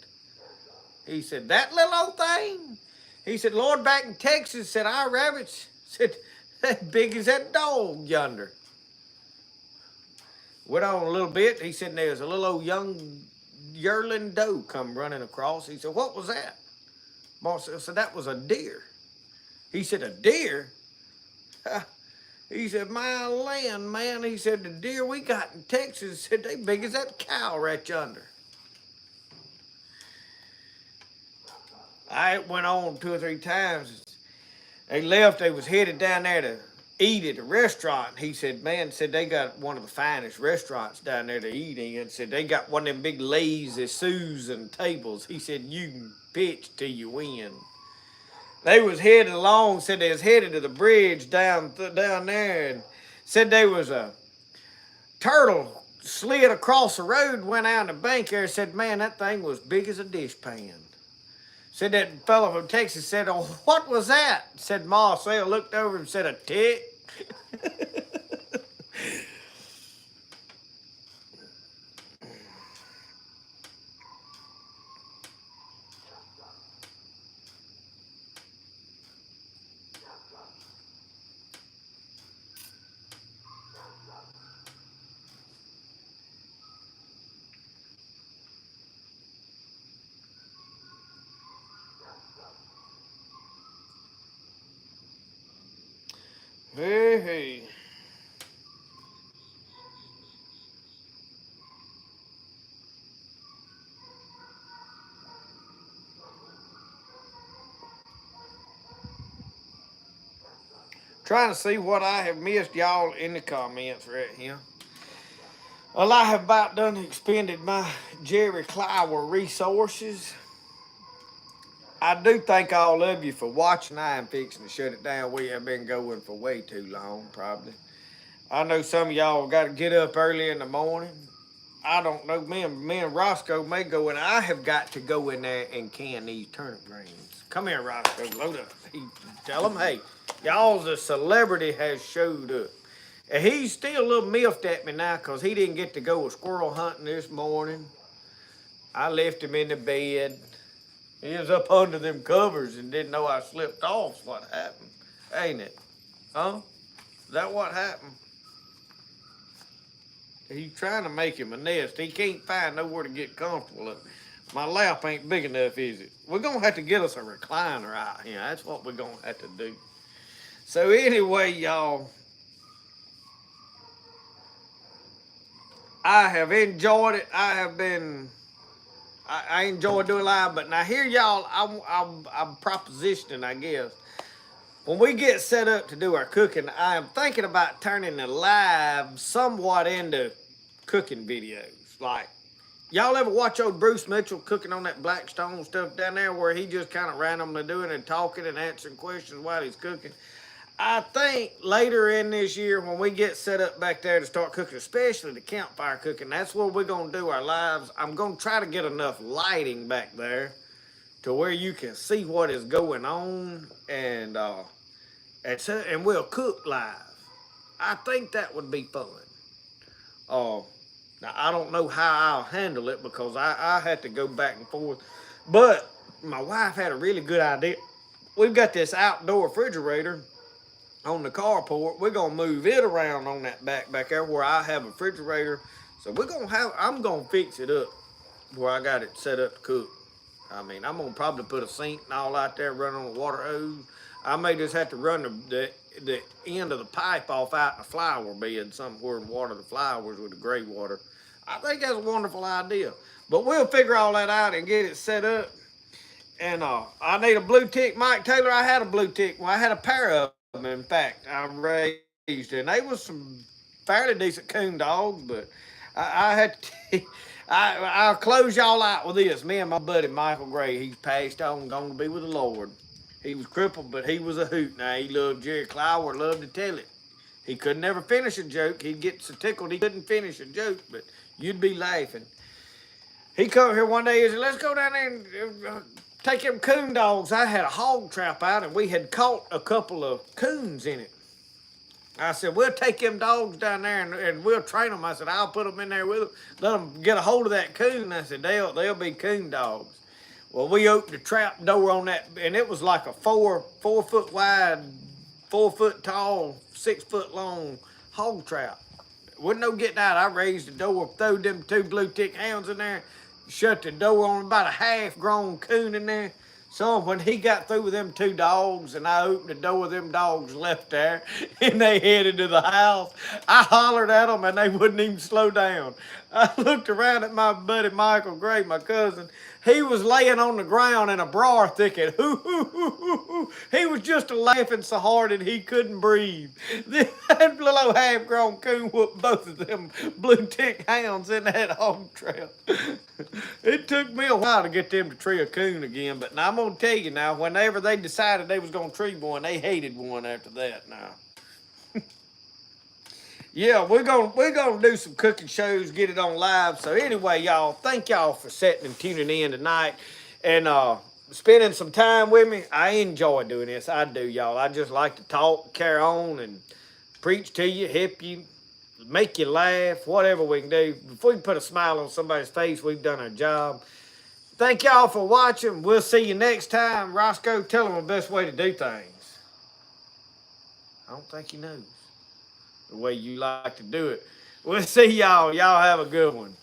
He said, that little old thing? He said, Lord, back in Texas, said, our rabbits, said, as big as that dog yonder. Went on a little bit. He said, there's a little old young yearling doe come running across. He said, what was that? Marcel said, that was a deer. He said, a deer? He said, my land, man. He said, the deer we got in Texas, said they big as that cow right yonder. I went on 2 or 3 times. They left. They was headed down there to eat at a restaurant. He said, man, said they got one of the finest restaurants down there to eat in. Said they got one of them big lazy Susan tables. He said, you can pitch till you win. They was headed along, said they was headed to the bridge down there, and said there was a turtle slid across the road, went out the bank there, said, man, that thing was big as a dishpan. Said that fellow from Texas said, oh, what was that? Said Marcel looked over and said, a tick. Hey. Trying to see what I have missed y'all in the comments right here. Well, I have about done expended my Jerry Clower resources. I do thank all of you for watching. I am fixing to shut it down. We have been going for way too long, probably. I know some of y'all got to get up early in the morning. I don't know. Me and Roscoe may go in. I have got to go in there and can these turnip greens. Come here, Roscoe. Load up. Tell him, hey, y'all's a celebrity has showed up. And he's still a little miffed at me now because he didn't get to go squirrel hunting this morning. I left him in the bed. He was up under them covers and didn't know I slipped off. What happened? Ain't it? Huh? Is that what happened? He's trying to make him a nest. He can't find nowhere to get comfortable. My lap ain't big enough, is it? We're going to have to get us a recliner out here. That's what we're going to have to do. So anyway, y'all, I have enjoyed it. I I enjoy doing live, but now here y'all, I'm propositioning, I guess. When we get set up to do our cooking, I am thinking about turning the live somewhat into cooking videos. Like, y'all ever watch old Bruce Mitchell cooking on that Blackstone stuff down there where he just kind of randomly doing and talking and answering questions while he's cooking? I think later in this year when we get set up back there to start cooking, especially the campfire cooking, that's where we're going to do our lives. I'm going to try to get enough lighting back there to where you can see what is going on, and we'll cook live. I think that would be fun. Now I don't know how I'll handle it because I had to go back and forth, but my wife had a really good idea. We've got this outdoor refrigerator on the carport. We're gonna move it around on that back there where I have a refrigerator. So I'm gonna fix it up where I got it set up to cook. I mean, I'm gonna probably put a sink and all out there, run on a water hose. I may just have to run the end of the pipe off out in the flower bed somewhere and water the flowers with the gray water. I think that's a wonderful idea. But we'll figure all that out and get it set up. And I need a blue tick. Mike Taylor, I had a blue tick. Well, I had a pair of them, in fact, I raised. And they was some fairly decent coon dogs, but I had to... I'll close y'all out with this. Me and my buddy Michael Gray, he's passed on, gone to be with the Lord. He was crippled, but he was a hoot. Now, he loved Jerry Clower, loved to tell it. He could never finish a joke. He'd get so tickled he couldn't finish a joke, but you'd be laughing. He come here one day and said, let's go down there and take them coon dogs. I had a hog trap out, and we had caught a couple of coons in it. I said, we'll take them dogs down there and we'll train them. I said, I'll put them in there with them, let them get a hold of that coon. I said, they'll be coon dogs. Well, we opened the trap door on that, and it was like a 4 foot wide, 4 foot tall, 6 foot long hog trap. Wasn't no getting out. I raised the door, throwed them 2 blue tick hounds in there, shut the door on about a half-grown coon in there. So when he got through with them 2 dogs and I opened the door, them dogs left there and they headed to the house. I hollered at them and they wouldn't even slow down. I looked around at my buddy Michael Gray, my cousin. He was laying on the ground in a briar thicket. He was just laughing so hard that he couldn't breathe. That little half-grown coon whooped both of them blue tick hounds in that hog trap. It took me a while to get them to tree a coon again, but now I'm gonna tell you now, whenever they decided they was gonna tree one, they hated one after that now. Yeah, we're gonna do some cooking shows, get it on live. So anyway, y'all, thank y'all for sitting and tuning in tonight and spending some time with me. I enjoy doing this. I do, y'all. I just like to talk, carry on, and preach to you, help you, make you laugh, whatever we can do. If we can put a smile on somebody's face, we've done our job. Thank y'all for watching. We'll see you next time. Roscoe, tell them the best way to do things. I don't think he knows the way you like to do it. We'll see y'all. Y'all have a good one.